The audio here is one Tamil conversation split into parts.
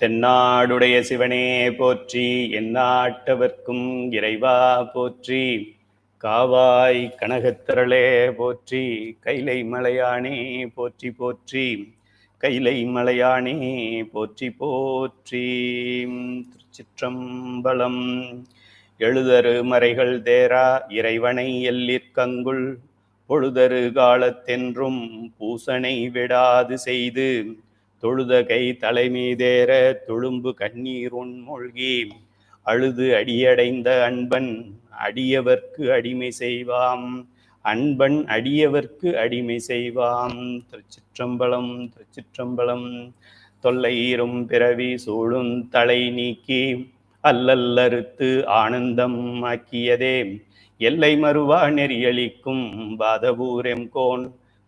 தென்னாடுடைய சிவனே போற்றி, எந்நாட்டவர்க்கும் இறைவா போற்றி. காவாய் கனகத்திரளே போற்றி, கைலை மலையானே போற்றி போற்றி, கைலை மலையானே போற்றி போற்றி. திருச்சிற்றம்பலம். எழுதரு மறைகள் தேரா இறைவனை எல்லிற்கங்குள் பொழுதரு காலத்தென்றும் பூசனை விடாது செய்து தொழுதகை தலைமீதேற துளும்பு கண்ணீர் உண்மொழ்கி அழுது அடியடைந்த அன்பன் அடியவர்க்கு அடிமை செய்வாம், அன்பன் அடியவர்க்கு அடிமை செய்வாம். திருச்சிற்றம்பலம் திருச்சிற்றம்பலம். தொல்லையிரும் பிறவி சூழும் தலை நீக்கி அல்லல்லறுத்து ஆனந்தம் ஆக்கியதே எல்லை மறுவா நெறியளிக்கும் பாதபூரெம் கோன்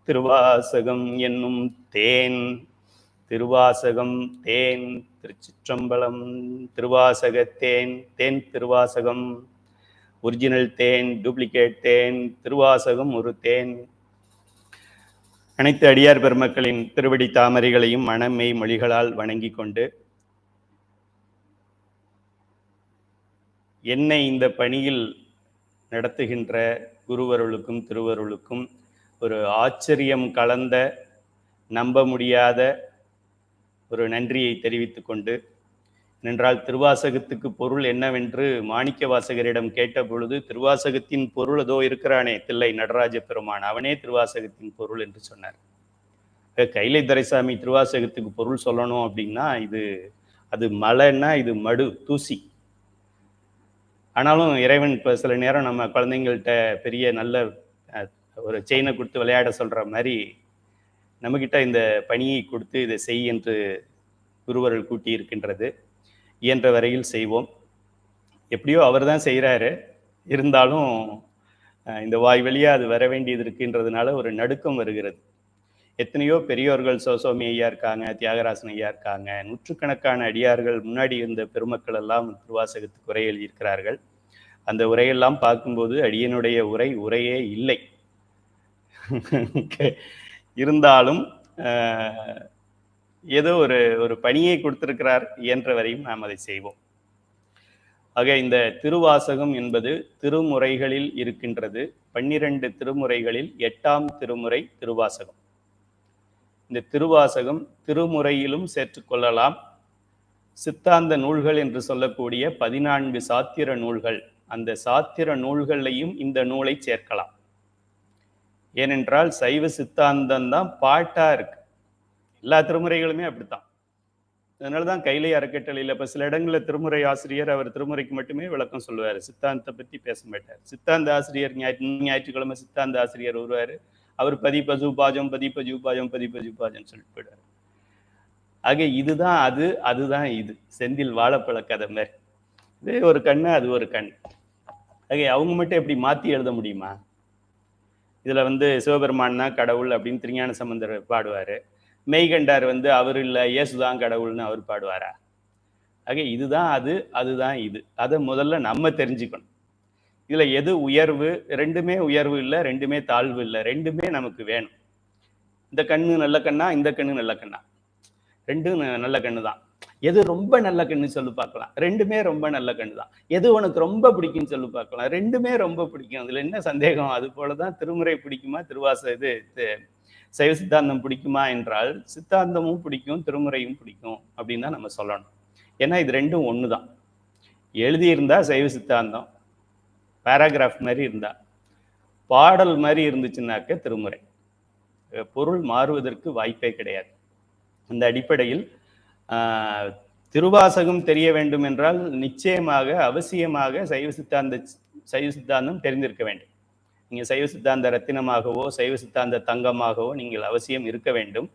திருவாசகம் என்னும் தேன். திருவாசகம் தேன். திருச்சிற்றம்பலம். திருவாசகத்தேன். தேன் திருவாசகம். ஒரிஜினல் தேன், டூப்ளிகேட் தேன். திருவாசகம் ஒரு தேன். அனைத்து அடியார் பெருமக்களின் திருவடி தாமரைகளையும் மனமெய் மொழிகளால் வணங்கி கொண்டு என்னை இந்த பணியில் நடத்துகின்ற குருவருளுக்கும் திருவருளுக்கும் ஒரு ஆச்சரியம் கலந்த நம்ப முடியாத ஒரு நன்றியை தெரிவித்துக் கொண்டு, என்றால் திருவாசகத்துக்கு பொருள் என்னவென்று மாணிக்க வாசகரிடம் கேட்ட பொழுது, திருவாசகத்தின் பொருள் அதோ இருக்கிறானே தில்லை நடராஜ பெருமான், அவனே திருவாசகத்தின் பொருள் என்று சொன்னார். கைலை துரைசாமி திருவாசகத்துக்கு பொருள் சொல்லணும் அப்படின்னா அது மலைன்னா இது மடு தூசி. ஆனாலும் இறைவன் இப்போ சில நேரம் நம்ம குழந்தைங்கள்ட்ட பெரிய நல்ல ஒரு செயினை கொடுத்து விளையாட சொல்கிற மாதிரி நம்மக்கிட்ட இந்த பணியை கொடுத்து இதை செய் என்று குருவர்கள் கூட்டி இருக்கின்றது. இயன்ற வரையில் செய்வோம். எப்படியோ அவர் தான் செய்கிறாரு. இருந்தாலும் இந்த வாய் வழியாக அது வர வேண்டியது இருக்குன்றதுனால ஒரு நடுக்கம் வருகிறது. எத்தனையோ பெரியோர்கள், சோசோமி ஐயா இருக்காங்க, தியாகராசன் ஐயா இருக்காங்க, நூற்றுக்கணக்கான அடியார்கள் முன்னாடி இருந்த பெருமக்கள் எல்லாம் திருவாசகத்துக்கு உரை எழுதியிருக்கிறார்கள். அந்த உரையெல்லாம் பார்க்கும்போது அடியனுடைய உரையே இல்லை. இருந்தாலும் ஏதோ ஒரு பணியை கொடுத்திருக்கிறார், இயன்ற வரையும் நாம் அதை செய்வோம். ஆக இந்த திருவாசகம் என்பது திருமுறைகளில் இருக்கின்றது. 12 திருமுறைகளில் 8ஆம் திருமுறை திருவாசகம். இந்த திருவாசகம் திருமுறையிலும் சேர்த்துக்கொள்ளலாம். சித்தாந்த நூல்கள் என்று சொல்லக்கூடிய 14 சாத்திர நூல்கள், அந்த சாத்திர நூல்களையும் இந்த நூலை சேர்க்கலாம். ஏனென்றால் சைவ சித்தாந்தம் தான் பாட்டா இருக்கு. எல்லா திருமுறைகளுமே அப்படித்தான். அதனாலதான் கைலை அறக்கட்டளையில் இப்போ சில இடங்களில் திருமுறை ஆசிரியர் அவர் திருமுறைக்கு மட்டுமே விளக்கம் சொல்லுவார், சித்தாந்தத்தை பற்றி பேச மாட்டார். சித்தாந்த ஆசிரியர் ஞாயிற்றுக்கிழமை சித்தாந்த ஆசிரியர் வருவார், அவர் பதிப்பஜூபாஜம் சொல்லிட்டு போயிடுவார். ஆக இதுதான் அதுதான் இது. செந்தில் வாழைப்பழ கதை மாதிரி, இதே ஒரு கண்ணு அது ஒரு கண். ஆக அவங்க மட்டும் எப்படி மாற்றி எழுத முடியுமா? இதில் சிவபெருமான் தான் கடவுள் அப்படின்னு திருஞான சம்பந்தர் பாடுவார். மெய்கண்டார் அவர் இல்லை இயேசுதான் கடவுள்னு அவர் பாடுவாரா? ஆக இதுதான் அதுதான் இது. அதை முதல்ல நம்ம தெரிஞ்சுக்கணும். இதில் எது உயர்வு? ரெண்டுமே உயர்வு இல்லை, ரெண்டுமே தாழ்வு இல்லை, ரெண்டுமே நமக்கு வேணும். இந்த கண்ணு நல்ல கண்ணா, இந்த கண்ணு நல்ல கண்ணா? ரெண்டும் நல்ல கண்ணு தான். எது ரொம்ப நல்ல கண்ணு சொல்லு பார்க்கலாம்? ரெண்டுமே ரொம்ப நல்ல கண்ணு தான். எது உனக்கு ரொம்ப பிடிக்கும்னு சொல்லு பார்க்கலாம்? ரெண்டுமே ரொம்ப பிடிக்கும். அதுல என்ன சந்தேகம்? அது போலதான் திருமுறை பிடிக்குமா, சைவ சித்தாந்தம் பிடிக்குமா என்றால் சித்தாந்தமும் பிடிக்கும், திருமுறையும் பிடிக்கும் அப்படின்னு தான் நம்ம சொல்லணும். ஏன்னா இது ரெண்டும் ஒன்று தான். எழுதியிருந்தா சைவ சித்தாந்தம் பேராகிராஃப் மாதிரி இருந்தா, பாடல் மாதிரி இருந்துச்சுன்னாக்க திருமுறை. பொருள் மாறுவதற்கு வாய்ப்பே கிடையாது. அந்த அடிப்படையில் திருவாசகம் தெரிய வேண்டும் என்றால் நிச்சயமாக அவசியமாக சைவ சித்தாந்தம் தெரிந்திருக்க வேண்டும். நீங்கள் சைவ சித்தாந்த ரத்தினமாகவோ சைவ சித்தாந்த தங்கமாகவோ நீங்கள் அவசியம் இருக்க வேண்டும்.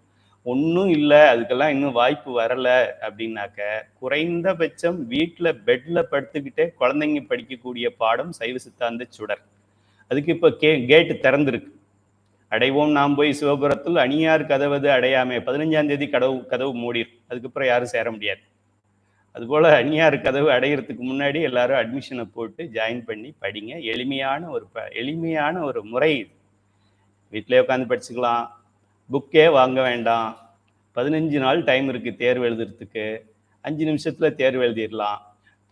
ஒன்றும் இல்லை, அதுக்கெல்லாம் இன்னும் வாய்ப்பு வரலை அப்படின்னாக்க குறைந்தபட்சம் வீட்டில் பெட்டில் படுத்துக்கிட்டே குழந்தைங்க படிக்கக்கூடிய பாடம் சைவ சித்தாந்த சுடர். அதுக்கு இப்போ கேட்டு திறந்திருக்கு. அடைவோம் நாம் போய் சிவபுரத்தில் அணியார் கதவது அடையாமே, 15ஆம் தேதி கதவு மூடிடும். அதுக்கப்புறம் யாரும் சேர முடியாது. அதுபோல் அணியார் கதவு அடைகிறதுக்கு முன்னாடி எல்லாரும் அட்மிஷனை போட்டு ஜாயின் பண்ணி படிங்க. எளிமையான ஒரு முறை. வீட்டிலே உட்காந்து படிச்சுக்கலாம், புக்கே வாங்க வேண்டாம். 15 நாள் டைம் இருக்கு தேர்வு எழுதுறதுக்கு. 5 நிமிஷத்துல தேர்வு எழுதிடலாம்.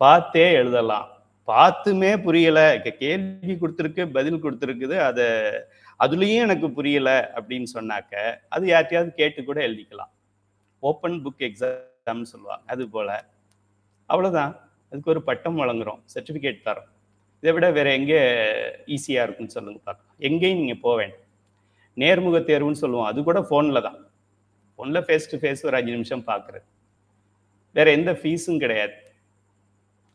பார்த்தே எழுதலாம். பார்த்துமே புரியல, கேள்வி கொடுத்துருக்கு, பதில் கொடுத்துருக்குது, அதுலயும் எனக்கு புரியல அப்படின்னு சொன்னாக்க அது யார்ட்டையாவது கேட்டு கூட எழுதிக்கலாம். ஓப்பன் புக் எக்ஸாம் சொல்லுவாங்க. அது போல அவ்வளவுதான். அதுக்கு ஒரு பட்டம் வழங்குறோம், சர்டிபிகேட் தரோம். இதை விட வேற எங்கே ஈஸியா இருக்குன்னு சொல்லுங்க பார்க்கலாம். எங்கேயும் நீங்க போக வேண்டாம். நேர்முக தேர்வுன்னு சொல்லுவோம், அது கூட ஃபோனில் தான். ஃபோனில் ஃபேஸ் டு ஃபேஸ் ஒரு 5 நிமிஷம் பார்க்குறது. வேற எந்த ஃபீஸும் கிடையாது.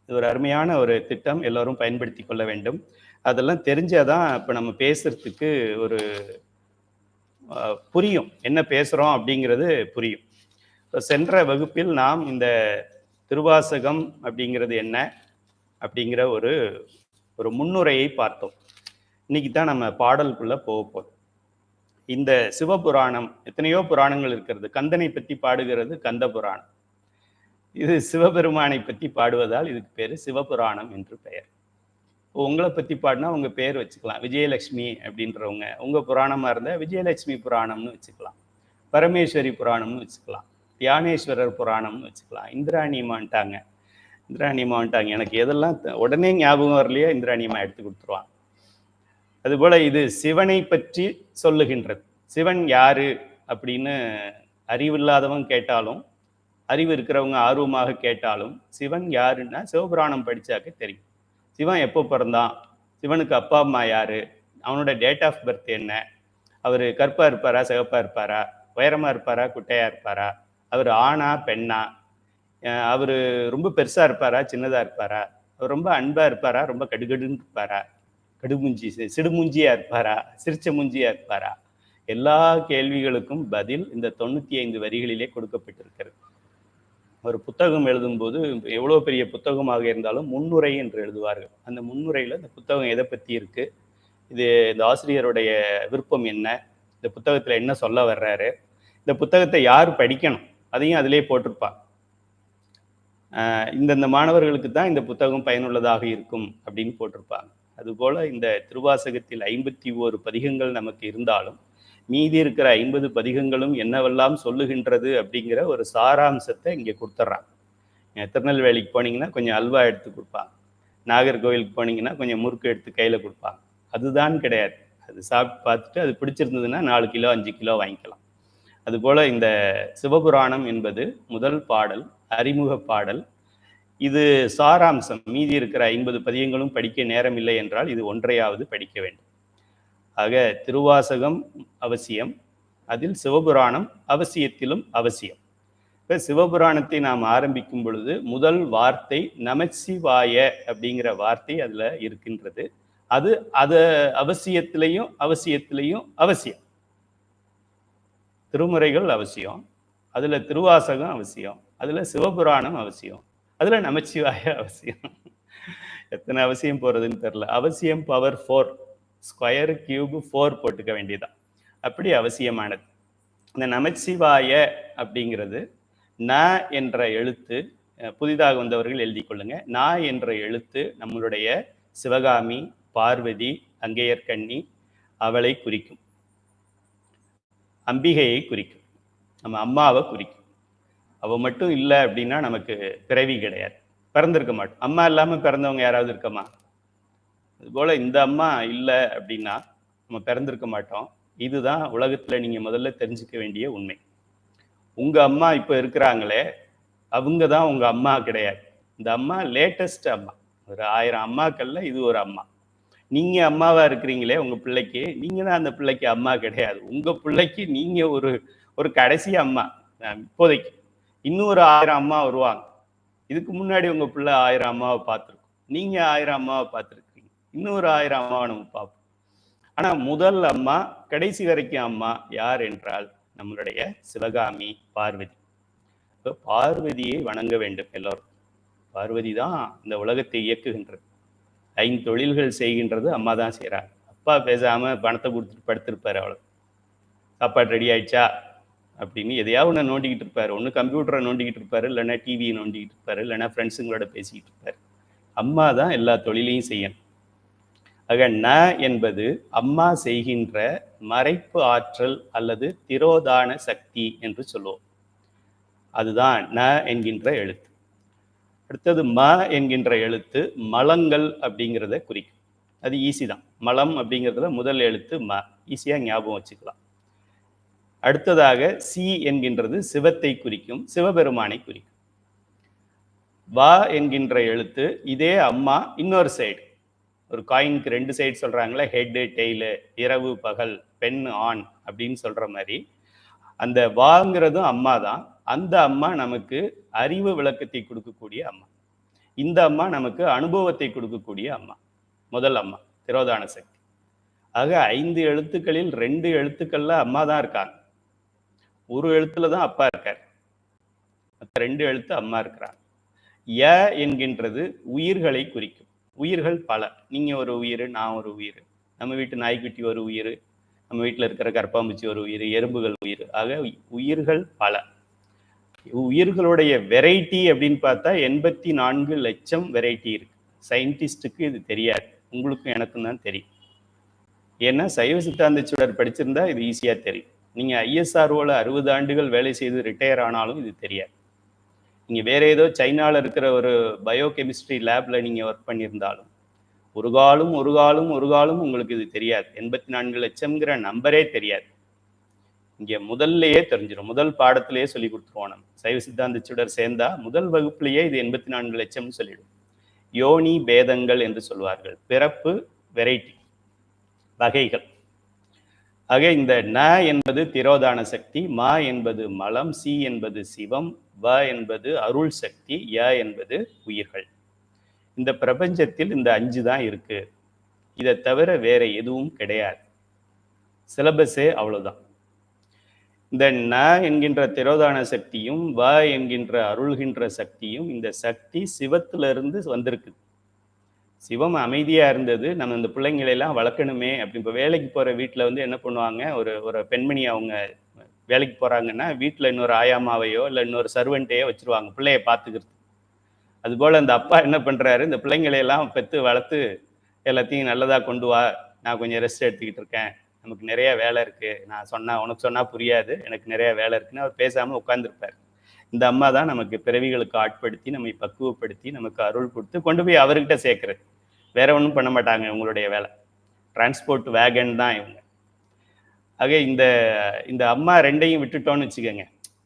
இது ஒரு அருமையான ஒரு திட்டம், எல்லோரும் பயன்படுத்தி கொள்ள வேண்டும். அதெல்லாம் தெரிஞ்சாதான் இப்போ நம்ம பேசுறதுக்கு ஒரு புரியும், என்ன பேசுகிறோம் அப்படிங்கிறது புரியும். இப்போ சென்ற வகுப்பில் நாம் இந்த திருவாசகம் அப்படிங்கிறது என்ன அப்படிங்கிற ஒரு ஒரு முன்னுரையை பார்த்தோம். இன்னைக்கு தான் நம்ம பாடலுக்குள்ள போக போகிறோம். இந்த சிவபுராணம், எத்தனையோ புராணங்கள் இருக்கிறது. கந்தனை பற்றி பாடுகிறது கந்த புராணம். இது சிவபெருமானை பற்றி பாடுவதால் இதுக்கு பேர் சிவபுராணம் என்று பெயர். உங்களை பற்றி பாடினா உங்க பேர் வச்சுக்கலாம். விஜயலட்சுமி அப்படின்றவங்க உங்க புராணமா இருந்தால் விஜயலட்சுமி புராணம்னு வச்சுக்கலாம். பரமேஸ்வரி புராணம்னு வச்சுக்கலாம். தியானேஸ்வரர் புராணம்னு வச்சுக்கலாம். இந்திராணியம்மா வந்துட்டாங்க. எனக்கு எதெல்லாம் உடனே ஞாபகம் வரலையோ இந்திராணியம்மா எடுத்து கொடுத்துருவாங்க. அதுபோல இது சிவனை பற்றி சொல்லுகின்றது. சிவன் யாரு அப்படின்னு அறிவில்லாதவங்க கேட்டாலும், அறிவு இருக்கிறவங்க ஆர்வமாக கேட்டாலும், சிவன் யாருன்னா சிவபுராணம் படிச்சாக்க தெரியும். சிவன் எப்போ பிறந்தான், சிவனுக்கு அப்பா அம்மா யாரு, அவனோட டேட் ஆஃப் பர்த் என்ன, அவர் கருப்பா இருப்பாரா சிவப்பா இருப்பாரா, உயரமா இருப்பாரா குட்டையா இருப்பாரா, அவர் ஆணா பெண்ணா, அவர் ரொம்ப பெருசா இருப்பாரா சின்னதா இருப்பாரா, அவர் ரொம்ப அன்பா இருப்பாரா ரொம்ப கடுகடுன்னு இருப்பாரா, கடுமூஞ்சி சிடுமூஞ்சியா இருப்பாரா சிரிச்ச மூஞ்சியா இருப்பாரா, எல்லா கேள்விகளுக்கும் பதில் இந்த 95 வரிகளிலே கொடுக்கப்பட்டிருக்கிறது. ஒரு புத்தகம் எழுதும்போது எவ்வளோ பெரிய புத்தகமாக இருந்தாலும் முன்னுரை என்று எழுதுவார்கள். அந்த முன்னுரையில் இந்த புத்தகம் எதை பற்றி இருக்கு, இது இந்த ஆசிரியருடைய விருப்பம் என்ன, இந்த புத்தகத்தில் என்ன சொல்ல வர்றாரு, இந்த புத்தகத்தை யார் படிக்கணும் அதையும் அதிலே போட்டிருப்பாங்க. இந்தந்த மாணவர்களுக்கு தான் இந்த புத்தகம் பயனுள்ளதாக இருக்கும் அப்படின்னு போட்டிருப்பாங்க. அதுபோல இந்த திருவாசகத்தில் 51 பதிகங்கள் நமக்கு இருந்தாலும் மீதி இருக்கிற 50 பதிகங்களும் என்னவெல்லாம் சொல்லுகின்றது அப்படிங்கிற ஒரு சாராம்சத்தை இங்கே கொடுத்துட்றாங்க. திருநெல்வேலிக்கு போனீங்கன்னா கொஞ்சம் அல்வா எடுத்து கொடுப்பாங்க, நாகர்கோவிலுக்கு போனீங்கன்னா கொஞ்சம் முறுக்கு எடுத்து கையில் கொடுப்பாங்க. அதுதான் கிடையாது. அது சாப்பிட்டு பார்த்துட்டு அது பிடிச்சிருந்ததுன்னா 4 கிலோ 5 கிலோ வாங்கிக்கலாம். அதுபோல இந்த சிவபுராணம் என்பது முதல் பாடல், அறிமுக பாடல். இது சாராம்சம். மீதி இருக்கிற 50 பதியங்களும் படிக்க நேரம் இல்லை என்றால் இது ஒன்றையாவது படிக்க வேண்டும். ஆக திருவாசகம் அவசியம், அதில் சிவபுராணம் அவசியத்திலும் அவசியம். இப்போ சிவபுராணத்தை நாம் ஆரம்பிக்கும் பொழுது முதல் வார்த்தை நமச்சிவாய அப்படிங்கிற வார்த்தை அதில் இருக்கின்றது. அது அவசியத்திலையும் அவசியம். திருமுறைகள் அவசியம், அதுல திருவாசகம் அவசியம், அதுல சிவபுராணம் அவசியம், அதுல நமச்சிவாய அவசியம். எத்தனை அவசியம் போறதுன்னு தெரியல. அவசியம் பவர் 4, ஸ்கொயர் கியூப் 4 போட்டுக்க வேண்டியதான். அப்படி அவசியமானது. இந்த நமச்சிவாய அப்படிங்கிறது ந என்ற எழுத்து, புதிதாக வந்தவர்கள் எழுதி கொள்ளுங்க. ந என்ற எழுத்து நம்மளுடைய சிவகாமி, பார்வதி, அங்கையர்கண்ணி அவளை குறிக்கும், அம்பிகையை குறிக்கும், நம்ம அம்மாவை குறிக்கும். அவ மட்டும் இல்லை அப்படின்னா நமக்கு பிறவி கிடையாது, பிறந்திருக்க மாட்டோம். அம்மா இல்லாம பிறந்தவங்க யாராவது இருக்கமா? அதுபோல இந்த அம்மா இல்லை அப்படின்னா நம்ம பிறந்திருக்க மாட்டோம். இதுதான் உலகத்துல நீங்க முதல்ல தெரிஞ்சுக்க வேண்டிய உண்மை. உங்க அம்மா இப்ப இருக்கிறாங்களே, அவங்க தான் உங்க அம்மா கிடையாது. இந்த அம்மா லேட்டஸ்ட் அம்மா. ஒரு 1000 அம்மாக்கள்ல இது ஒரு அம்மா. நீங்க அம்மாவா இருக்கிறீங்களே உங்க பிள்ளைக்கு, நீங்க தான் அந்த பிள்ளைக்கு அம்மா கிடையாது. உங்க பிள்ளைக்கு நீங்க ஒரு கடைசி அம்மா. இப்போதைக்கு இன்னும் ஒரு 1000 அம்மா வருவாங்க. இதுக்கு முன்னாடி உங்க பிள்ளை 1000 அம்மாவை பார்த்துருக்கும், நீங்க 1000 அம்மாவை பார்த்துருக்கீங்க, இன்னும் ஒரு 1000 அம்மாவை நம்ம பார்ப்போம். ஆனா முதல் அம்மா, கடைசி வரைக்கும் அம்மா யார் என்றால் நம்மளுடைய சிவகாமி பார்வதி. பார்வதியை வணங்க வேண்டும் எல்லோரும். பார்வதி தான் இந்த உலகத்தை இயக்குகின்றது. 5 தொழில்கள் செய்கின்றது அம்மா தான் செய்கிறாங்க. அப்பா பேசாம பணத்தை கொடுத்துட்டு படுத்திருப்பாரு. அவ்வளோ சாப்பாடு ரெடி ஆயிடுச்சா அப்படின்னு எதையாவது ஒன்று நோண்டிக்கிட்டு இருப்பாரு. ஒன்று கம்ப்யூட்டரை நோண்டிக்கிட்டு இருப்பாரு, இல்லைன்னா டிவியை நோண்டிக்கிட்டு இருப்பாரு, இல்லைன்னா ஃப்ரெண்ட்ஸுங்களோட பேசிக்கிட்டு இருப்பாரு. அம்மா தான் எல்லா தொழிலையும் செய்யணும். ஆக ந என்பது அம்மா செய்கின்ற மறைப்பு ஆற்றல் அல்லது திரோதான சக்தி என்று சொல்லுவோம். அதுதான் ந என்கின்ற எழுத்து. அடுத்தது ம என்கின்ற எழுத்து மலங்கள் அப்படிங்கிறத குறிக்கும். அது ஈஸி தான். மலம் அப்படிங்கிறதுல முதல் எழுத்து ம, ஈஸியாக ஞாபகம் வச்சுக்கலாம். அடுத்ததாக சி என்கின்றது சிவத்தை குறிக்கும், சிவபெருமானை குறிக்கும். வா என்கின்ற எழுத்து இதே அம்மா இன்னொரு சைடு, ஒரு காயினுக்கு ரெண்டு சைடு சொல்றாங்களே, ஹெட்டு டெய்லு, இரவு பகல், பெண் ஆண் அப்படின்னு சொல்ற மாதிரி அந்த வாங்கிறதும் அம்மா தான். அந்த அம்மா நமக்கு அறிவு விளக்கத்தை கொடுக்கக்கூடிய அம்மா. இந்த அம்மா நமக்கு அனுபவத்தை கொடுக்கக்கூடிய அம்மா, முதல் அம்மா திரோதான சக்தி. ஆக 5 எழுத்துக்களில் 2 எழுத்துக்கள்ல அம்மா தான் இருக்காங்க, ஒரு எழுத்துல தான் அப்பா இருக்கார், மற்ற 2 எழுத்து அம்மா இருக்கிறாங்க. ய என்கின்றது உயிர்களை குறிக்கும். உயிர்கள் பல. நீங்க ஒரு உயிர், நான் ஒரு உயிர், நம்ம வீட்டு நாய்க்குட்டி ஒரு உயிர், நம்ம வீட்டில் இருக்கிற கற்பாம்பூச்சி ஒரு உயிர், எறும்புகள் உயிர். ஆக உயிர்கள் பல. உயிர்களுடைய வெரைட்டி அப்படின்னு பார்த்தா 84 லட்சம் வெரைட்டி இருக்கு. சயின்டிஸ்டுக்கு இது தெரியாது, உங்களுக்கும் எனக்கும் தான் தெரியும். ஏன்னா சைவ சித்தாந்த சுடர் படிச்சிருந்தா இது ஈஸியாக தெரியும். நீங்கள் ஐஎஸ்ஆர்ஓவில் 60 ஆண்டுகள் வேலை செய்து ரிட்டையர் ஆனாலும் இது தெரியாது. நீங்கள் வேற ஏதோ சைனாவில் இருக்கிற ஒரு பயோகெமிஸ்ட்ரி லேப்ல நீங்கள் ஒர்க் பண்ணியிருந்தாலும் ஒரு காலும் உங்களுக்கு இது தெரியாது. 84 லட்சம்ங்கிற நம்பரே தெரியாது. இங்கே முதல்லையே தெரிஞ்சிடும், முதல் பாடத்திலேயே சொல்லி கொடுத்துருவோம். நம்ம சைவ சித்தாந்த சுடர் சேர்ந்தா முதல் வகுப்புலேயே இது 84 லட்சம்னு சொல்லிடும். யோனி பேதங்கள் என்று சொல்வார்கள், பிறப்பு வெரைட்டி வகைகள். ஆக இந்த ந என்பது திரோதான சக்தி, மா என்பது மலம், சி என்பது சிவம், வ என்பது அருள் சக்தி, ய என்பது உயிர்கள். இந்த பிரபஞ்சத்தில் இந்த 5 தான் இருக்கு, இதை தவிர வேற எதுவும் கிடையாது. சிலபஸே அவ்வளவுதான். இந்த ந என்கின்ற திரோதான சக்தியும் வ என்கின்ற அருள்கின்ற சக்தியும், இந்த சக்தி சிவத்திலிருந்து வந்திருக்கு. சிவம் அமைதியா இருந்தது, நம்ம இந்த பிள்ளைங்களை எல்லாம் வளர்க்கணுமே அப்படி. இப்போ வேலைக்கு போற வீட்டில் வந்து என்ன பண்ணுவாங்க, ஒரு பெண்மணி அவங்க வேலைக்கு போறாங்கன்னா வீட்டில் இன்னொரு ஆயாமாவையோ இல்லை இன்னொரு சர்வெண்ட்டையோ வச்சிருவாங்க பிள்ளைய பார்த்துக்கிறது. அதுபோல் அந்த அப்பா என்ன பண்ணுறாரு, இந்த பிள்ளைங்களையெல்லாம் பெற்று வளர்த்து எல்லாத்தையும் நல்லதாக கொண்டு வா, நான் கொஞ்சம் ரெஸ்ட் எடுத்துக்கிட்டு இருக்கேன், நமக்கு நிறைய வேலை இருக்குது, நான் சொன்னால் உனக்கு சொன்னால் புரியாது, எனக்கு நிறைய வேலை இருக்குன்னு அவர் பேசாமல் உட்காந்துருப்பார். இந்த அம்மா தான் நமக்கு பிறவிகளுக்கு ஆட்படுத்தி நம்மை பக்குவப்படுத்தி நமக்கு அருள் கொடுத்து கொண்டு போய் அவர்கிட்ட சேர்க்கறது. வேற ஒன்றும் பண்ண மாட்டாங்க, உங்களுடைய வேலை டிரான்ஸ்போர்ட் வேகன் தான் இவங்க. ஆக இந்த அம்மா ரெண்டையும் விட்டுட்டோன்னு வச்சுக்கோங்க.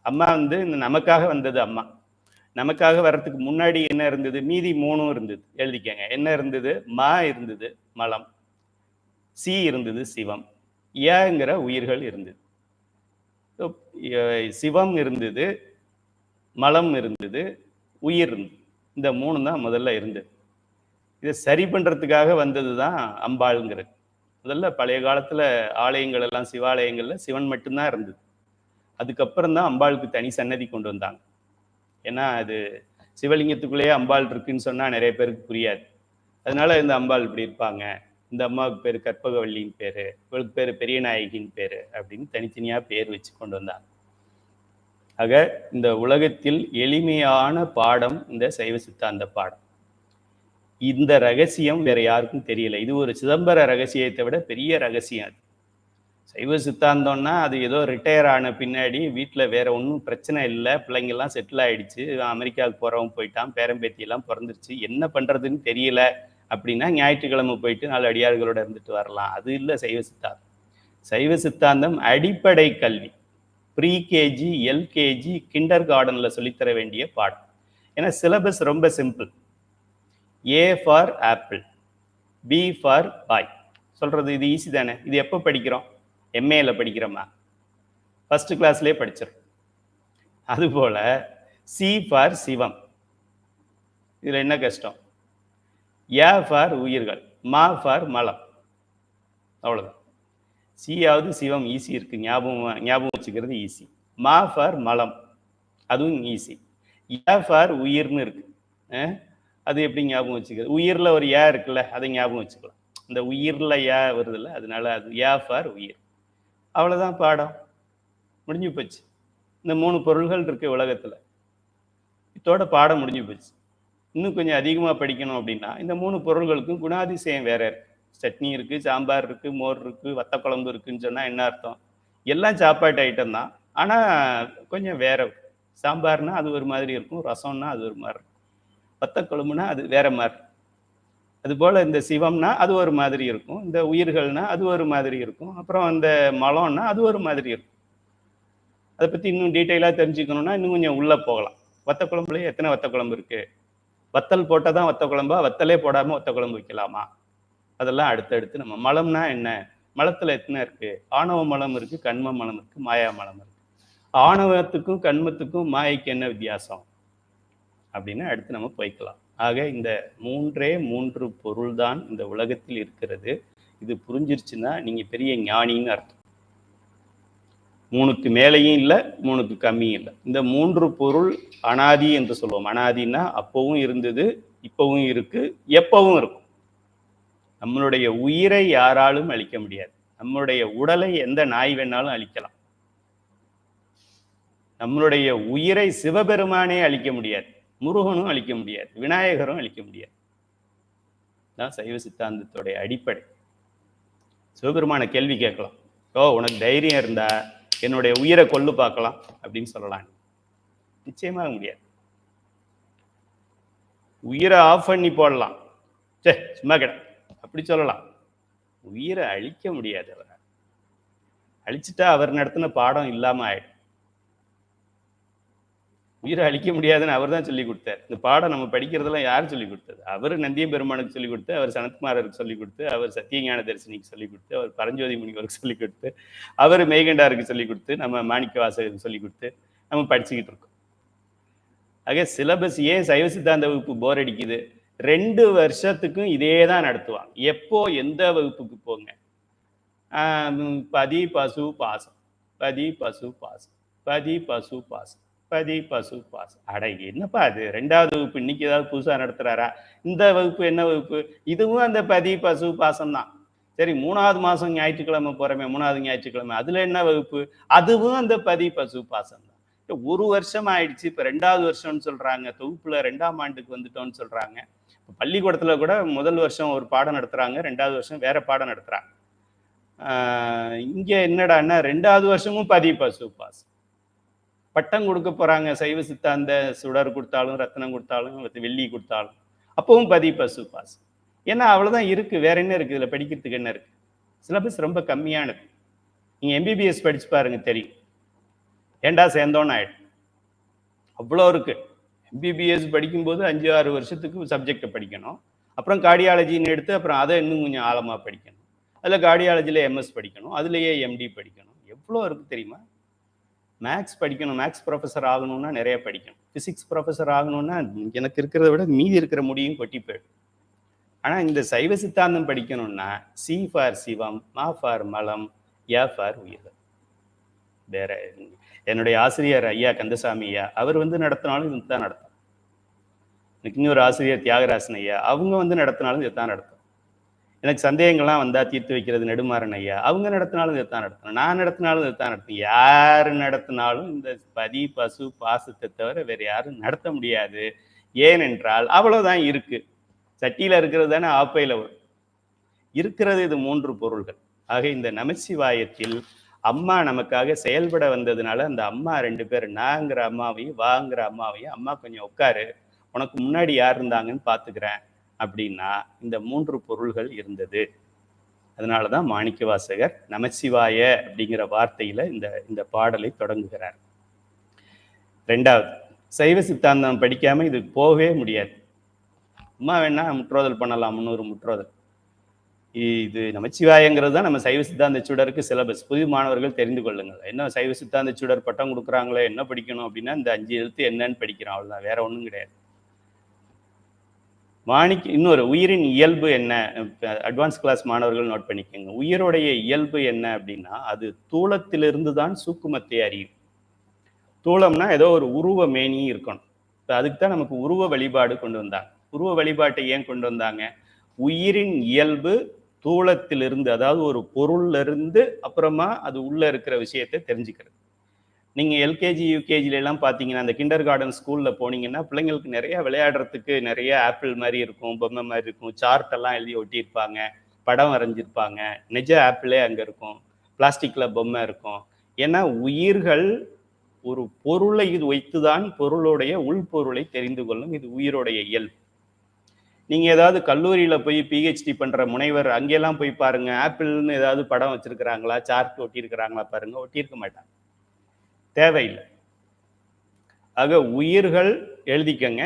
அம்மா வந்து இந்த நமக்காக வந்தது அம்மா. நமக்காக வர்றதுக்கு முன்னாடி என்ன இருந்தது, மீதி 3 இருந்தது, எழுதிக்கங்க. என்ன இருந்தது, மா இருந்தது மலம், சி இருந்தது சிவம், ஏங்கிற உயிர்கள் இருந்தது. சிவம் இருந்தது, மலம் இருந்தது, உயிர் இருந்தது. இந்த 3 தான் முதல்ல இருந்தது. இதை சரி பண்றதுக்காக வந்தது தான் அம்பாளுங்கிறது. முதல்ல பழைய காலத்துல ஆலயங்கள் எல்லாம் சிவாலயங்கள்ல சிவன் மட்டும்தான் இருந்தது. அதுக்கப்புறம் தான் அம்பாளுக்கு தனி சன்னதி கொண்டு வந்தாங்க. ஏன்னா அது சிவலிங்கத்துக்குள்ளேயே அம்பாள் இருக்குன்னு சொன்னா நிறைய பேருக்கு புரியாது. அதனால இந்த அம்பாள் இப்படி இருப்பாங்க, இந்த அம்மாவுக்கு பேர் கற்பகவல்லின்னு பேரு, இவளுக்கு பேர் பெரிய நாயகின்னு பேரு அப்படின்னு தனித்தனியா பேர் வச்சு கொண்டு வந்தாங்க. ஆக இந்த உலகத்தில் எளிமையான பாடம் இந்த சைவ சித்தாந்த பாடம். இந்த ரகசியம் வேற யாருக்கும் தெரியல. இது ஒரு சிதம்பர ரகசியத்தை விட பெரிய ரகசியம் அது. சைவ சித்தாந்தம்னா அது ஏதோ ரிட்டையர் ஆன பின்னாடி வீட்டில் வேற ஒன்றும் பிரச்சனை இல்லை, பிள்ளைங்கள்லாம் செட்டில் ஆயிடுச்சு, அமெரிக்காவுக்கு போகிறவங்க போயிட்டான், பேரம்பேத்தியெல்லாம் பிறந்துருச்சு, என்ன பண்ணுறதுன்னு தெரியல அப்படின்னா ஞாயிற்றுக்கிழமை போயிட்டு 4 அடியார்களோட இருந்துட்டு வரலாம். அது இல்லை சைவ சித்தாந்தம். சைவ சித்தாந்தம் அடிப்படை கல்வி, ப்ரீகேஜி, எல்கேஜி, கிண்டர் கார்டனில் சொல்லித்தர வேண்டிய பாடம். ஏன்னா சிலபஸ் ரொம்ப simple. A for apple, B for boy சொல்றது இது ஈஸி தானே. இது எப்போ படிக்கிறோம், எம்ஏல படிக்கிறோமா, ஃபர்ஸ்ட் கிளாஸ்லேயே படிச்சிடும். அதுபோல சி ஃபார் சிவம், இதில் என்ன கஷ்டம். ஏ ஃபார் உயிர்கள், மா ஃபார் மலம், அவ்வளோதான். சியாவது சிவம் ஈஸி இருக்கு, ஞாபகம் வச்சுக்கிறது ஈஸி. மா ஃபார் மலம், அதுவும் ஈஸி. ஏ ஃபார் உயிர்னு இருக்கு, அது எப்படி ஞாபகம் வச்சுக்கிறது. உயிர்ல ஒரு ஏ இருக்குல்ல, அதை ஞாபகம் வச்சுக்கலாம். இந்த உயிர்ல ஏ வருதுல்ல, அதனால அது ஏ ஃபார் உயிர். அவ்வளவுதான், பாடம் முடிஞ்சு போச்சு. இந்த 3 பொருள்கள் இருக்கு உலகத்துல, இதோட பாடம் முடிஞ்சு போச்சு. இன்னும் கொஞ்சம் அதிகமா படிக்கணும் அப்படின்னா இந்த 3 பொருள்களுக்கும் குணாதிசயம் வேற இருக்கு. சட்னி இருக்கு, சாம்பார் இருக்கு, மோர் இருக்கு, வத்த குழம்பு இருக்குன்னு சொன்னா என்ன அர்த்தம், எல்லாம் சாப்பாட்டு ஐட்டம் தான், ஆனா கொஞ்சம் வேற சாம்பார்னா அது ஒரு மாதிரி இருக்கும், ரசம்னா அது ஒரு மாதிரி இருக்கும், வத்த குழம்புனா அது வேற மாதிரி. அதுபோல் இந்த சிவம்னா அது ஒரு மாதிரி இருக்கும், இந்த உயிர்கள்னா அது ஒரு மாதிரி இருக்கும், அப்புறம் அந்த மலம்னா அது ஒரு மாதிரி இருக்கும். அதை பற்றி இன்னும் டீட்டெயிலாக தெரிஞ்சுக்கணும்னா இன்னும் கொஞ்சம் உள்ளே போகலாம். வத்த குழம்புலேயே எத்தனை வத்த குழம்பு இருக்குது, வத்தல் போட்டால் தான் வத்த குழம்பா, வத்தலே போடாமல் வத்த குழம்பு வைக்கலாமா, அதெல்லாம் அடுத்தடுத்து நம்ம. மலம்னா என்ன, மலத்தில் எத்தனை இருக்குது, ஆணவ மலம் இருக்குது, கண்ம மலம் இருக்குது, மாயா மலம் இருக்குது. ஆணவத்துக்கும் கண்மத்துக்கும் மாயைக்கு என்ன வித்தியாசம் அப்படின்னு அடுத்து நம்ம போய்க்கலாம். ஆக இந்த 3 பொருள் தான் இந்த உலகத்தில் இருக்கிறது. இது புரிஞ்சிருச்சுன்னா நீங்க பெரிய ஞானின்னு அர்த்தம். 3க்கு மேலேயும் இல்லை, 3க்கு கம்மியும் இல்லை. இந்த 3 பொருள் அனாதி என்று சொல்லுவோம். அனாதின்னா அப்பவும் இருந்தது, இப்பவும் இருக்கு, எப்பவும் இருக்கும். நம்மளுடைய உயிரை யாராலும் அழிக்க முடியாது. நம்மளுடைய உடலை எந்த நாய் வேணாலும் அழிக்கலாம். நம்மளுடைய உயிரை சிவபெருமானே அழிக்க முடியாது, முருகனும் அழிக்க முடியாது, விநாயகரும் அழிக்க முடியாது. தான் சைவ சித்தாந்தத்துடைய அடிப்படை. சிவபெருமான கேள்வி கேட்கலாம், உனக்கு தைரியம் இருந்தா என்னுடைய உயிரை கொல்லு பார்க்கலாம் அப்படின்னு சொல்லலாம். நிச்சயமாக முடியாது. உயிரை ஆஃப் பண்ணி போடலாம், சும்மா கிட அப்படி சொல்லலாம். உயிரை அழிக்க முடியாது. அவரை அழிச்சிட்டா அவர் நடத்தின பாடம் இல்லாம ஆயிடும். உயிரை அழிக்க முடியாதுன்னு அவர் தான் சொல்லி கொடுத்தார். இந்த பாடம் நம்ம படிக்கிறதெல்லாம் யார் சொல்லி கொடுத்தது? அவர் நந்திய பெருமானுக்கு சொல்லிக் கொடுத்து, அவர் சனத்குமாரருக்கு சொல்லிக் கொடுத்து, அவர் சத்தியஞான தரிசனிக்கு சொல்லிக் கொடுத்து, அவர் பரஞ்சோதி முனிவருக்கு சொல்லிக் கொடுத்து, அவர் மெய்கண்டாருக்கு சொல்லிக் கொடுத்து, நம்ம மாணிக்க வாசகருக்கு சொல்லிக் கொடுத்து நம்ம படிச்சுக்கிட்டு இருக்கோம். ஆக சிலபஸ் ஏன் சைவ சித்தாந்த வகுப்பு போர் அடிக்குது? 2 வருஷத்துக்கும் இதே தான் நடத்துவாங்க. எப்போ எந்த வகுப்புக்கு போங்க, பதி பசு பாசம், பதி பசு பாசம், பதி பசு பாசம், பதி பசு பாசம். அட என்னப்பா அது, 2வது வகுப்பு இன்னைக்கு ஏதாவது புதுசா நடத்துறாரா? இந்த வகுப்பு என்ன வகுப்பு? இதுவும் அந்த பதி பசு பாசம் தான். சரி, 3வது மாசம் ஞாயிற்றுக்கிழமை போறமே, 3வது ஞாயிற்றுக்கிழமை, அதுல என்ன வகுப்பு? அதுவும் அந்த பதி பசு பாசம் தான். 1 வருஷம் ஆயிடுச்சு, இப்ப 2வது வருஷம்னு சொல்றாங்க, தொகுப்புல 2ஆம் ஆண்டுக்கு வந்துட்டோம்னு சொல்றாங்க. பள்ளிக்கூடத்துல கூட முதல் வருஷம் ஒரு பாடம் நடத்துறாங்க, 2வது வருஷம் வேற பாடம் நடத்துறாங்க. இங்க என்னடான்னா 2வது வருஷமும் பதி பசு பாசம். பட்டம் கொடுக்க போறாங்க, சைவ சித்தாந்த சுடர் கொடுத்தாலும், ரத்னம் கொடுத்தாலும், வெள்ளி கொடுத்தாலும், அப்பவும் பதி பசு பாசம். ஏன்னா அவ்வளவுதான் இருக்கு, வேற என்ன இருக்கு இதுல படிக்கிறதுக்கு? என்ன இருக்கு? சிலபஸ் ரொம்ப கம்மியானது. நீங்க எம்பிபிஎஸ் படிச்சு பாருங்க, தெரியும். ஏண்டா சேர்ந்தோன்னு ஆயிடும், அவ்வளோ இருக்கு. எம்பிபிஎஸ் படிக்கும்போது 5-6 வருஷத்துக்கு சப்ஜெக்டை படிக்கணும். அப்புறம் கார்டியாலஜின்னு எடுத்து அப்புறம் அதை இன்னும் கொஞ்சம் ஆழமா படிக்கணும். அதில் கார்டியாலஜியில் எம்எஸ் படிக்கணும், அதுலேயே எம்டி படிக்கணும். எவ்வளோ இருக்கு தெரியுமா? மேக்ஸ் படிக்கணும், மேக்ஸ் ப்ரொஃபஸர் ஆகணும்னா நிறைய படிக்கணும். ஃபிசிக்ஸ் ப்ரொஃபஸர் ஆகணும்னா எனக்கு இருக்கிறத விட மீதி இருக்கிற முடியும் கொட்டி போயிடும். ஆனால் இந்த சைவ சித்தாந்தம் படிக்கணும்னா சி ஃபார் சிவம், மா ஃபார் மலம், யா ஃபார் உயிர்கள். வேற என்னுடைய ஆசிரியர் ஐயா கந்தசாமி ஐயா, அவர் நடத்தினாலும் இது தான் நடத்தும். எனக்கு இன்னொரு ஆசிரியர் தியாகராசன் ஐயா, அவங்க நடத்தினாலும் இதை தான் நடத்தும். எனக்கு சந்தேகங்கள்லாம் வந்தா தீர்த்து வைக்கிறது நெடுமாறன் ஐயா, அவங்க நடத்தினாலும் இதை தான் நடத்தணும். நான் நடத்தினாலும் இதை தான் நடத்தணும். யாரு நடத்தினாலும் இந்த பதி பசு பாசத்தை தவிர வேற யாரும் நடத்த முடியாது. ஏனென்றால் அவ்வளவுதான் இருக்கு. சட்டியில இருக்கிறது தானே ஆப்பையில வரும். இருக்கிறது இது 3 பொருள்கள். ஆக இந்த நமசிவாயத்தில் அம்மா நமக்காக செயல்பட வந்ததுனால அந்த அம்மா 2 பேர், நாங்கிற அம்மாவையும் வாங்கிற அம்மாவையும், அம்மா கொஞ்சம் உட்காரு, உனக்கு முன்னாடி யார் இருந்தாங்கன்னு பார்த்துக்கிறேன் அப்படின்னா இந்த 3 பொருள்கள் இருந்தது. அதனாலதான் மாணிக்க வாசகர் நமசிவாய அப்படிங்கிற வார்த்தையில இந்த பாடலை தொடங்குகிறார். 2வது, சைவ சித்தாந்தம் படிக்காம இது போகவே முடியாது. அம்மா வேணா முற்றோதல் பண்ணலாம், 300 முற்றோதல். இது நமச்சிவாயங்கிறது தான் நம்ம சைவ சித்தாந்த சுடருக்கு சிலபஸ். புதிய மாணவர்கள் தெரிந்து கொள்ளுங்கள். என்ன சைவ சித்தாந்த சுடர் பட்டம் கொடுக்குறாங்களோ, என்ன படிக்கணும் அப்படின்னா இந்த 5 எழுத்து என்னன்னு படிக்கிறோம், அவ்வளவுதான், வேற ஒன்றும் கிடையாது. இன்னொரு உயிரின் இயல்பு என்ன, அட்வான்ஸ் கிளாஸ் மாணவர்கள் நோட் பண்ணிக்கோங்க. உயிரோடைய இயல்பு என்ன அப்படின்னா அது தூளத்திலிருந்து தான் சூக்குமத்தை அறியும். தூளம்னா ஏதோ ஒரு உருவ மேனி இருக்கணும். அதுக்கு தான் நமக்கு உருவ வழிபாடு கொண்டு வந்தாங்க. உருவ வழிபாட்டை ஏன் கொண்டு வந்தாங்க? உயிரின் இயல்பு தூளத்திலிருந்து, அதாவது ஒரு பொருள்ல இருந்து அப்புறமா அது உள்ள இருக்கிற விஷயத்தை தெரிஞ்சுக்கிறது. நீங்க எல்கேஜி யூகேஜில எல்லாம் பாத்தீங்கன்னா, அந்த கிண்டர் கார்டன் ஸ்கூல்ல போனீங்கன்னா பிள்ளைங்களுக்கு நிறைய விளையாடுறதுக்கு நிறைய ஆப்பிள் மாதிரி இருக்கும், பொம்மை மாதிரி இருக்கும், சார்ட் எல்லாம் எழுதி ஒட்டியிருப்பாங்க, படம் வரைஞ்சிருப்பாங்க, நிஜ ஆப்பிளே அங்க இருக்கும், பிளாஸ்டிக்ல பொம்மை இருக்கும். ஏன்னா உயிர்கள் ஒரு பொருளை இது வைத்துதான் பொருளுடைய உள்பொருளை தெரிந்து கொள்ளும். இது உயிருடைய இயல்பு. நீங்க ஏதாவது கல்லூரியில போய் பிஹெச்டி பண்ற முனைவர் அங்கெல்லாம் போய் பாருங்க, ஆப்பிள்னு ஏதாவது படம் வச்சிருக்கிறாங்களா, சார்ட் ஒட்டியிருக்கிறாங்களா பாருங்க, ஒட்டியிருக்க மாட்டாங்க. தேவையில்லை. ஆக உயிர்கள் எழுதிக்கங்க,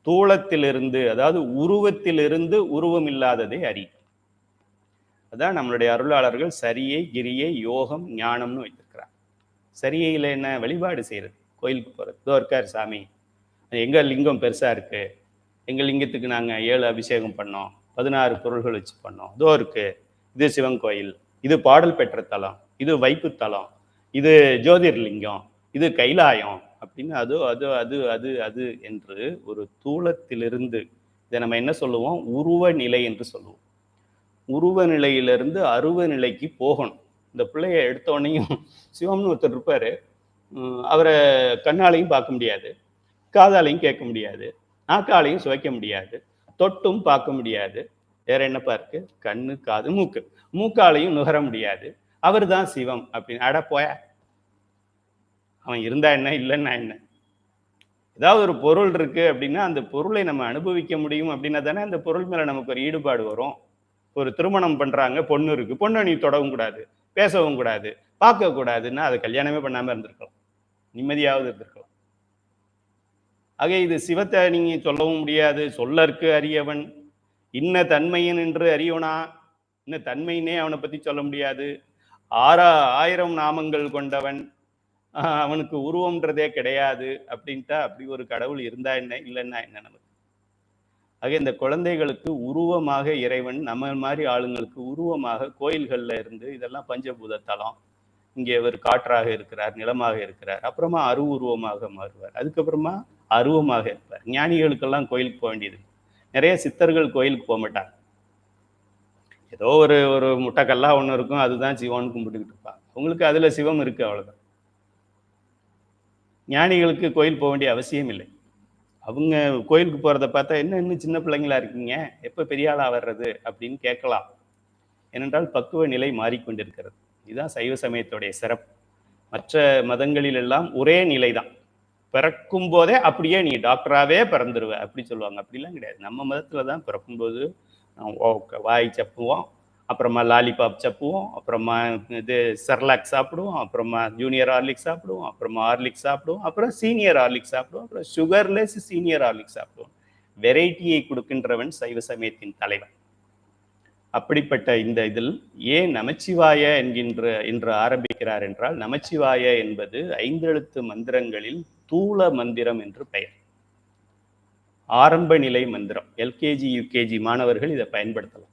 தூளத்திலிருந்து, அதாவது உருவத்திலிருந்து உருவம் இல்லாததை அறி. அதான் நம்மளுடைய அருளாளர்கள் சரியை, கிரியை, யோகம், ஞானம்னு வைத்திருக்கிறார். சரியில என்ன? வழிபாடு செய்யறது, கோயிலுக்கு போறது. இதோ இருக்காரு சாமி, எங்க லிங்கம் பெருசா இருக்கு, எங்க லிங்கத்துக்கு நாங்க 7 அபிஷேகம் பண்ணோம், 16 பொருள்கள் வச்சு பண்ணோம், இதோ இருக்கு, இது சிவன் கோயில், இது பாடல் பெற்ற தலம், இது வைப்பு தலம், இது ஜோதிர்லிங்கம், இது கைலாயம் அப்படின்னு அது அது அது அது அது என்று ஒரு தூளத்திலிருந்து, இதை நம்ம என்ன சொல்லுவோம்? உருவ நிலை என்று சொல்லுவோம். உருவ நிலையிலிருந்து அருவ நிலைக்கு போகணும். இந்த பிள்ளைய எடுத்தோடனையும் சிவம்னு ஒருத்தர் இருப்பாரு, அவரை கண்ணாலையும் பார்க்க முடியாது, காதாலையும் கேட்க முடியாது, நாக்காலையும் சுவைக்க முடியாது, தொட்டும் பார்க்க முடியாது. வேற என்னப்பா இருக்கு? கண்ணு, காது, மூக்கு. மூக்காலையும் நுகர முடியாது. அவர் தான் சிவம் அப்படின்னு. அட போய, அவன் இருந்தா என்ன, இல்லைன்னா என்ன? ஏதாவது ஒரு பொருள் இருக்கு அப்படின்னா அந்த பொருளை நம்ம அனுபவிக்க முடியும் அப்படின்னா தானே அந்த பொருள் மேல நமக்கு ஒரு ஈடுபாடு வரும். ஒரு திருமணம் பண்றாங்க, பொண்ணு இருக்கு, பொண்ணை நீ தொடவும் கூடாது, பேசவும் கூடாது, பார்க்க கூடாதுன்னா அது கல்யாணமே பண்ணாம இருந்திருக்கலாம், நிம்மதியாவது இருந்திருக்கலாம். ஆக இது சிவத்தை நீங்க சொல்லவும் முடியாது. சொல்லற்கு அறியவன் இன்ன தன்மையின் என்று அறியவனா, இன்ன தன்மையினே அவனை பத்தி சொல்ல முடியாது. 1000 நாமங்கள் கொண்டவன், அவனுக்கு உருவம்ன்றதே கிடையாது அப்படின்ட்டா அப்படி ஒரு கடவுள் இருந்தா என்ன, இல்லைன்னா என்ன நமக்கு? ஆக இந்த குழந்தைகளுக்கு உருவமாக இறைவன் நம்ம மாதிரி ஆளுங்களுக்கு உருவமாக கோயில்கள்ல இருந்து, இதெல்லாம் பஞ்சபூத தலம், இங்கே அவர் காற்றாக இருக்கிறார், நிலமாக இருக்கிறார், அப்புறமா அருவுருவமாக மாறுவார், அதுக்கப்புறமா அருவமாக இருப்பார். ஞானிகளுக்கெல்லாம் கோயிலுக்கு போக வேண்டியது. நிறைய சித்தர்கள் கோயிலுக்கு போக மாட்டாங்க. ஏதோ ஒரு ஒரு முட்டைக்கல்லா ஒன்று இருக்கும், அதுதான் சிவம்னு கும்பிட்டுக்கிட்டு இருப்பாங்க. அவங்களுக்கு அதுல சிவம் இருக்கு, அவ்வளவுதான். ஞானிகளுக்கு கோயில் போக வேண்டிய அவசியம் இல்லை. அவங்க கோயிலுக்கு போறதை பார்த்தா, என்ன இன்னும் சின்ன பிள்ளைங்களா இருக்கீங்க, எப்ப பெரிய ஆளா வர்றது அப்படின்னு கேட்கலாம். ஏனென்றால் பக்குவ நிலை மாறிக்கொண்டிருக்கிறது. இதுதான் சைவ சமயத்துடைய சிறப்பு. மற்ற மதங்களில் எல்லாம் ஒரே நிலை தான். பிறக்கும் போதே அப்படியே நீ டாக்டராகவே பிறந்துருவ அப்படி சொல்லுவாங்க. அப்படிலாம் கிடையாது. நம்ம மதத்துல தான் பிறக்கும்போது வாய் சப்புவோம், அப்புறமா லாலிபாப் சப்புவோம், அப்புறமா இது செர்லாக் சாப்பிடுவோம், அப்புறமா ஜூனியர் ஹார்லிக்ஸ் சாப்பிடுவோம், அப்புறமா ஹார்லிக்ஸ் சாப்பிடுவோம், அப்புறம் சீனியர் ஹார்லிக்ஸ் சாப்பிடுவோம், அப்புறம் சுகர்லெஸ் சீனியர் ஹார்லிக்ஸ் சாப்பிடுவோம். வெரைட்டியை கொடுக்கின்றவன் சைவ சமயத்தின் தலைவன். அப்படிப்பட்ட இந்த இதில் ஏன் நமச்சிவாய என்று ஆரம்பிக்கிறார் என்றால், நமச்சிவாய என்பது 5 எழுத்து மந்திரங்களில் தூள மந்திரம் என்று பெயர். ஆரம்ப நிலை மந்திரம். எல்கேஜி யூகேஜி மாணவர்கள் இதை பயன்படுத்தலாம்.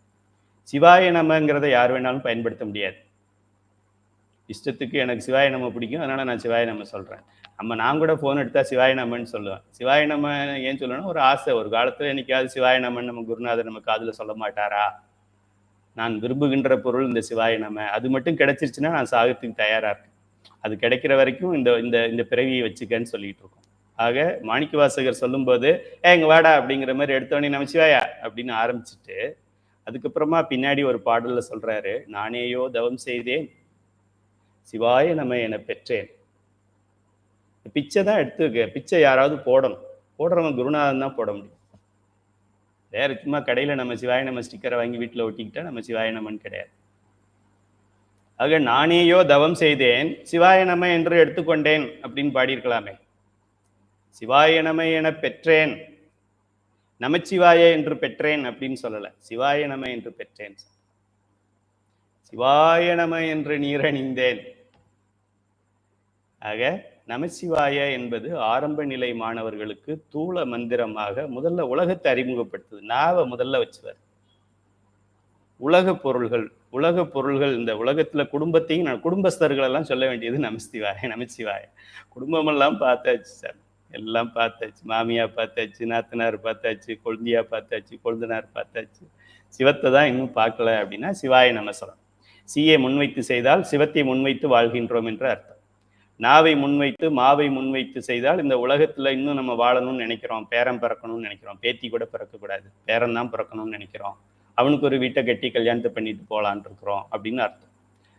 சிவாய நமங்கிறத யார் வேணாலும் பயன்படுத்த முடியாது. இஷ்டத்துக்கு எனக்கு சிவாய நம பிடிக்கும், அதனால நான் சிவாய நம சொல்றேன். நான் கூட போன் எடுத்தா சிவாய நமன்னு சொல்லுவேன். சிவாய நம ஏன் சொல்லணும்? ஒரு ஆசை. ஒரு காலத்துல என்னைக்காவது சிவாய நமன் நம்ம குருநாதர் நம்ம காதுல சொல்ல மாட்டாரா? நான் விரும்புகின்ற பொருள் இந்த சிவாய நம, அது மட்டும் கிடைச்சிருச்சுன்னா நான் சாகத்துக்கு தயாரா இருக்கேன். அது கிடைக்கிற வரைக்கும் இந்த இந்த இந்த பிறவியை வச்சுக்கன்னு சொல்லிட்டு இருக்கோம். ஆக மாணிக்கவாசகர் சொல்லும்போது எங்க வாடா அப்படிங்கிற மாதிரி எடுத்தோடனே நமச்சிவாயா அப்படின்னு ஆரம்பிச்சுட்டு, அதுக்கப்புறமா பின்னாடி ஒரு பாடல்ல சொல்றாரு, நானேயோ தவம் செய்தேன் சிவாய நம என பெற்றேன். பிச்சை தான் எடுத்துக்க, பிச்சை யாராவது போடணும், போடுறவன் குருநாதன் தான் போட முடியும். வேற சும்மா கடையில நம்ம சிவாய நம ஸ்டிக்கரை வாங்கி வீட்டுல ஒட்டிக்கிட்டா நம்ம சிவாய நமன் கிடையாது. ஆக நானேயோ தவம் செய்தேன் சிவாய நம என்று எடுத்துக்கொண்டேன் அப்படின்னு பாடியிருக்கலாமே. சிவாய நம என பெற்றேன், நமச்சிவாய என்று பெற்றேன் அப்படின்னு சொல்லல, சிவாய நம என்று பெற்றேன். சிவாய நம என்று நீரணிந்தேன். ஆக நமச்சிவாய என்பது ஆரம்ப நிலை மாணவர்களுக்கு தூள மந்திரமாக முதல்ல உலகத்தை அறிமுகப்படுத்துது. நாவை முதல்ல வச்சுவார். உலக பொருள்கள் இந்த உலகத்துல குடும்பத்தையும் குடும்பஸ்தர்கள் எல்லாம் சொல்ல வேண்டியது நமச்சிவாய நமச்சிவாய. குடும்பமெல்லாம் பார்த்தாச்சு சார், எல்லாம் பார்த்தாச்சு. மாமியா பார்த்தாச்சு, நாத்தனார் பார்த்தாச்சு, கொழுந்தியா பார்த்தாச்சு, கொழுந்தனார் பார்த்தாச்சு. சிவத்தை தான் இன்னும் பார்க்கல அப்படின்னா சிவாய நம சொல்லலாம். சீயை முன்வைத்து செய்தால் சிவத்தை முன்வைத்து வாழ்கின்றோம் என்று அர்த்தம். நாவை முன்வைத்து மாவை முன்வைத்து செய்தால் இந்த உலகத்துல இன்னும் நம்ம வாழணும்னு நினைக்கிறோம், பேரன் பிறக்கணும்னு நினைக்கிறோம், பேத்தி கூட பிறக்கக்கூடாது, பேரன் தான் பிறக்கணும்னு நினைக்கிறோம், அவனுக்கு ஒரு வீட்டை கட்டி கல்யாணத்தை பண்ணிட்டு போகலான் இருக்கிறோம் அப்படின்னு அர்த்தம்.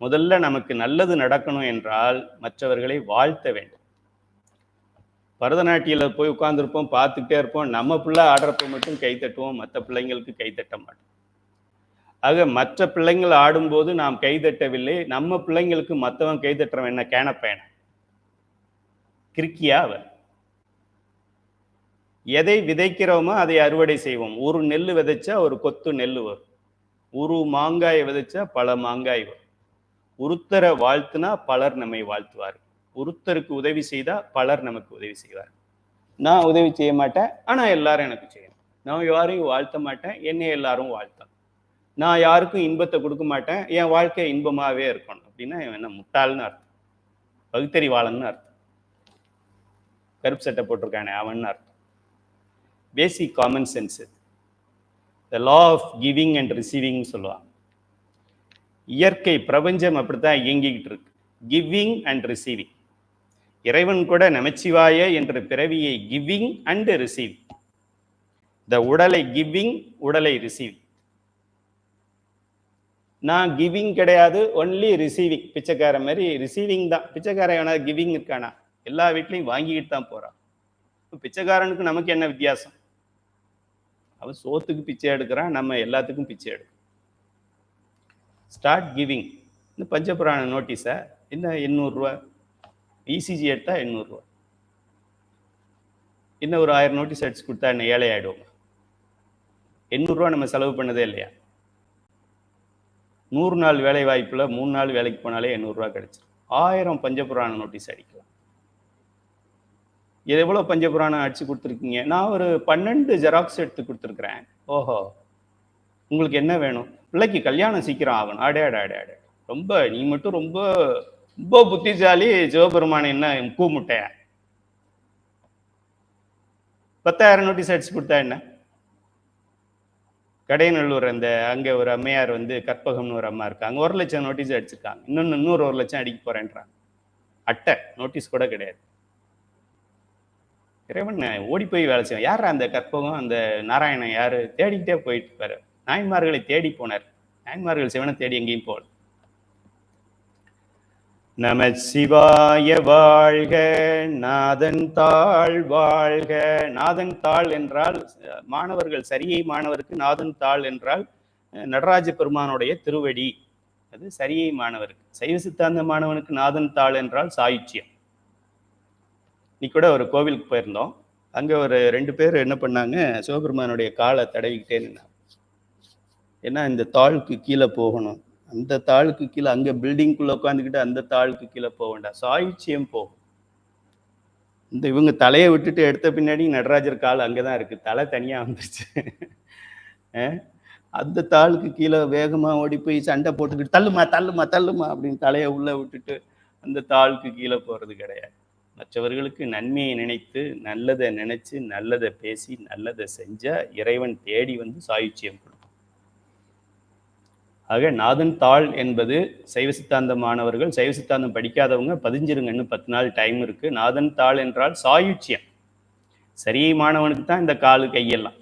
முதல்ல நமக்கு நல்லது நடக்கணும் என்றால் மற்றவர்களை வாழ்த்த வேண்டும். பரதநாட்டியில் போய் உட்கார்ந்துருப்போம், பார்த்துக்கிட்டே இருப்போம். நம்ம பிள்ளை ஆடுறப்ப மட்டும் கை தட்டுவோம், மற்ற பிள்ளைங்களுக்கு கை தட்ட மாட்டோம். ஆக மற்ற பிள்ளைங்கள் ஆடும்போது நாம் கை தட்டவில்லை, நம்ம பிள்ளைங்களுக்கு மற்றவன் கை தட்டுறவன் என்ன கேனப்பேன கிறுக்கியா? அவர் எதை விதைக்கிறோமோ அதை அறுவடை செய்வோம். ஒரு நெல் விதைச்சா ஒரு கொத்து நெல் வரும். ஒரு மாங்காயை விதைச்சா பல மாங்காய் வரும். ஒருத்தரை வாழ்த்துனா பலர் நம்மை வாழ்த்துவார். ஒருத்தருக்கு உதவி செய்தா பலர் நமக்கு உதவி செய்வார். நான் உதவி செய்ய மாட்டேன், ஆனா எல்லாரும் எனக்கு செய்யணும். நான் யாரையும் வாழ்த்த மாட்டேன், என்னை எல்லாரும் வாழ்த்தணும். நான் யாருக்கும் இன்பத்தை கொடுக்க மாட்டேன், என் வாழ்க்கை இன்பமாவே இருக்கணும் அப்படின்னா என்ன முட்டாள்னு அர்த்தம், பகுத்தறிவாளன்னு அர்த்தம், கருப்பு சட்டை போட்டிருக்கானே அவன் அர்த்தம். Basic common sense. The law of giving and receiving சொல்லுவாங்க. இயற்கை பிரபஞ்சம் அப்படித்தான் இயங்கிக்கிட்டு இருக்கு, கிவிங் அண்ட் ரிசீவிங். இறைவன் கூட நமச்சிவாய என்ற பிறவியை கிவிங் அண்ட் ரிசீவிங். இந்த உடலை கிவிங், உடலை ரிசீவிங். நான் கிவிங் கிடையாது, ஒன்லி ரிசீவிங். பிச்சைக்கார மாதிரி ரிசீவிங் தான். பிச்சைக்காரன் வேணா கிவிங் இருக்கானா? எல்லா வீட்லையும் வாங்கிக்கிட்டு தான் போறான். பிச்சைக்காரனுக்கு நமக்கு என்ன வித்தியாசம்? அவன் சோத்துக்கு பிச்சை எடுக்கிறான், நம்ம எல்லாத்துக்கும் பிச்சை எடுக்கிறோம். Start giving. இந்த பஞ்சபுராண நோட்டீஸை என்ன 800 ரூபா, இசிஜி எடுத்தா 800 ரூபா, இன்னும் ஒரு 1000 நோட்டீஸ் அடிச்சு கொடுத்தா என்ன ஏழை ஆயிடுவோம்? 800 ரூபா நம்ம செலவு பண்ணதே இல்லையா? 100 நாள் வேலை வாய்ப்புல 3 நாள் வேலைக்கு போனாலே 800 ரூபா கிடைச்சிடும். 1000 பஞ்சபுராண நோட்டீஸ் அடிக்கலாம். எவ்வளவு பஞ்சபுராணம் அடிச்சு கொடுத்துருக்கீங்க? நான் ஒரு 12 ஜெராக்ஸ் எடுத்து கொடுத்துருக்குறேன். ஓஹோ, உங்களுக்கு என்ன வேணும்? பிள்ளைக்கு கல்யாணம் சீக்கிரம் ஆகணும். அடே அடே அடே அடே, ரொம்ப நீ மட்டும் ரொம்ப ரொம்ப புத்திசாலி. சிவபெருமான் என்ன கூமுட்டைய? 10,000 நோட்டீஸ் அடிச்சு கொடுத்தா என்ன? கடையநல்லூர் அந்த அங்கே ஒரு அம்மையார் கற்பகம்னு ஒரு அம்மா இருக்காங்க, 1 லட்சம் நோட்டீஸ் அடிச்சிருக்காங்க. இன்னொரு 1 லட்சம் அடிக்க போறேன்றாங்க. அட்டை நோட்டீஸ் கூட கிடையாது. இறைவன் ஓடி போய் வேலை செய்வான். யார் அந்த கற்பகம், அந்த நாராயணன் யாரு? தேடிக்கிட்டே போயிட்டு இருப்பாரு. நாயன்மார்களை தேடி போனார். நாயன்மார்கள் சிவனை தேடி எங்கேயும் போகல. நம சிவாய வாழ்க, நாதன் தாள் வாழ்க. நாதன் தாள் என்றால் மாணவர்கள், சரியை மாணவருக்கு நாதன் தாள் என்றால் நடராஜ பெருமானுடைய திருவடி, அது சரியை மாணவருக்கு. சைவ சித்தாந்த மாணவனுக்கு நாதன் தாள் என்றால் சாயுச்சியம். இன்னைக்கு கூட ஒரு கோவிலுக்கு போயிருந்தோம். அங்கே ஒரு 2 பேர் என்ன பண்ணாங்க, சிவபெருமானுடைய காலை தடவிக்கிட்டே நின்னாங்க. ஏன்னா இந்த தாளுக்கு கீழே போகணும், அந்த தாளுக்கு கீழே, அங்கே பில்டிங்குள்ளே உட்காந்துக்கிட்டு அந்த தாளுக்கு கீழே போக வேண்டாம், சாயுச்சியம் போகும். இவங்க தலையை விட்டுட்டு எடுத்த பின்னாடி நடராஜர் கால் அங்கே தான் இருக்குது, தலை தனியாக வந்துருச்சு. அந்த தாளுக்கு கீழே வேகமாக ஓடி போய் சண்டை போட்டுக்கிட்டு தள்ளுமா தள்ளுமா தள்ளுமா அப்படின்னு தலையை உள்ளே விட்டுட்டு அந்த தாளுக்கு கீழே போகிறது கிடையாது. மற்றவர்களுக்கு நன்மையை நினைத்து, நல்லதை நினைச்சு, நல்லதை பேசி, நல்லதை செஞ்சா இறைவன் தேடி சாயுச்சியம் கொடுக்கும். ஆக நாதன் தாள் என்பது சைவ சித்தாந்த மாணவர்கள், சைவ சித்தாந்தம் படிக்காதவங்க பதிஞ்சிருங்க, இன்னும் 10 நாள் டைம் இருக்கு. நாதன் தாள் என்றால் சாயுச்சியம். சரியை மாணவனுக்கு தான் இந்த காலு கையெல்லாம்.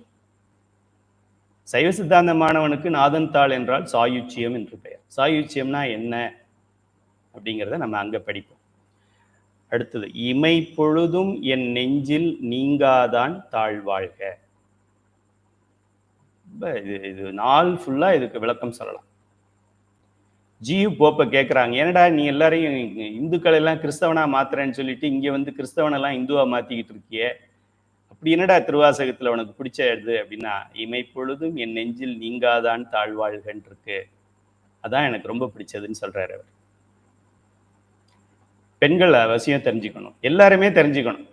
சைவ சித்தாந்த மாணவனுக்கு நாதன் தாள் என்றால் சாயுச்சியம் என்று பெயர். சாயுச்சியம்னா என்ன அப்படிங்கிறத நம்ம அங்க படிப்போம். அடுத்தது, இமை பொழுதும் என் நெஞ்சில் நீங்காதான் தாழ்வாழ்க. இது நாள் ஃபுல்லா இதுக்கு விளக்கம் சொல்லலாம். ஜியு போப்ப கேட்குறாங்க, என்னடா நீ எல்லாரையும் இந்துக்கள் எல்லாம் கிறிஸ்தவனா மாத்துறேன்னு சொல்லிட்டு இங்க கிறிஸ்தவனெல்லாம் இந்துவா மாத்திக்கிட்டு இருக்கியே, அப்படி என்னடா திருவாசகத்துல உனக்கு பிடிச்ச எழுது அப்படின்னா, இமை பொழுதும் என் நெஞ்சில் நீங்காதான் தாழ்வாழ்கன்னு இருக்கு, அதான் எனக்கு ரொம்ப பிடிச்சதுன்னு சொல்றாரு அவர். பெண்கள் அவசியம் தெரிஞ்சுக்கணும், எல்லாருமே தெரிஞ்சுக்கணும்.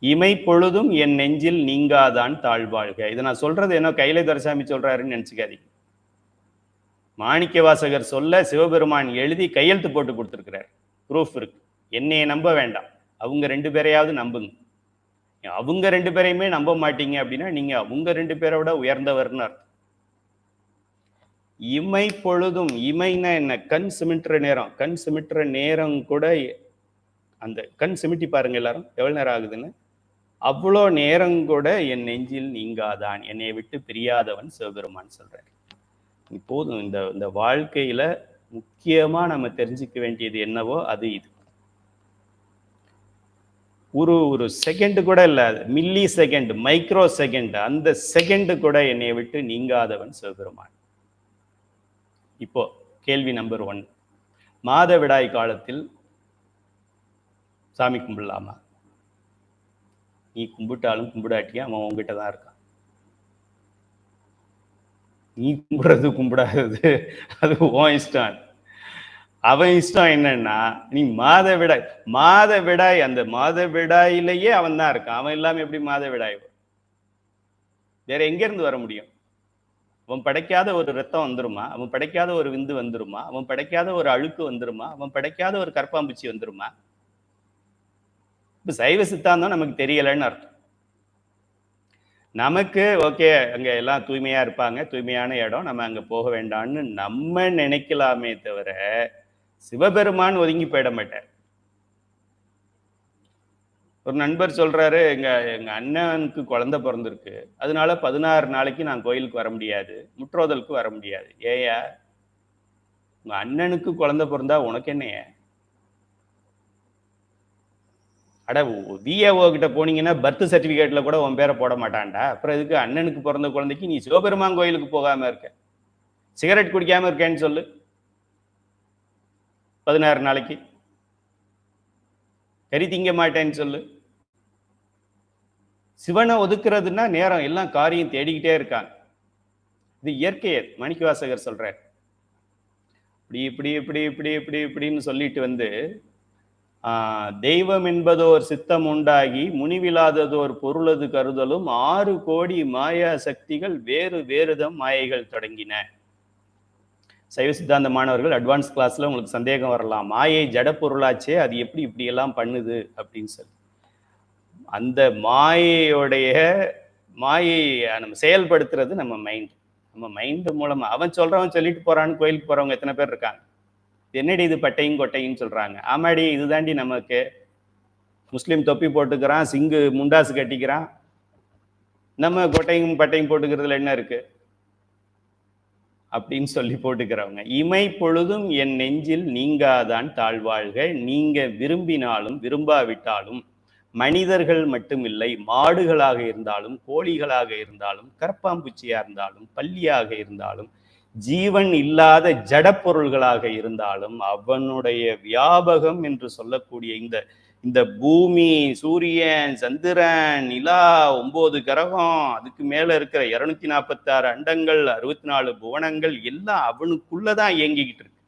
இமை பொழுதும் என் நெஞ்சில் நீங்காதான் தாழ்வாழ்க. இதை நான் சொல்றது என்ன கைலை துரைசாமி சொல்றாருன்னு நினைச்சுக்காதீங்க. மாணிக்க வாசகர் சொல்ல சிவபெருமான் எழுதி கையெழுத்து போட்டு கொடுத்துருக்கிறார், ப்ரூஃப் இருக்கு. என்னைய நம்ப வேண்டாம், அவங்க 2 பேரையாவது நம்புங்க. அவங்க 2 பேரையுமே நம்ப மாட்டீங்க அப்படின்னா நீங்க அவங்க 2 பேரோட உயர்ந்தவர்னு அர்த்தம். இமை பொழுதும், இமைன்னா என்ன? கண் சிமிட்டுற நேரம். கண் சிமிட்டுற நேரம் கூட, அந்த கண் சிமிட்டி பாருங்க எல்லாரும் எவ்வளவு நேரம் ஆகுதுன்னு, அவ்வளோ நேரம் கூட என் நெஞ்சில் நீங்காதான், என்னை விட்டு பிரியாதவன் சிவபெருமான் சொல்றாரு. இப்போதும் இந்த வாழ்க்கையில முக்கியமா நம்ம தெரிஞ்சுக்க வேண்டியது என்னவோ அது இது. ஒரு செகண்ட் கூட இல்ல, மில்லி செகண்ட், மைக்ரோ செகண்ட், அந்த செகண்ட் கூட என்னை விட்டு நீங்காதவன் சிவபெருமான். இப்போ கேள்வி நம்பர் 1, மாதவிடாய் காலத்தில் சாமி கும்பிடலாமா? நீ கும்பிட்டாலும் கும்பிடாட்டியும் அவன் உங்ககிட்ட தான் இருக்கான். நீ கும்பிடுறது கும்பிடாதது அது உன் இஷ்டம். அவன் இஷ்டம் என்னன்னா, நீ மாதவிடாய் அந்த மாதவிடாயிலேயே அவன் தான் இருக்கான். அவன் இல்லாம எப்படி மாதவிடாய்? வேற எங்க இருந்து வர முடியும்? அவன் படைக்காத ஒரு ரத்தம் வந்துருமா? அவன் படைக்காத ஒரு விந்து வந்துருமா? அவன் படைக்காத ஒரு அழுக்கு வந்துருமா? அவன் படைக்காத ஒரு கற்பாம்பூச்சி வந்துருமா? இப்ப சைவ சித்தாந்தம் நமக்கு தெரியலன்னு அர்த்தம். நமக்கு ஓகே, அங்க எல்லாம் தூய்மையா இருப்பாங்க, தூய்மையான இடம், நம்ம அங்க போக வேண்டாம்னு நம்ம நினைக்கலாமே தவிர சிவபெருமான் ஒதுங்கி போயிட மாட்டார். ஒரு நண்பர் சொல்றாரு, எங்க அண்ணனுக்கு குழந்தை பிறந்திருக்கு, அதனால 16 நாளைக்கு நான் கோயிலுக்கு வர முடியாது, முற்றோதலுக்கு வர முடியாது. ஏயா, உங்க அண்ணனுக்கு குழந்தை பிறந்தா உனக்கு என்னைய? அட, விஏஓ கிட்ட போனீங்கன்னா பர்த் சர்டிபிகேட்ல கூட உன் பேரை போட மாட்டான்டா. அப்புறம் எதுக்கு அண்ணனுக்கு பிறந்த குழந்தைக்கு நீ சிவபெருமான் கோயிலுக்கு போகாம இருக்க? சிகரெட் குடிக்காம இருக்கேன்னு சொல்லு 16 நாளைக்கு. கறி திங்க மாட்டேன்னு சொல்லு. சிவனை ஒதுக்குறதுன்னா நேரம், எல்லாம் காரியம் தேடிக்கிட்டே இருக்காங்க. இது இயற்கையை மாணிக்கவாசகர் சொல்றார். இப்படி இப்படி இப்படி இப்படி இப்படி இப்படின்னு சொல்லிட்டு வந்து தெய்வம் என்பதோர் சித்தம் உண்டாகி முனிவிலாததோர் பொருளது கருதலும் 6 கோடி மாயா சக்திகள் வேறு வேறுதம் மாயைகள் தொடங்கின. சைவ சித்தாந்த மாணவர்கள் அட்வான்ஸ் கிளாஸ்ல உங்களுக்கு சந்தேகம் வரலாம், மாயை ஜட பொருளாச்சே, அது எப்படி இப்படி எல்லாம் பண்ணுது அப்படின்னு சொல்லி. அந்த மாயை நம்ம செயல்படுத்துறது நம்ம மைண்ட். நம்ம மைண்ட் மூலமா அவன் சொல்றவன் சொல்லிட்டு போறான்னு கோயிலுக்கு போறவங்க எத்தனை பேர் இருக்காங்க? என்னடி இது பட்டையும் கொட்டையும் சொல்றாங்க? ஆமாடி, இதுதாண்டி நமக்கு. முஸ்லீம் தொப்பி போட்டுக்கிறான், சிங்கு முண்டாசு கட்டிக்கிறான், நம்ம கொட்டையும் பட்டையும் போட்டுக்கிறதுல என்ன இருக்கு அப்படின்னு சொல்லி போட்டுக்கிறவங்க. இமை பொழுதும் என் நெஞ்சில் நீங்காதான் தாழ்வாழ்க, நீங்க விரும்பினாலும் விரும்பாவிட்டாலும் மனிதர்கள் மட்டுமில்லை, மாடுகளாக இருந்தாலும், கோழிகளாக இருந்தாலும், கற்பாம்பூச்சியா இருந்தாலும், பல்லியாக இருந்தாலும், ஜீவன் இல்லாத ஜடப்பொருள்களாக இருந்தாலும், அவனுடைய வியாபகம் என்று சொல்லக்கூடிய இந்த பூமி, சூரியன், சந்திரன், நிலா, 9 கிரகம், அதுக்கு மேல இருக்கிற 246 அண்டங்கள், 64 புவனங்கள் எல்லாம் அவனுக்குள்ளதான் இயங்கிக்கிட்டு இருக்கு.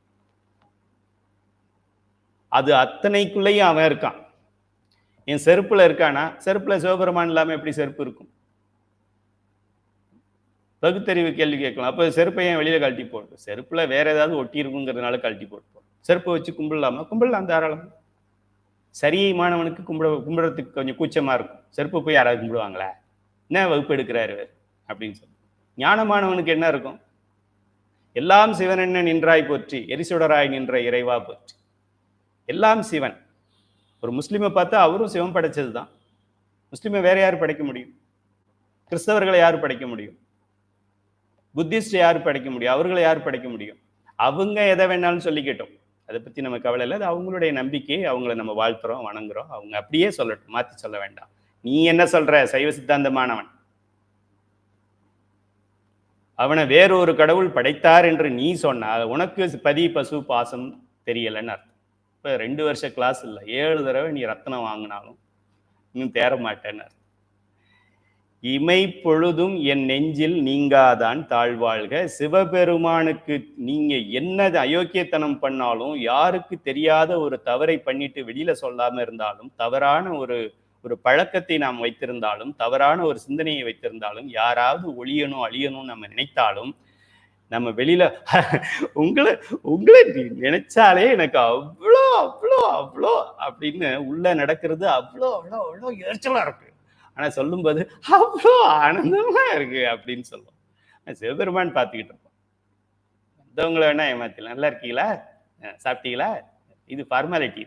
அது அத்தனைக்குள்ளேயும் அவன் இருக்கான். என் செருப்புல இருக்கானா? செருப்புல சிவபெருமான் இல்லாம எப்படி செருப்பு இருக்கும்? பகுத்தறிவு கேள்வி கேட்கலாம். அப்ப செருப்பை ஏன் வெளியில கழட்டி போட்டு? செருப்புல வேற ஏதாவது ஒட்டி இருக்குங்கிறதுனால கழட்டி போட்டு. செருப்பை வச்சு கும்பிடலாமா? கும்பிடலாம், தாராளம். சரியமானவனுக்கு கும்பிடுறதுக்கு கொஞ்சம் கூச்சமா இருக்கும். செருப்பு போய் யாராவது கும்பிடுவாங்களா? என்ன வகுப்பு எடுக்கிறாரு அப்படின்னு சொல்லி. ஞானமானவனுக்கு என்ன இருக்கும்? எல்லாம் சிவன் என்ன நின்றாய் போற்றி, எரிசுடராய் நின்ற இறைவா போற்றி. எல்லாம் சிவன். ஒரு முஸ்லிமை பார்த்தா அவரும் சிவன் படைச்சதுதான். முஸ்லிமை வேற யாரு படைக்க முடியும்? கிறிஸ்தவர்களை யாரு படைக்க முடியும்? புத்திஸ்ட் யாரு படைக்க முடியும்? அவர்களை யாரு படைக்க முடியும்? அவங்க எதை வேணாலும் சொல்லிக்கிட்டோம், அதை பத்தி நம்ம கவலை இல்லை. அது அவங்களுடைய நம்பிக்கை, அவங்கள நம்ம வாழ்த்துறோம், வணங்குறோம். அவங்க அப்படியே சொல்லட்டும், மாத்தி சொல்ல வேண்டாம். நீ என்ன சொல்ற? சைவ சித்தாந்தமானவன் அவனை வேறொரு கடவுள் படைத்தார் என்று நீ சொன்னால் உனக்கு பதி பசு பாசம் தெரியலன்னு அர்த்தம். இப்ப 2 வருஷ கிளாஸ் இல்லை, 7 தடவை நீ ரத்தனம் வாங்கினாலும் இன்னும் தேர மாட்டேன்னு அர்த்தம். இமை பொழுதும் என் நெஞ்சில் நீங்காதான் தாழ்வாழ்க. சிவபெருமானுக்கு நீங்க என்ன அயோக்கியத்தனம் பண்ணாலும், யாருக்கு தெரியாத ஒரு தவறை பண்ணிட்டு வெளியில சொல்லாம இருந்தாலும், தவறான ஒரு பழக்கத்தை நாம் வைத்திருந்தாலும், தவறான ஒரு சிந்தனையை வைத்திருந்தாலும், யாராவது ஒழியணும் அழியணும் நம்ம நினைத்தாலும், நம்ம வெளியில உங்களை நினைச்சாலே எனக்கு அவ்வளோ அவ்வளோ அவ்வளோ அப்படின்னு உள்ள நடக்கிறது அவ்வளோ அவ்வளோ அவ்வளோ எரிச்சலா இருக்கு. ஆனா சொல்லும்போது அவ்வளோ ஆனந்தமா இருக்கு அப்படின்னு சொல்லுவோம். சிவபெருமான் பார்த்துக்கிட்டு இருப்போம். மற்றவங்களை வேணா ஏமாத்திக்கலாம். நல்லா இருக்கீங்களா, சாப்பிட்டீங்களா, இது ஃபார்மாலிட்டி.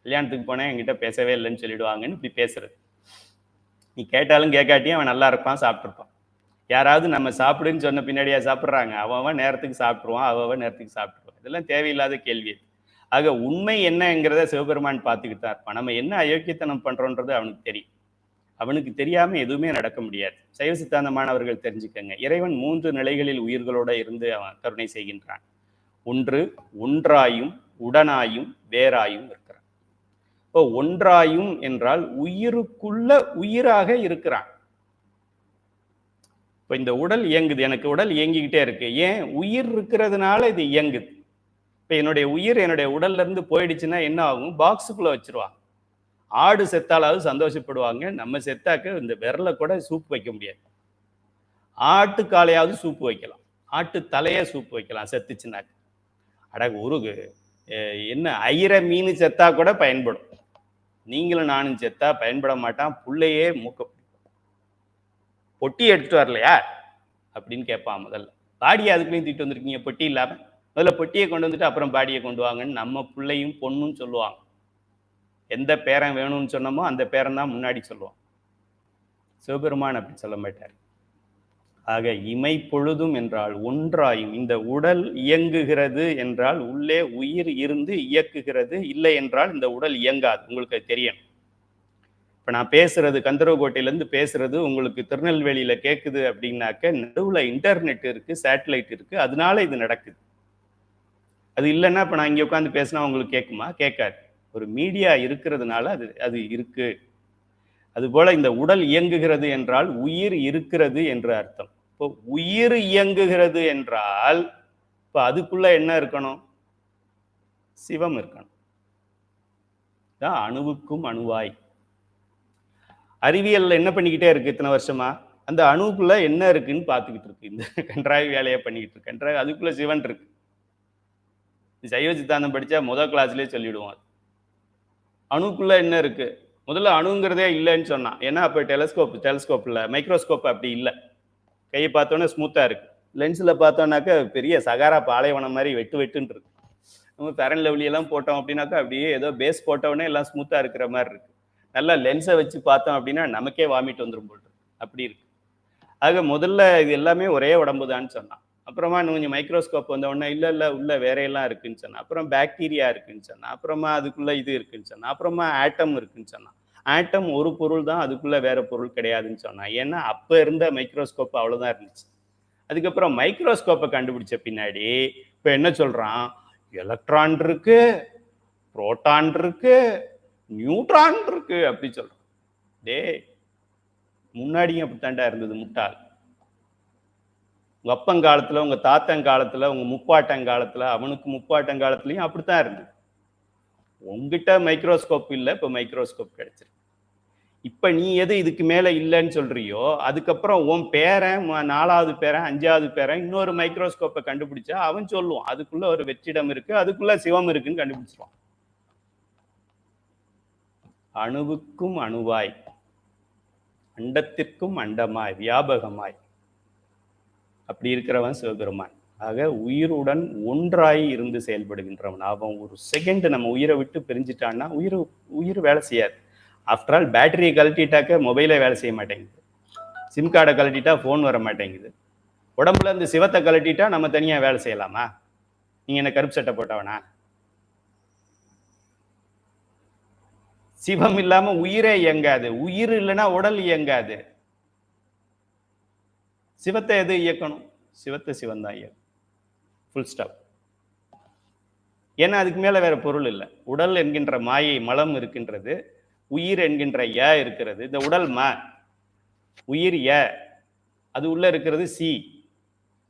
கல்யாணத்துக்கு போனேன் என்கிட்ட பேசவே இல்லைன்னு சொல்லிடுவாங்கன்னு இப்படி பேசுறது. நீ கேட்டாலும் கேட்காட்டியும் அவன் நல்லா இருப்பான், சாப்பிட்டுருப்பான். யாராவது நம்ம சாப்பிடுன்னு சொன்ன பின்னாடியா சாப்பிட்றாங்க? அவன் நேரத்துக்கு சாப்பிட்ருவான், அவன் நேரத்துக்கு சாப்பிட்டுருவான். இதெல்லாம் தேவையில்லாத கேள்வி. ஆக உண்மை என்னங்கிறத சிவபெருமான் பார்த்துக்கிட்டு தான் இருப்பான். நம்ம என்ன அயோக்கியத்தனம் பண்றோன்றது அவனுக்கு தெரியும். அவனுக்கு தெரியாம எதுவுமே நடக்க முடியாது. சைவ சித்தாந்தமானவர்கள் தெரிஞ்சுக்கங்க. இறைவன் 3 நிலைகளில் உயிர்களோட இருந்து அவன் கருணை செய்கின்றான். ஒன்று, ஒன்றாயும் உடனாயும் வேறாயும் இருக்கிறான். இப்போ ஒன்றாயும் என்றால் உயிருக்குள்ள உயிராக இருக்கிறான். இப்போ இந்த உடல் இயங்குது, எனக்கு உடல் இயங்கிக்கிட்டே இருக்கு. ஏன்? உயிர் இருக்கிறதுனால இது இயங்குது. இப்போ என்னுடைய உயிர் என்னுடைய உடல்ல இருந்து போயிடுச்சுன்னா என்ன ஆகும்? பாக்ஸுக்குள்ள வச்சிருவாங்க. ஆடு செத்தாலாவது சந்தோஷப்படுவாங்க. நம்ம செத்தாக்க இந்த விரல கூட சூப் வைக்க முடியாது. ஆட்டு காலையாவது சூப்பு வைக்கலாம், ஆட்டு தலைய சூப்பு வைக்கலாம் செத்துச்சுனாக்க. ஒரு என்ன ஐர மீன் செத்தா கூட பயன்படும். நீங்களும் நானும் செத்தா பயன்பட மாட்டான். புள்ளையே மூக்க பொட்டி எடுத்துட்டு வரலையா அப்படின்னு கேட்பான். முதல்ல பாடியை அதுக்குள்ளேயும் தூக்கிட்டு வந்திருக்கீங்க பொட்டி இல்லாம, முதல்ல பொட்டியை கொண்டு வந்துட்டு அப்புறம் பாடியை கொண்டு வாங்கன்னு நம்ம பிள்ளையும் பொண்ணும் சொல்லுவாங்க. எந்த பேரன் வேணும்னு சொன்னோமோ அந்த பேரன் தான் முன்னாடி சொல்லுவான். சிவபெருமான் அப்படி சொல்ல மாட்டார். ஆக இமை பொழுதும் என்றால் ஒன்றாயும், இந்த உடல் இயங்குகிறது என்றால் உள்ளே உயிர் இருந்து இயக்குகிறது, இல்லை என்றால் இந்த உடல் இயங்காது. உங்களுக்கு தெரியணும். இப்போ நான் பேசுறது கந்தரவகோட்டையிலேருந்து பேசுறது உங்களுக்கு திருநெல்வேலியில கேட்குது அப்படின்னாக்க நடுவில் இன்டர்நெட் இருக்கு, சேட்டலைட் இருக்கு, அதனால இது நடக்குது. அது இல்லைன்னா இப்போ நான் இங்கே உட்காந்து பேசினா உங்களுக்கு கேட்குமா? கேட்காது. ஒரு மீடியா இருக்கிறதுனால அது இருக்கு. அதுபோல இந்த உடல் இயங்குகிறது என்றால் உயிர் இருக்கிறது என்று அர்த்தம். இப்போ உயிர் இயங்குகிறது என்றால் இப்போ அதுக்குள்ள என்ன இருக்கணும்? சிவம் இருக்கணும். அணுவுக்கும் அணுவாய். அறிவியல்ல என்ன பண்ணிக்கிட்டே இருக்கு இத்தனை வருஷமா? அந்த அணுக்குள்ள என்ன இருக்குன்னு பார்த்துக்கிட்டு இருக்கு. இந்த கன்றாவி வேலையை பண்ணிக்கிட்டு இருக்கு. கன்றாவி அதுக்குள்ள சிவன் இருக்கு. சைவ சித்தாந்தம் படிச்சா முதல் கிளாஸ்லேயே சொல்லிவிடுவோம். அணுக்குள்ள என்ன இருக்கு? முதல்ல அணுங்கிறதே இல்லைன்னு சொன்னான். ஏன்னா அப்போ டெலஸ்கோப் இல்லை, மைக்ரோஸ்கோப் அப்படி இல்லை. கையை பார்த்தோன்னே ஸ்மூத்தா இருக்கு. லென்ஸில் பார்த்தோன்னாக்கா பெரிய சகாரா பாலைவனம் மாதிரி வெட்டுன்னு இருக்கு. நம்ம ஃபேரன் லவ்லியெல்லாம் போட்டோம் அப்படின்னாக்கா அப்படியே ஏதோ பேஸ் போட்டோடனே எல்லாம் ஸ்மூத்தா இருக்கிற மாதிரி இருக்கு. நல்லா லென்ஸை வச்சு பார்த்தோம் அப்படின்னா நமக்கே வாமிட் வந்துடும் போல் இருக்கு. அப்படி இருக்கு. ஆக முதல்ல இது எல்லாமே ஒரே உடம்பு தான் சொன்னான். அப்புறமா கொஞ்சம் மைக்ரோஸ்கோப் வந்த உடனே இல்லை உள்ள வேறையெல்லாம் இருக்குன்னு சொன்னான். அப்புறம் பாக்டீரியா இருக்குன்னு சொன்னான். அப்புறமா அதுக்குள்ள இது இருக்குன்னு சொன்னான். அப்புறமா ஆட்டம் இருக்குன்னு சொன்னான். ஆட்டம் ஒரு பொருள் தான், அதுக்குள்ள வேற பொருள் கிடையாதுன்னு சொன்னான். ஏன்னா அப்ப இருந்த மைக்ரோஸ்கோப் அவ்வளவுதான் இருந்துச்சு. அதுக்கப்புறம் மைக்ரோஸ்கோப்பை கண்டுபிடிச்ச பின்னாடி இப்ப என்ன சொல்றான்? எலக்ட்ரான் இருக்கு, புரோட்டான் இருக்கு, நியூட்ரான் இருக்கு அப்படி சொல்றான். டே முன்னாடியும் அப்படித்தாண்டா இருந்தது முட்டாள். உங்க அப்பங்காலத்துல, உங்க தாத்தங்காலத்துல, உங்க முப்பாட்டங்காலத்துல, அவனுக்கு முப்பாட்டங்காலத்துலயும் அப்படித்தான் இருந்தது. உங்ககிட்ட மைக்ரோஸ்கோப் இல்லை, இப்ப மைக்ரோஸ்கோப் கிடைச்சிருக்கு. இப்ப நீ எது இதுக்கு மேல இல்லைன்னு சொல்றியோ அதுக்கப்புறம் உன் பேரன் 4வது பேரன் 5வது பேரன் இன்னொரு மைக்ரோஸ்கோப்பை கண்டுபிடிச்சா அவன் சொல்லுவான் அதுக்குள்ள ஒரு வெற்றிடம் இருக்கு, அதுக்குள்ள சிவம் இருக்குன்னு கண்டுபிடிச்சிருவான். அணுவுக்கும் அணுவாய், அண்டத்திற்கும் அண்டமாய், வியாபகமாய் அப்படி இருக்கிறவன் சிவபெருமான். ஆக உயிருடன் ஒன்றாய் இருந்து செயல்படுகின்றவன். அவன் ஒரு செகண்ட் நம்ம உயிரை விட்டு பிரிஞ்சிட்டான்னா உயிர் வேலை செய்யாது. ஆஃப்டர் ஆல் பேட்டரியை கழட்டிட்டாக்க மொபைலே வேலை செய்ய மாட்டேங்குது, சிம் கார்டை கழட்டிட்டா ஃபோன் வர மாட்டேங்குது. உடம்புல இருந்து சிவத்தை கழட்டிட்டா நம்ம தனியாக வேலை செய்யலாமா? நீங்க என்ன கருப்பு சட்டை போட்டவனா? சிவம் இல்லாம உயிரே இயங்காது. உயிர் இல்லைன்னா உடல் இயங்காது. சிவத்தை எது இயக்கணும்? சிவத்தை சிவன் தான் இயக்கும். Full stop. ஏன்னா அதுக்கு மேல வேற பொருள் இல்லை. உடல் என்கின்ற மாயை மலம் இருக்கின்றது, உயிர் என்கின்ற ய இருக்கிறது. இந்த உடல் ம, உயிர் ய, அது உள்ள இருக்கிறது சி,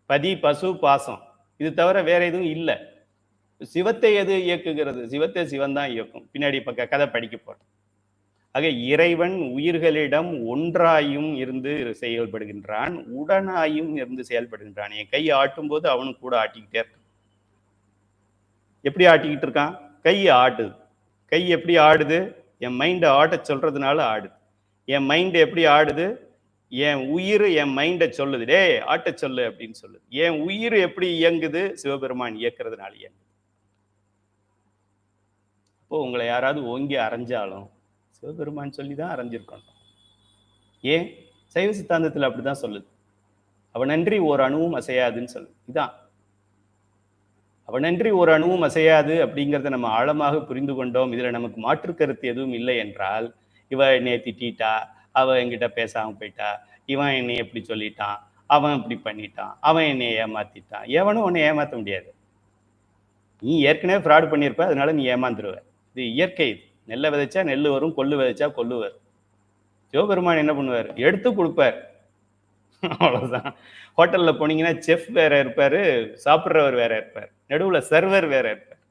பதி பசு பாசம். இது தவிர வேற எதுவும் இல்லை. சிவத்தை எது இயக்குகிறது? சிவத்தை சிவன் தான் இயக்கும். பின்னாடி இப்ப கதை படிக்க போறோம். ஆக இறைவன் உயிர்களிடம் ஒன்றாயும் இருந்து செயல்படுகின்றான், உடனாயும் இருந்து செயல்படுகின்றான். என் கை ஆட்டும் போது அவனும் கூட ஆட்டிக்கிட்டே இருக்கான். எப்படி ஆட்டிக்கிட்டு இருக்கான்? கை ஆடுது. கை எப்படி ஆடுது? என் மைண்டை ஆட்ட சொல்றதுனால ஆடுது. என் மைண்ட் எப்படி ஆடுது? என் உயிர் என் மைண்டை சொல்லுது, டே ஆட்ட சொல்லு அப்படின்னு சொல்லுது. என் உயிர் எப்படி இயங்குது? சிவபெருமான் இயக்கிறதுனால இயங்குது. இப்போ உங்களை யாராவது ஓங்கி அரைஞ்சாலும் சிவபெருமான் சொல்லிதான் அரைஞ்சிருக்கணும். ஏன்? சைவ சித்தாந்தத்தில் அப்படிதான் சொல்லுது. அவனன்றி ஓர் அணுவும் அசையாதுன்னு சொல்லு. இதான். அவனன்றி ஒரு அணுவும் அசையாது அப்படிங்கிறத நம்ம ஆழமாக புரிந்து கொண்டோம். இதுல நமக்கு மாற்று கருத்து எதுவும் இல்லை என்றால், இவ என்னைய திட்டிட்டா, அவ என்கிட்ட பேசாம போயிட்டா, இவன் என்னைய இப்படி சொல்லிட்டான், அவன் இப்படி பண்ணிட்டான், அவன் என்னைய ஏமாத்திட்டான். எவனும் உன்னை ஏமாத்த முடியாது. நீ ஏற்கனவே ஃப்ராட் பண்ணியிருப்ப, அதனால நீ ஏமாந்துருவ. இது இயற்கை. இது நெல்லை விதைச்சா நெல் வரும், கொள்ளு விதைச்சா கொள்ளு வரும். சிவபெருமான் என்ன பண்ணுவார்? எடுத்து கொடுப்பார். அவ்வளவுதான். ஹோட்டல்ல போனீங்கன்னா செஃப் வேற இருப்பாரு, சாப்பிட்றவர் வேற இருப்பார், நடுவுல சர்வர் வேற இருப்பார்.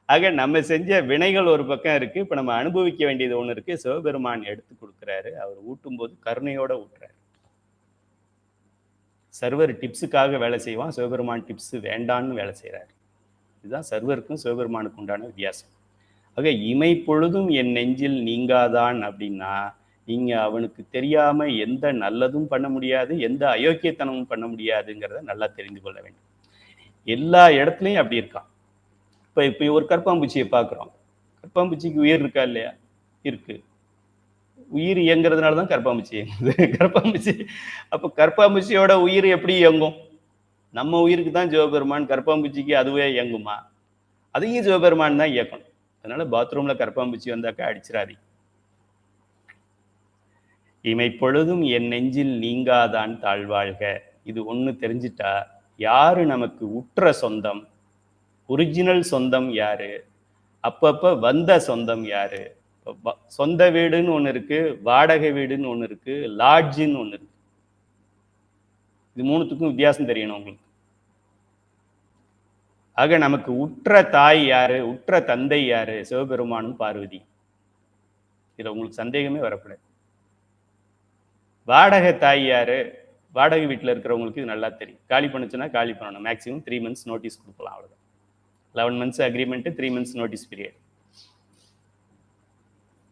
ஆக நம்ம செஞ்ச வினைகள் ஒரு பக்கம் இருக்கு, இப்ப நம்ம அனுபவிக்க வேண்டியது ஒண்ணு இருக்கு. சிவபெருமான் எடுத்து கொடுக்கிறாரு. அவர் ஊட்டும் போது கருணையோட ஊட்டுறாரு. சர்வர் டிப்ஸுக்காக வேலை செய்வான், சிவபெருமான் டிப்ஸ் வேண்டான்னு வேலை செய்யறாரு. இதுதான் சர்வருக்கும் சிவபெருமானுக்கு உண்டான வித்தியாசம். ஆக இமை பொழுதும் என் நெஞ்சில் நீங்காதான் அப்படின்னா, நீங்க அவனுக்கு தெரியாம எந்த நல்லதும் பண்ண முடியாது, எந்த அயோக்கியத்தனமும் பண்ண முடியாதுங்கிறத நல்லா தெரிந்து கொள்ள வேண்டும். எல்லா இடத்துலையும் அப்படி இருக்கான். இப்ப ஒரு கற்பாம்பூச்சியை பார்க்குறோம். கற்பாம்பூச்சிக்கு உயிர் இருக்கா இல்லையா? இருக்கு. உயிர் இயங்குறதுனால தான் கற்பாம்பூச்சி இயங்குது. கற்பாம்பூச்சி அப்ப கற்பாம்பூச்சியோட உயிர் எப்படி இயங்கும்? நம்ம உயிருக்கு தான் சிவபெருமான், கற்பாம்பூச்சிக்கு அதுவே இயங்குமா? அதையும் சிவபெருமான் தான் இயக்கணும். அதனால பாத்ரூம்ல கற்பாம்பூச்சி வந்தாக்கா அடிச்சிடாதீங்க. இமை பொழுதும் என் நெஞ்சில் நீங்காதான் தாழ்வாழ்க. இது ஒண்ணு தெரிஞ்சிட்டா யாரு நமக்கு உற்ற சொந்தம், ஒரிஜினல் சொந்தம் யாரு, அப்பப்ப வந்த சொந்தம் யாரு. சொந்த வீடுன்னு ஒண்ணு இருக்கு, வாடகை வீடுன்னு ஒண்ணு இருக்கு, லாட்ஜுன்னு ஒண்ணு இருக்கு. இது மூணுத்துக்கும் வித்தியாசம் தெரியணும் உங்களுக்கு. ஆக நமக்கு உற்ற தாய் யாரு, உற்ற தந்தை யாரு? சிவபெருமானும் பார்வதி. இதுல உங்களுக்கு சந்தேகமே வரக்கூடாது. வாடகை தாய் யாரு? வாடகை வீட்டில் இருக்கிறவங்களுக்கு இது நல்லா தெரியும். காலி பண்ணுச்சுன்னா காலி பண்ணணும். மேக்ஸிமம் 3 months நோட்டீஸ் கொடுக்கலாம், அவ்வளோதான். 11 months agreement, 3 months notice period.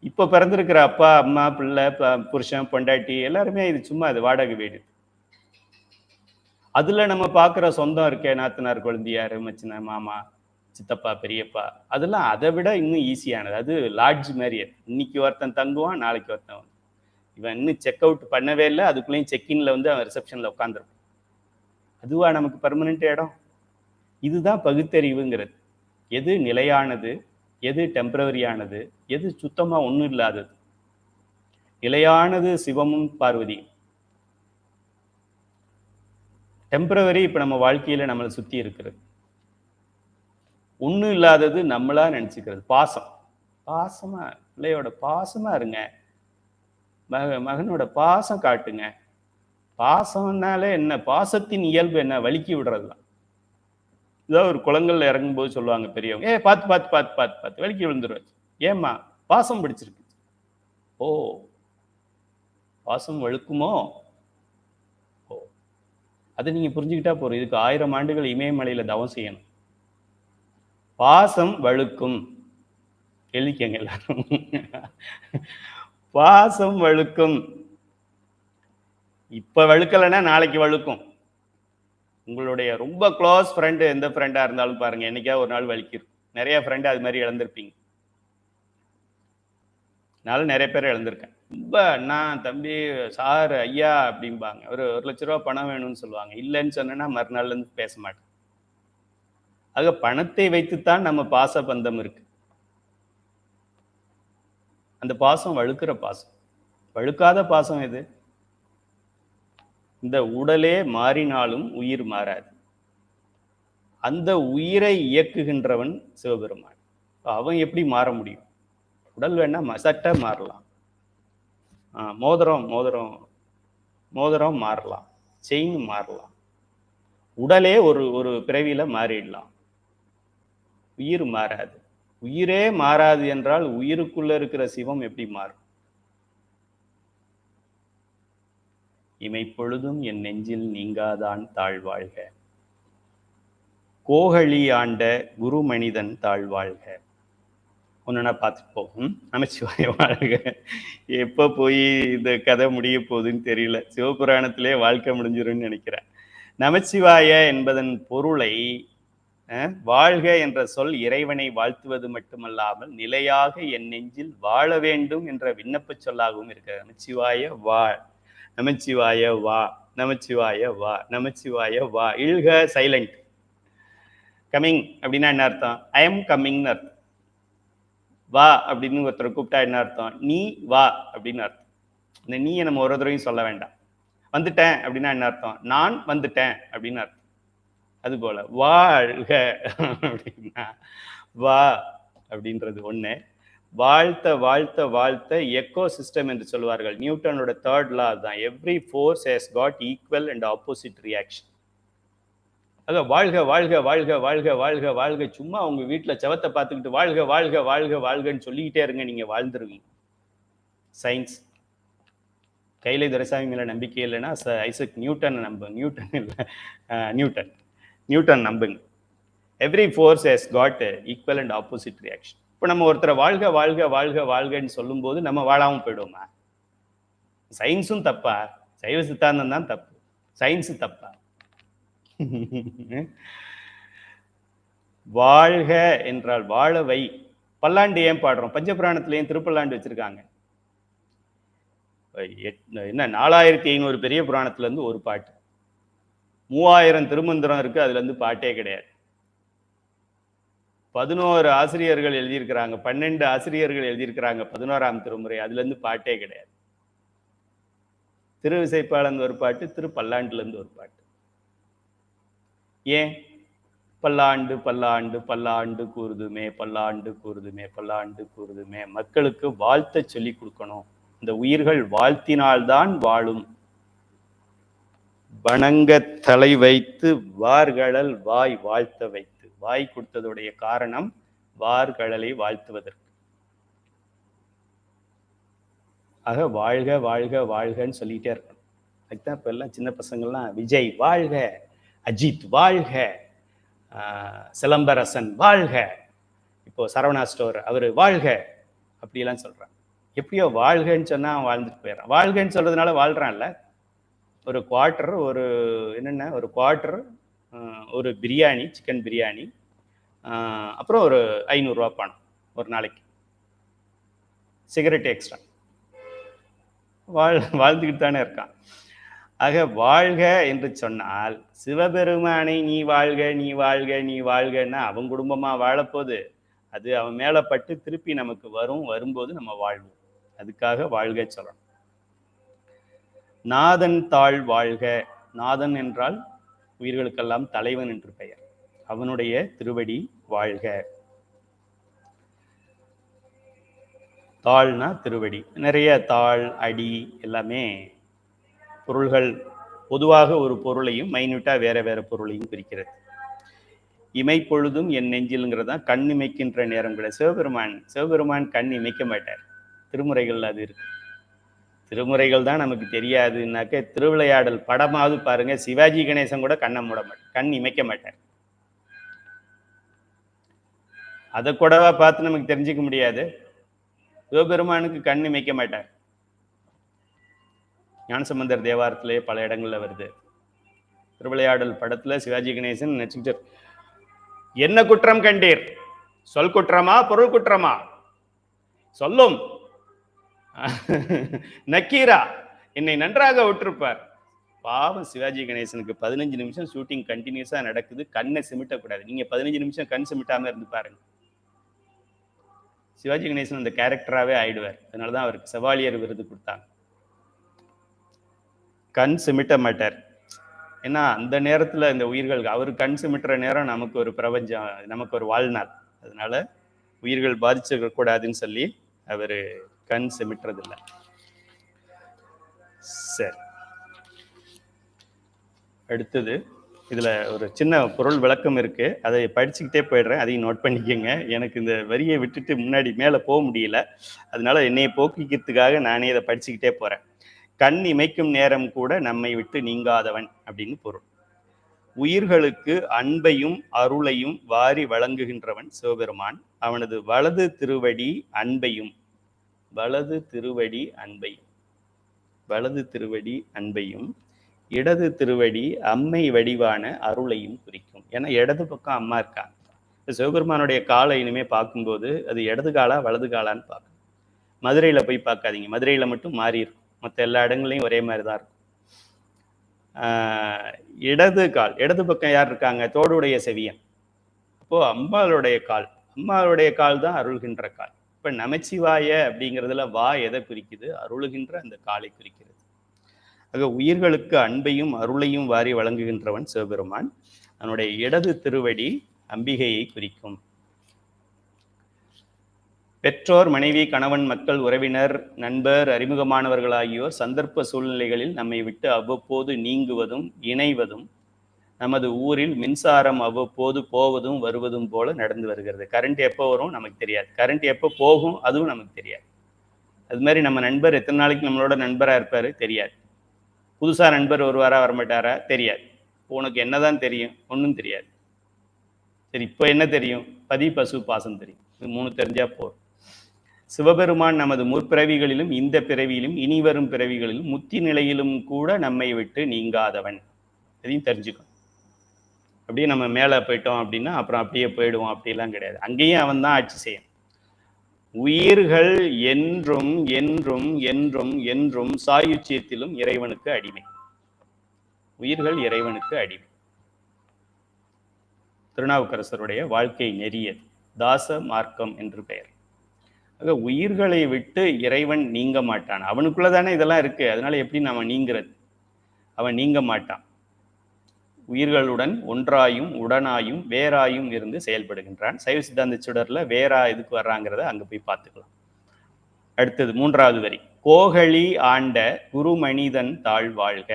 இப்போ பிறந்திருக்கிற அப்பா அம்மா பிள்ளை புருஷன் பொண்டாட்டி எல்லாருமே இது சும்மா அது வாடகை வீடு. அதுல நம்ம பார்க்குற சொந்தம் இருக்கே, நாத்தனார் குழந்தையாரு, மச்சின மாமா சித்தப்பா பெரியப்பா, அதெல்லாம் அதை விட இன்னும் ஈஸியானது. அது லாட்ஜ் மாதிரி. இன்னைக்கு ஒருத்தன் தங்குவான், நாளைக்கு ஒருத்தன். இவன் இன்னும் செக் அவுட் பண்ணவே இல்லை, அதுக்குள்ளேயும் செக்இன்ல வந்து அவன் ரிசப்ஷன்ல உட்காந்துருப்பான். அதுவா நமக்கு பர்மனெண்ட் இடம்? இதுதான் பகுத்தறிவுங்கிறது. எது நிலையானது, எது டெம்பரவரியானது, எது சுத்தமா ஒன்றும் இல்லாதது. நிலையானது சிவமும் பார்வதியும். டெம்பரவரி இப்ப நம்ம வாழ்க்கையில நம்மளை சுத்தி இருக்கிறது. ஒன்றும் இல்லாதது நம்மளா நினைச்சுக்கிறது. பாசம். பாசமா பிள்ளையோட பாசமா இருங்க, மகனோட பாசம் காட்டுங்க. பாசம்னாலே என்ன? பாசத்தின் இயல்பு என்ன? வலிக்கி விடுறது தான். இதான் ஒரு குளங்கள்ல இறங்கும் போது சொல்லுவாங்க பெரியவங்க, பார்த்து பார்த்து பார்த்து பார்த்து பார்த்து வலிக்கி விழுந்துருவாச்சு. ஏம்மா? பாசம் பிடிச்சிருக்கு. ஓ, பாசம் வழுக்குமோ? ஓ, அதை நீங்க புரிஞ்சுக்கிட்டா போறோம். இதுக்கு 1000 ஆண்டுகள் இமயமலையில தவம் செய்யணும். பாசம் வழுக்கும். எழுதிக்கங்க எல்லாரும். பாசம் வழுக்கும். இப்ப வழுக்கலைன்னா நாளைக்கு வழுக்கும். உங்களுடைய ரொம்ப க்ளோஸ் ஃப்ரெண்டு எந்த ஃப்ரெண்டா இருந்தாலும் பாருங்க, என்னைக்கா ஒரு நாள் வலிக்கிரும். நிறைய ஃப்ரெண்டு அது மாதிரி இழந்திருப்பீங்க. நானும் நிறைய பேர் இழந்திருக்கேன். ரொம்ப அண்ணா தம்பி சார் ஐயா அப்படிம்பாங்க. ஒரு 1 லட்ச ரூபா பணம் வேணும்னு சொல்லுவாங்க. இல்லைன்னு சொன்னா மறுநாள்ல இருந்து பேச மாட்டேன். ஆக பணத்தை வைத்துத்தான் நம்ம பாச பந்தம் இருக்கு. அந்த பாசம் வழுக்கிற பாசம். வழுக்காத பாசம் எது? இந்த உடலே மாறினாலும் உயிர் மாறாது. அந்த உயிரை இயக்குகின்றவன் சிவபெருமான். அவன் எப்படி மாற முடியும்? உடல் வேணா சட்டை மாறலாம், மோதிரம் மோதிரம் மோதிரம் மாறலாம், செயின் மாறலாம். உடலே ஒரு பிறவியில மாறிடலாம். உயிர் மாறாது. உயிரே மாறாது என்றால் உயிருக்குள்ள இருக்கிற சிவம் எப்படி மாறும்? இமை பொழுதும் என் நெஞ்சில் நீங்காதான் தாழ்வாழ்க. கோகழி ஆண்ட குரு மனிதன் தாழ்வாழ்க. ஒன்னா பார்த்துட்டு போகும். நமச்சிவாய வாழ்க. எப்ப போய் இந்த கதை முடிய போகுதுன்னு தெரியல. சிவபுராணத்திலே வாழ்க்கை முடிஞ்சிரும்னு நினைக்கிறேன். நமச்சிவாய என்பதன் பொருளை, வாழ்க என்ற சொல் இறைவனை வாழ்த்துவது மட்டுமல்லாமல் நிலையாக என் நெஞ்சில் வாழ வேண்டும் என்ற விண்ணப்ப சொல்லாகவும் இருக்கிறது. நமச்சிவாய வாழ், நமச்சிவாய வா, நமச்சிவாய வா, நமச்சிவாய வா. இழ்க சைலண்ட். கம்மிங் அப்படின்னா என்ன அர்த்தம்? ஐ எம் கம்மிங்னு அர்த்தம். வா அப்படின்னு ஒருத்தரை கூப்பிட்டா என்ன அர்த்தம்? நீ வா அப்படின்னு அர்த்தம். இந்த நீயை நம்ம ஒரு தடவையும் சொல்ல வேண்டாம். வந்துட்டேன் அப்படின்னா என்ன அர்த்தம்? நான் வந்துட்டேன் அப்படின்னு அர்த்தம். அது போல வாழ்க அப்படின்னா வா அப்படின்றது ஒண்ணு. வாழ்த்த வாழ்த்த வாழ்த்த எக்கோ சிஸ்டம் என்று சொல்வார்கள். நியூட்டனோட தேர்ட் லா தான், every force has God equal and opposite reaction. அத வாழ்க வாழ்க வாழ்க வாழ்க வாழ்க வாழ்க சும்மா உங்க வீட்டுல செவத்தை பார்த்துக்கிட்டு வாழ்க வாழ்க வாழ்க வாழ்கன்னு சொல்லிக்கிட்டே இருங்க, நீங்க வாழ்ந்துருவீங்க. சயின்ஸ். கைலை துரைசாமி மேல நம்பிக்கை இல்லைன்னா ஐசக் நியூட்டன் நம்புங்க. நியூட்டன் இல்லை, நியூட்டன் நம்புங்க. Every force has God equal and opposite reaction. இப்போ நம்ம ஒருத்தரை வாழ்க வாழ்க வாழ்க வாழ்கன்னு சொல்லும் போது நம்ம வாழாம போயிடுவோமா? சயின்ஸும் தப்பா? சைவ சித்தாந்தம் தான் தப்பு, சயின்ஸ் தப்பா? வாழ்க என்றால் வாழவை. பல்லாண்டு ஏன் பாடுறோம்? பஞ்சபுராணத்திலையும் திருப்பல்லாண்டு வச்சிருக்காங்க. என்ன 4500 பெரிய புராணத்துல இருந்து ஒரு பாட்டு, 3000 திருமந்திரம் இருக்கு, அதுல இருந்து பாட்டே கிடையாது. 11 ஆசிரியர்கள் எழுதியிருக்கிறாங்க, 12 ஆசிரியர்கள் எழுதியிருக்கிறாங்க 11ஆம் திருமுறை, அதுல இருந்து பாட்டே கிடையாது. திருவிசைப்பாளன் ஒரு பாட்டு, திருப்பல்லாண்டுல இருந்து ஒரு பாட்டு. ஏன்? பல்லாண்டு பல்லாண்டு பல்லாண்டு கூறுதுமே, பல்லாண்டு கூறுதுமே, பல்லாண்டு கூறுதுமே. மக்களுக்கு வாழ்த்த சொல்லி கொடுக்கணும். இந்த உயிர்கள் வாழ்த்தினால்தான் வாழும். வணங்க தலை வைத்து வார்கழல் வாய் வாழ்த்த வைத்து. வாய் கொடுத்ததுடைய காரணம் வார்கழலை வாழ்த்துவதற்கு. ஆக வாழ்க வாழ்க வாழ்கன்னு சொல்லிட்டே இருக்கணும். அதுதான் இப்ப எல்லாம் சின்ன பசங்கள்லாம் விஜய் வாழ்க, அஜித் வாழ்க, சிலம்பரசன் வாழ்க, இப்போ சரவணா ஸ்டோர் அவரு வாழ்க அப்படியெல்லாம் சொல்றான். எப்படியோ வாழ்கன்னு சொன்னா அவன் வாழ்ந்துட்டு போயிடறான். வாழ்கன்னு சொல்றதுனால வாழ்றான்ல. ஒரு குவார்ட்டர், ஒரு என்னென்ன, ஒரு குவார்ட்டர், ஒரு பிரியாணி, சிக்கன் பிரியாணி, அப்புறம் ஒரு 500 ரூபா பணம் ஒரு நாளைக்கு, சிகரெட் எக்ஸ்ட்ரா, வாழ்ந்துக்கிட்டு தானே இருக்கான். ஆக வாழ்க என்று சொன்னால் சிவபெருமானை நீ வாழ்க நீ வாழ்க நீ வாழ்கன்னா அவன் குடும்பமா வாழப்போகுது, அது அவன் மேல பட்டு திருப்பி நமக்கு வரும், வரும்போது நம்ம வாழ்வோம். அதுக்காக வாழ்க சொல்லணும். நாதன் தாழ் வாழ்க. நாதன் என்றால் உயிர்களுக்கெல்லாம் தலைவன் என்று பெயர். அவனுடைய திருவடி வாழ்க. தாழ்னா திருவடி. நிறைய தாழ், அடி எல்லாமே பொருள்கள். பொதுவாக ஒரு பொருளையும் மைன்யூட்டா வேற வேற பொருளையும் பிரிக்கிறது. இமை பொழுதும் என் நெஞ்சில்ங்கிறதா கண் இமைக்கின்ற நேரம் கிடையாது. சிவபெருமான் கண் இமைக்க மாட்டார். திருமுறைகள் அது இருக்கு. திருமுறைகள் தான் நமக்கு தெரியாதுன்னாக்க திருவிளையாடல் படமாவது பாருங்க, சிவாஜி கணேசன் கூட கண்ணை மூட மாட்டார், கண் இமைக்க மாட்டார். அதை கூடவா பார்த்து நமக்கு தெரிஞ்சுக்க முடியாது? சிவபெருமானுக்கு கண் இமைக்க மாட்டார். ஞானசம்பந்தர் தேவாரத்திலே பல இடங்கள்ல வருது. திருவிளையாடல் படத்துல சிவாஜி கணேசன் நினைச்சுக்கிட்டு, என்ன குற்றம் கண்டீர்? சொல் குற்றமா பொருள் குற்றமா? சொல்லும் நக்கீரா என்னை நன்றாக விட்டிருப்பார். பாவம் சிவாஜி கணேசனுக்கு 15 நிமிஷம் ஷூட்டிங் கண்டினியூஸா நடக்குது, கண்ணை சிமிட்டக்கூடாது. நீங்க 15 நிமிஷம் கண் சிமிட்டாம இருந்து பாருங்க, சிவாஜி கணேசன் அந்த கேரக்டராகவே ஆயிடுவார். அதனாலதான் அவருக்கு செவாலியர் விருது கொடுத்தாங்க. கண் சிமிட்ட மாட்டார். ஏன்னா அந்த நேரத்துல இந்த உயிர்கள், அவர் கண் சிமிட்டுற நேரம் நமக்கு ஒரு பிரபஞ்சம், நமக்கு ஒரு வாழ்நாள். அதனால உயிர்கள் பாதிச்சிருக்க கூடாதுன்னு சொல்லி அவரு கண் சிமிட்டுறதில்லை. சரி, அடுத்தது இதுல ஒரு சின்ன பொருள் விளக்கம் இருக்கு, அதை படிச்சுக்கிட்டே போயிடுறேன், அதையும் நோட் பண்ணிக்கோங்க. எனக்கு இந்த வரியை விட்டுட்டு முன்னாடி மேல போக முடியல, அதனால என்னைய போக்கிக்கிறதுக்காக நானே இதை படிச்சுக்கிட்டே போறேன். கண் இமைக்கும் நேரம் கூட நம்மை விட்டு நீங்காதவன் அப்படின்னு பொருள். உயிர்களுக்கு அன்பையும் அருளையும் வாரி வழங்குகின்றவன் சிவபெருமான். அவனது வலது திருவடி அன்பையும், வலது திருவடி அன்பையும், வலது திருவடி அன்பையும், இடது திருவடி அம்மை வடிவான அருளையும் குறிக்கும். ஏன்னா இடது பக்கம் அம்மா இருக்காங்க. சிவபெருமானுடைய காலை இனிமே பார்க்கும்போது அது இடது காலா வலது காலான்னு பார்க்கணும். மதுரையில போய் பார்க்காதீங்க, மதுரையில மட்டும் மாறி இருக்கும், மற்ற எல்லா இடங்கள்லையும் ஒரே மாதிரி தான் இருக்கும். இடது கால், இடது பக்கம் யார் இருக்காங்க? தோடுடைய செவியன். அப்போ அம்பாளுடைய கால், அம்மாளுடைய கால் தான் அருள்கின்ற கால். இப்ப நமச்சிவாய அப்படிங்கிறதுல வா எதை குறிக்குது? அருளுகின்ற அந்த காலை குறிக்கிறது. ஆக உயிர்களுக்கு அன்பையும் அருளையும் வாரி வழங்குகின்றவன் சிவபெருமான். அவனுடைய இடது திருவடி அம்பிகையை குறிக்கும். பெற்றோர், மனைவி, கணவன், மக்கள், உறவினர், நண்பர், அறிமுகமானவர்கள் ஆகியோர் சந்தர்ப்ப சூழ்நிலைகளில் நம்மை விட்டு அவ்வப்போது நீங்குவதும் இணைவதும், நமது ஊரில் மின்சாரம் அவ்வப்போது போவதும் வருவதும் போல நடந்து வருகிறது. கரண்ட் எப்போ வரும் நமக்கு தெரியாது, கரண்ட் எப்போ போகும் அதுவும் நமக்கு தெரியாது. அது மாதிரி நம்ம நண்பர் எத்தனை நாளைக்கு நம்மளோட நண்பராக இருப்பார் தெரியாது. புதுசாக நண்பர் வருவாரா வரமாட்டாரா தெரியாது. உனக்கு என்னதான் தெரியும்? ஒன்றும் தெரியாது. சரி, இப்போ என்ன தெரியும்? பதி, பசு, பாசம் தெரியும். இது 3 தெரிஞ்சா போதும். சிவபெருமான் நமது முற்பிறவிகளிலும் இந்த பிறவியிலும் இனி வரும் பிறவிகளிலும் முத்தி நிலையிலும் கூட நம்மை விட்டு நீங்காதவன். இதையும் தெரிஞ்சுக்கணும். அப்படியே நம்ம மேலே போயிட்டோம் அப்படின்னா அப்புறம் அப்படியே போயிடுவோம் அப்படிலாம் கிடையாது. அங்கேயும் அவன் தான் ஆட்சி செய்யும். உயிர்கள் என்றும் என்றும் என்றும் என்றும் சாயுச்சியத்திலும் இறைவனுக்கு அடிமை. உயிர்கள் இறைவனுக்கு அடிமை. திருநாவுக்கரசருடைய வாழ்க்கை நெறியது தாச மார்க்கம் என்று பெயர். ஆக உயிர்களை விட்டு இறைவன் நீங்க மாட்டான். அவனுக்குள்ளதானே இதெல்லாம் இருக்கு. அதனால எப்படி நாம நீங்கிறது? அவன் நீங்க மாட்டான். உயிர்களுடன் ஒன்றாயும் உடனாயும் வேறாயும் இருந்து செயல்படுகின்றான். சைவ சித்தாந்த சுடர்ல வேறா எதுக்கு வர்றாங்கிறத அங்க போய் பார்த்துக்கலாம். அடுத்தது 3வது வரி. கோகழி ஆண்ட குருமனிதன் தாழ்வாழ்க.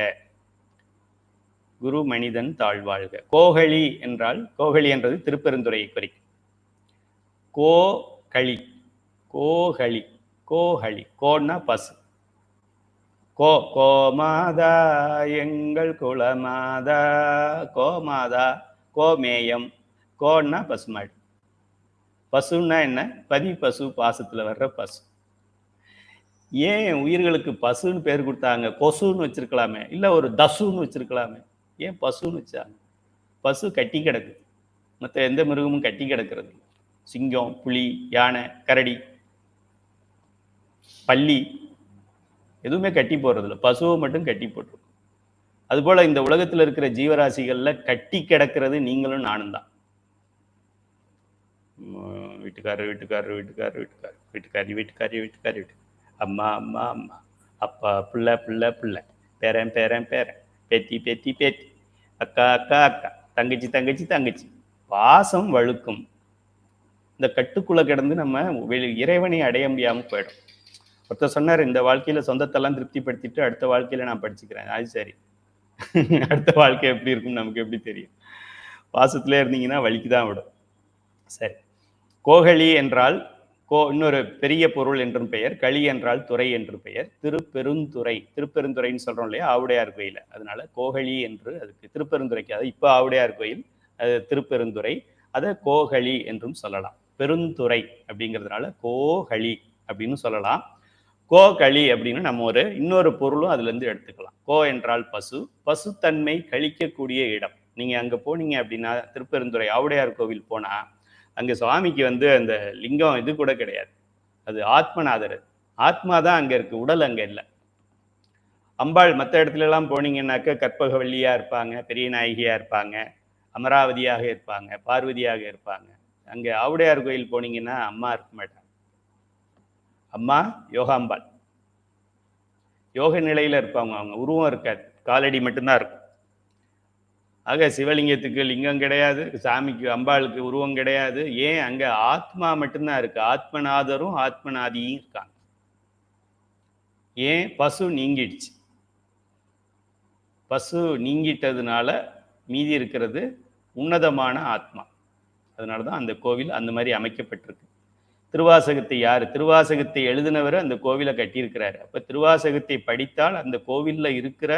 குருமனிதன் தாழ்வாழ்க. கோகழி என்றால், கோகழி என்றது திருப்பெருந்துறையை குறிக்கும். கோகழி, கோகழி, கோகழி, கோன்னா பசு. கோ கோமாதா எங்கள் குலமாதா, கோமாதா, கோமேயம். கோன்னா பசுமாடு. பசுன்னா என்ன? பதி, பசு, பாசத்துல வர்ற பசு. ஏன் உயிர்களுக்கு பசுன்னு பேர் கொடுத்தாங்க? கொசுன்னு வச்சிருக்கலாமே, இல்ல ஒரு தசுன்னு வச்சிருக்கலாமே. ஏன் பசுன்னு வச்சாங்க? பசு கட்டி கிடக்கு. மற்ற எந்த மிருகமும் கட்டி கிடக்கிறது. சிங்கம், புலி, யானை, கரடி, பள்ளி எதுவுமே கட்டி போடுறதில்ல. பசுவை மட்டும் கட்டி போட்டுரும். அதுபோல இந்த உலகத்தில் இருக்கிற ஜீவராசிகள்ல கட்டி கிடக்கிறது நீங்களும் நானும் தான். வீட்டுக்காரர் வீட்டுக்காரர் வீட்டுக்காரர் வீட்டுக்காரர் வீட்டுக்காரி வீட்டுக்காரி வீட்டுக்காரி வீட்டு, அம்மா அம்மா அம்மா, அப்பா பிள்ளை பிள்ளை பிள்ளை, பேரன் பேரன் பேரன், பேத்தி பேத்தி பேத்தி, அக்கா அக்கா அக்கா, தங்கச்சி தங்கச்சி தங்கச்சி. பாசம் வழுக்கும். இந்த கட்டுக்குள்ள கிடந்து நம்ம இறைவனை அடைய முடியாம போயிடும். ஒருத்தர் சொன்னார், இந்த வாழ்க்கையில சொந்தத்தெல்லாம் திருப்திப்படுத்திட்டு அடுத்த வாழ்க்கையில நான் படிச்சுக்கிறேன். அது சரி, அடுத்த வாழ்க்கை எப்படி இருக்கும் நமக்கு எப்படி தெரியும்? பாசத்திலே இருந்தீங்கன்னா வலிக்குதான் விடும். சரி, கோகழி என்றால் இன்னொரு பெரிய பொருள் என்றும் பெயர். களி என்றால் துறை என்று பெயர். திருப்பெருந்துறை, திருப்பெருந்துறைன்னு சொல்றோம் இல்லையா, ஆவுடையார் கோயில். அதனால கோகழி என்று அதுக்கு திருப்பெருந்துறைக்கு, அது இப்போ ஆவுடையார் கோயில், அது திருப்பெருந்துறை. அதை கோகழி என்றும் சொல்லலாம். பெருந்துறை அப்படிங்கிறதுனால கோகழி அப்படின்னு சொல்லலாம். கோகழி அப்படின்னு நம்ம இன்னொரு பொருளும் அதுல இருந்து எடுத்துக்கலாம். கோ என்றால் பசு, பசுத்தன்மை கழிக்கக்கூடிய இடம். நீங்க அங்க போனீங்க அப்படின்னா, திருப்பெருந்துறை ஆவுடையார் கோவில் போனா அங்க சுவாமிக்கு அந்த லிங்கம் இது கூட கிடையாது. அது ஆத்மநாதர், ஆத்மா தான் அங்க இருக்கு, உடல் அங்க இல்லை. அம்பாள் மற்ற இடத்துல எல்லாம் போனீங்கன்னாக்க கற்பகவல்லியா இருப்பாங்க, பெரிய நாயகியா இருப்பாங்க, அமராவதியாக இருப்பாங்க, பார்வதியாக இருப்பாங்க. அங்க ஆவுடையார் கோயில் போனீங்கன்னா அம்மா இருக்க மாட்டாங்க. அம்மா யோகாம்பாள், யோக நிலையில இருப்பாங்க. அவங்க உருவம் இருக்காது, காலடி மட்டும்தான் இருக்கும். ஆக சிவலிங்கத்துக்கு லிங்கம் கிடையாது, சாமிக்கு அம்பாளுக்கு உருவம் கிடையாது. ஏன்? அங்க ஆத்மா மட்டும்தான் இருக்கு. ஆத்மநாதரும் ஆத்மநாதியும் இருக்காங்க. ஏன்? பசு நீங்கிடுச்சு. பசு நீங்கிட்டதுனால மீதி இருக்கிறது உன்னதமான ஆத்மா. அதனாலதான் அந்த கோவில் அந்த மாதிரி அமைக்கப்பட்டிருக்கு. திருவாசகத்தை யாரு? திருவாசகத்தை எழுதினவர் அந்த கோவிலை கட்டியிருக்கிறாரு. அப்ப திருவாசகத்தை படித்தால் அந்த கோவில்ல இருக்கிற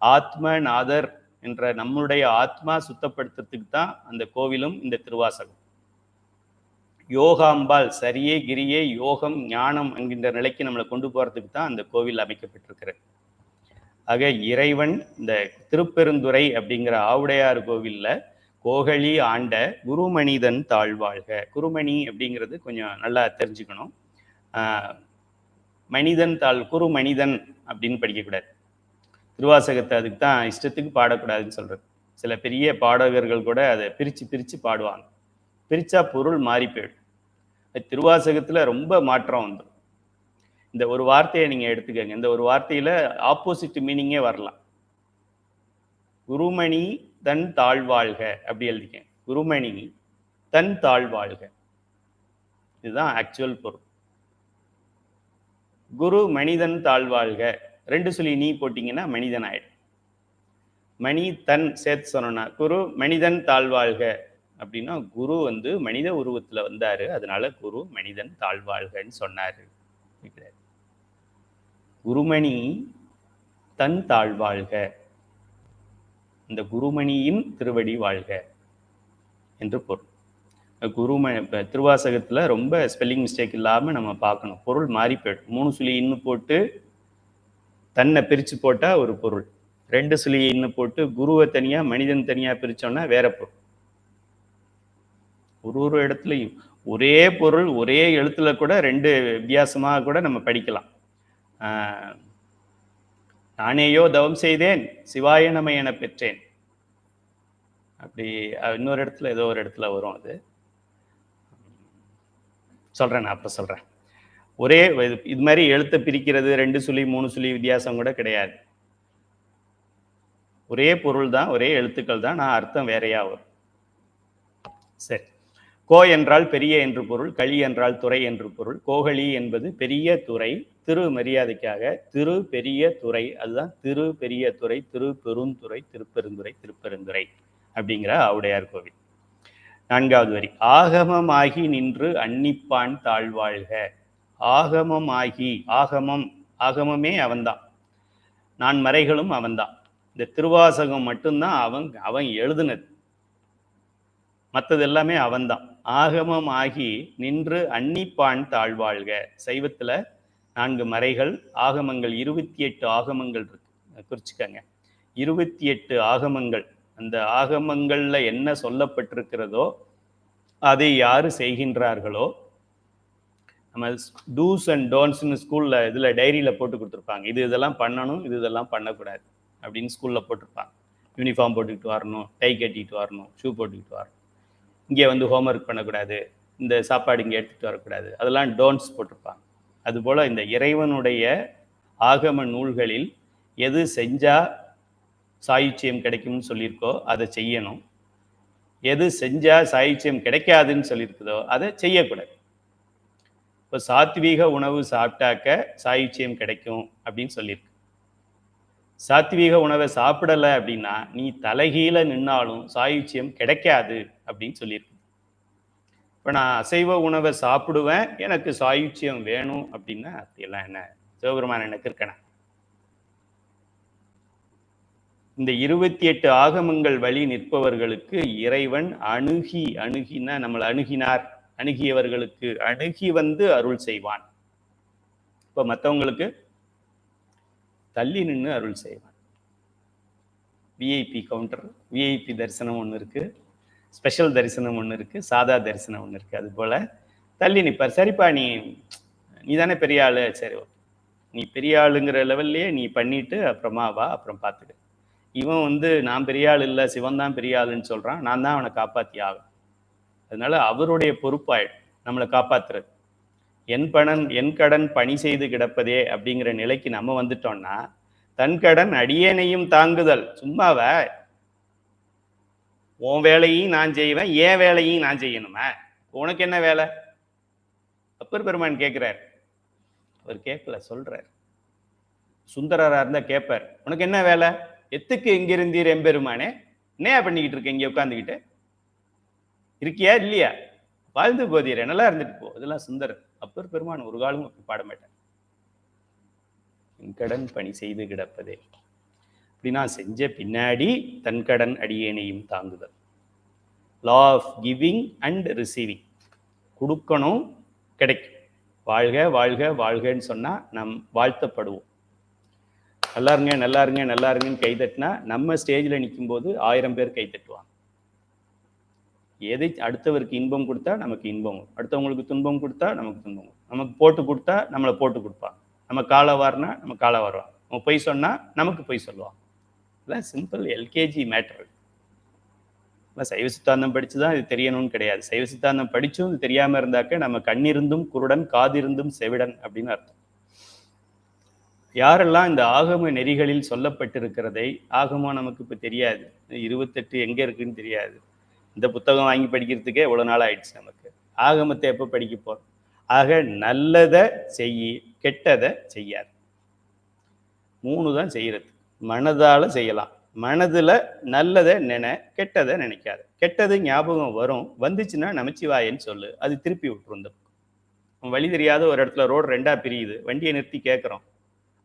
ஆத்மநாதர் என்ற நம்முடைய ஆத்மா சுத்தப்படுத்துறதுக்கு தான் அந்த கோவிலும் இந்த திருவாசகம். யோகாம்பாள் சரியே கிரியே யோகம் ஞானம் என்கின்ற நிலைக்கு நம்மளை கொண்டு போறதுக்கு தான் அந்த கோவில் அமைக்கப்பட்டிருக்கிறது. ஆக இறைவன் இந்த திருப்பெருந்துறை அப்படிங்கிற ஆவுடையார் கோவில்ல கோகழி ஆண்ட குருமனிதன் தாழ்வாழ்க. குருமணி அப்படிங்கிறது கொஞ்சம் நல்லா தெரிஞ்சுக்கணும். மனிதன் குருமனிதன் அப்படின்னு படிக்கக்கூடாது. திருவாசகத்தை அதுக்கு தான் இஷ்டத்துக்கு பாடக்கூடாதுன்னு சொல்றது. சில பெரிய பாடகர்கள் கூட அதை பிரித்து பிரித்து பாடுவாங்க. பிரிச்சா பொருள் மாறி போயிடும். திருவாசகத்துல ரொம்ப மாற்றம் வந்துடும். இந்த ஒரு வார்த்தையை நீங்க எடுத்துக்கங்க. இந்த ஒரு வார்த்தையில ஆப்போசிட் மீனிங்கே வரலாம். குருமணி தன் தாழ்வாழ்க அப்படி எழுதிக்க. குருமணி தன் தாழ்வாழ்க, இதுதான் ஆக்சுவல் பொருள். குரு மனிதன் தாழ்வாழ்க, 2 சொல்லி நீ போட்டீங்கன்னா மனிதன் ஆயிடும். மணி தன் சேர்த்து சொன்னா குரு மனிதன் தாழ்வாழ்க அப்படின்னா குரு வந்து மனித உருவத்துல வந்தாரு, அதனால குரு மனிதன் தாழ்வாழ்கன்னு சொன்னாரு. குருமணி தன் தாழ்வாழ்க, இந்த குருமணியின் திருவடி வாழ்க என்று பொருள். திருவாசகத்துல ரொம்ப ஸ்பெல்லிங் மிஸ்டேக் இல்லாம நம்ம பார்க்கணும். பொருள் மாறி போயிடும். 3 சொல்லி இன்னு போட்டு தன்னை பிரிச்சு போட்டா ஒரு பொருள், 2 சொல்லி இன்னு போட்டு குருவை தனியா மனிதன் தனியா பிரிச்சோம்னா வேற பொருள். ஒரு இடத்துலையும் ஒரே பொருள் ஒரே எழுத்துல கூட 2 வித்தியாசமாக கூட நம்ம படிக்கலாம். நானேயோ தவம் செய்தேன் சிவாய நம என பெற்றேன், அப்படி இன்னொரு இடத்துல ஏதோ ஒரு இடத்துல வரும். அது சொல்றேன், நான் அப்ப சொல்றேன். ஒரே இது மாதிரி எழுத்தை பிரிக்கிறது 2 சொல்லி 3 சொல்லி வித்தியாசம் கூட கிடையாது. ஒரே பொருள் தான், ஒரே எழுத்துக்கள் தான், நான் அர்த்தம் வேறையா வரும். சரி, கோ என்றால் பெரிய என்று பொருள், களி என்றால் துறை என்று பொருள். கோகலி என்பது பெரிய துறை, திரு மரியாதைக்காக திரு பெரிய துறை, அதுதான் திரு பெரிய துறை, திரு பெருந்துறை, திருப்பெருந்துறை, திருப்பெருந்துறை அப்படிங்கிற ஆவுடையார் கோவில். 4வது வரி, ஆகமமாகி நின்று அன்னிப்பான் தாழ்வாழ்க. ஆகமமாகி, ஆகமம், ஆகமமே அவன்தான், நான் மறைகளும் அவன்தான். இந்த திருவாசகம் மட்டும்தான் அவன் எழுதுனது, மற்றது எல்லாமே அவன்தான். ஆகமம் ஆகி நின்று அன்னிப்பான் தாழ்வாழ்க. சைவத்துல 4 மறைகள், ஆகமங்கள் 28 ஆகமங்கள் இருக்கு, குறிச்சுக்கங்க. 28 ஆகமங்கள். அந்த ஆகமங்கள்ல என்ன சொல்லப்பட்டிருக்கிறதோ அதை யாரு செய்கின்றார்களோ, நம்ம டூஸ் அண்ட் டோன்ட்ஸ்னு ஸ்கூல்ல இதுல டைரியில போட்டு கொடுத்துருப்பாங்க. இதெல்லாம் பண்ணணும், இதெல்லாம் பண்ணக்கூடாது அப்படின்னு ஸ்கூல்ல போட்டிருப்பாங்க. யூனிஃபார்ம் போட்டுக்கிட்டு வரணும், டை கட்டிட்டு வரணும், ஷூ போட்டுக்கிட்டு வரணும், இங்கே வந்து ஹோம்ஒர்க் பண்ணக்கூடாது, இந்த சாப்பாடு இங்கே எடுத்துகிட்டு வரக்கூடாது, அதெல்லாம் டோன்ட்ஸ் போட்டிருப்பாங்க. அதுபோல் இந்த இறைவனுடைய ஆகம நூல்களில் எது செஞ்சால் சாயுச்சியம் கிடைக்கும்னு சொல்லியிருக்கோ அதை செய்யணும், எது செஞ்சால் சாயுச்சியம் கிடைக்காதுன்னு சொல்லியிருக்குதோ அதை செய்யக்கூடாது. இப்போ சாத்வீக உணவு சாப்பிட்டாக்க சாயுச்சியம் கிடைக்கும் அப்படின்னு சொல்லியிருக்கு. சாத்வீக உணவை சாப்பிடலை அப்படின்னா நீ தலைகீழ நின்னாலும் சாயுச்சியம் கிடைக்காது அப்படின்னு சொல்லியிருக்கு. இப்போ நான் அசைவ உணவை சாப்பிடுவேன், எனக்கு சாயுச்சியம் வேணும் அப்படின்னா அப்படியெல்லாம் என்ன சிவபெருமான் எனக்கு இருக்கணும். இந்த 28 ஆகமங்கள் வழி நிற்பவர்களுக்கு இறைவன் அணுகினா நம்மளை அணுகினார், அணுகியவர்களுக்கு அணுகி வந்து அருள் செய்வான். இப்போ மற்றவங்களுக்கு தள்ளி நின்று அருள் செய்வான். விஐபி கவுண்டர், விஐபி தரிசனம் ஒன்று இருக்கு, ஸ்பெஷல் தரிசனம் ஒன்று இருக்கு, சாதா தரிசனம் ஒன்று இருக்கு. அது போல தள்ளி நிற்பார். சரிப்பா, நீ தானே பெரிய ஆளு, சரி ஓகே, நீ பெரிய ஆளுங்கிற லெவல்லையே நீ பண்ணிட்டு அப்புறமா வா, அப்புறம் பார்த்துக்க. இவன் வந்து நான் பெரிய ஆள் இல்லை, சிவன் தான் பெரிய ஆளுன்னு சொல்றான், நான் தான் அவனை காப்பாற்றி ஆகும். அதனால அவருடைய பொறுப்பாயிடும் நம்மளை காப்பாத்துறது. என் கடன் பணி செய்து கிடப்பதே அப்படிங்கிற நிலைக்கு நம்ம வந்துட்டோம்னா தன் கடன் அடியேனையும் தாங்குதல். சும்மாவ உன் வேலையும் நான் செய்வேன், ஏன் வேலையும் நான் செய்யணுமா, உனக்கு என்ன வேலை? அப்பர் பெருமான் கேட்கிறார். அவர் கேட்கல, சொல்றார். சுந்தரரா இருந்தா கேட்பார், உனக்கு என்ன வேலை, எத்துக்கு இங்கிருந்தீர் எம்பெருமானே, என்னையா பண்ணிக்கிட்டு இருக்க, இங்க உட்காந்துக்கிட்டு இருக்கியா இல்லையா, வாழ்ந்து போதீர, நல்லா இருந்துட்டு போ. இதெல்லாம் சுந்தரர். அப்பர் பெருமான் ஒரு காலம் பாட மாட்டார். என் கடன் பணி செய்து கிடப்பதே அப்படின்னா செஞ்ச பின்னாடி தன் கடன் அடியேனையும் தாங்குதல். Law of giving and receiving. கொடுக்கணும், கிடைக்கும். வாழ்க வாழ்க வாழ்கன்னு சொன்னா நம் வாழ்த்தப்படுவோம். நல்லா இருங்க நல்லா இருங்க நல்லா இருங்கன்னு கை தட்டினா நம்ம ஸ்டேஜில் நிற்கும் போது 1000 பேர் கை தட்டுவாங்க. எதை அடுத்தவருக்கு இன்பம் கொடுத்தா நமக்கு இன்பம், அடுத்தவங்களுக்கு துன்பம் கொடுத்தா நமக்கு துன்பம், நமக்கு போட்டு கொடுத்தா நம்மளை போட்டு கொடுப்பாங்க, நம்ம காலை வாரினா நம்ம காலை வருவாங்க, நம்ம பொய் சொன்னா நமக்கு பொய் சொல்லுவாங்க. இதெல்லாம் சிம்பிள் எல்கேஜி மேட்டர். சைவ சித்தாந்தம் படிச்சுதான் இது தெரியணும்னு கிடையாது. சைவ சித்தாந்தம் படிச்சும் இது தெரியாம இருந்தாக்க நம்ம கண்ணிருந்தும் குருடன், காதிருந்தும் செவிடன் அப்படின்னு அர்த்தம். யாரெல்லாம் இந்த ஆகம நெறிகளில் சொல்லப்பட்டிருக்கிறதை, ஆகமம் நமக்கு இப்ப தெரியாது, 28 எங்க இருக்குன்னு தெரியாது. இந்த புத்தகம் வாங்கி படிக்கிறதுக்கே எவ்வளவு நாள் ஆயிடுச்சு நமக்கு. ஆகமத்தை எப்ப படிக்க போறோம்? ஆக நல்லதை செய்யி, கெட்டதை செய்யாது. 3 தான் செய்யறது. மனதால செய்யலாம். மனதுல நல்லதை நினை, கெட்டதை நினைக்காது. கெட்டது ஞாபகம் வரும், வந்துச்சுன்னா நமச்சிவாயன்னு சொல்லு, அது திருப்பி விட்டுரும். வழி தெரியாத ஒரு இடத்துல ரோடு 2ஆ பிரியுது, வண்டியை நிறுத்தி கேட்குறோம்,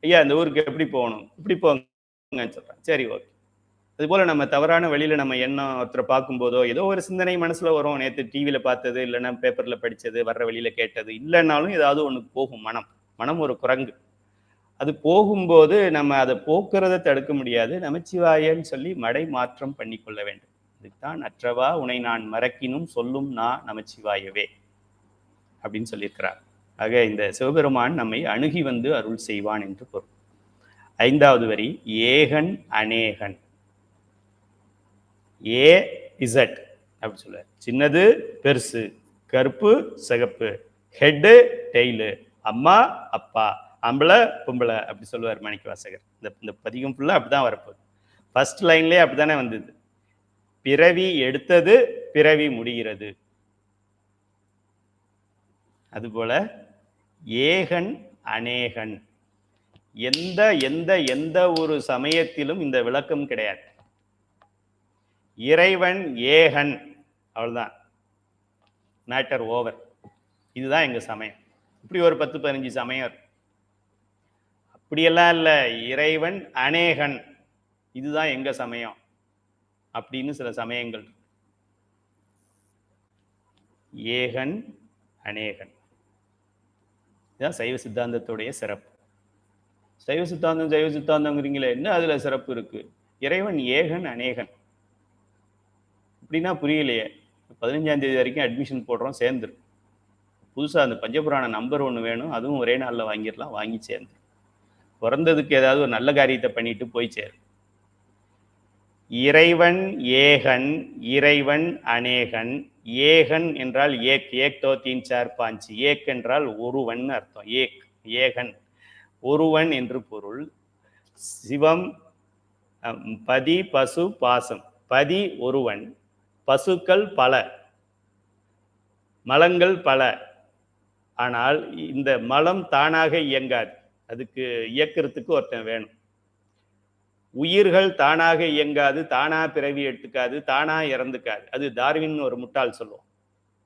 ஐயா இந்த ஊருக்கு எப்படி போகணும்? இப்படி போங்கன்னு சொல்றேன். சரி ஓகே. அது போல நம்ம தவறான வழியில நம்ம எண்ணம் ஒருத்தரை பார்க்கும்போதோ ஏதோ ஒரு சிந்தனை மனசுல வரும், நேற்று டிவியில பார்த்தது, இல்லைன்னா பேப்பர்ல படிச்சது, வர்ற வழியில கேட்டது, இல்லைன்னாலும் ஏதாவது ஒண்ணு போகும். மனம் ஒரு குரங்கு. அது போகும்போது நம்ம அதை போக்குறதை தடுக்க முடியாது. நமச்சிவாயன்னு சொல்லி மடை மாற்றம் பண்ணி கொள்ள வேண்டும். இதுதான் அற்றவா உனை நான் மறக்கினும் சொல்லும் நான் நமச்சிவாயவே அப்படின்னு சொல்லியிருக்கிறார். ஆக இந்த சிவபெருமான் நம்மை அணுகி வந்து அருள் செய்வான் என்று பொருள். 5வது வரி ஏகன் அநேகன். ஏ இசட் அப்படி சொல்ல, சின்னது பெருசு, கருப்பு சிகப்பு, ஹெட்டு டெய்லு, அம்மா அப்பா, ஆம்பளை பொம்பளை அப்படி சொல்லுவார் மாணிக்கவாசகர். இந்த பதிகம் ஃபுல்லா அப்படிதான் வரப்போகுது. ஃபர்ஸ்ட் லைன்லேயே அப்படித்தானே வந்தது. பிறவி எடுத்தது பிறவி முடிகிறது. அதுபோல ஏகன் அநேகன். எந்த எந்த எந்த ஒரு சமயத்திலும் இந்த விளக்கம் கிடையாது. இறைவன் ஏகன், அவ்வளவுதான், மேட்டர் ஓவர். இதுதான் எங்க சமயம். இப்படி ஒரு 10-15 சமயம் அப்படியெல்லாம் இல்லை. இறைவன் அநேகன், இதுதான் எங்க சமயம் அப்படின்னு சில சமயங்கள். ஏகன் அநேகன், இதுதான் சைவ சித்தாந்தத்துடைய சிறப்பு. சைவ சித்தாந்தங்கிறீங்களே, என்ன அதுல சிறப்பு இருக்கு? இறைவன் ஏகன் அநேகன் அப்படின்னா புரியலையே. 15ஆம் தேதி வரைக்கும் அட்மிஷன் போடுறோம், சேர்ந்துரு. புதுசாக அந்த பஞ்சபுராண நம்பர் 1 வேணும், அதுவும் ஒரே நாளில் வாங்கிடலாம், வாங்கி சேர்ந்து பிறந்ததுக்கு ஏதாவது ஒரு நல்ல காரியத்தை பண்ணிட்டு போய் சேரு. இறைவன் ஏகன், இறைவன் அநேகன். ஏகன் என்றால் ஏக், ஏக் தோ தீன் சார் பாஞ்சு. ஏக் என்றால் ஒருவன் அர்த்தம். ஏக் ஏகன் ஒருவன் என்று பொருள். சிவம் பதி பசு பாசம். பதி ஒருவன், பசுக்கள் பல, மலங்கள் பல. ஆனால் இந்த மலம் தானாக இயங்காது, அதுக்கு இயக்கிறதுக்கு ஒருத்தன் வேணும். உயிர்கள் தானாக இயங்காது, தானா பிறவி எடுத்துக்காது, தானா இறந்துக்காது. அது டார்வின் ஒரு முட்டாள் சொல்லுவோம்.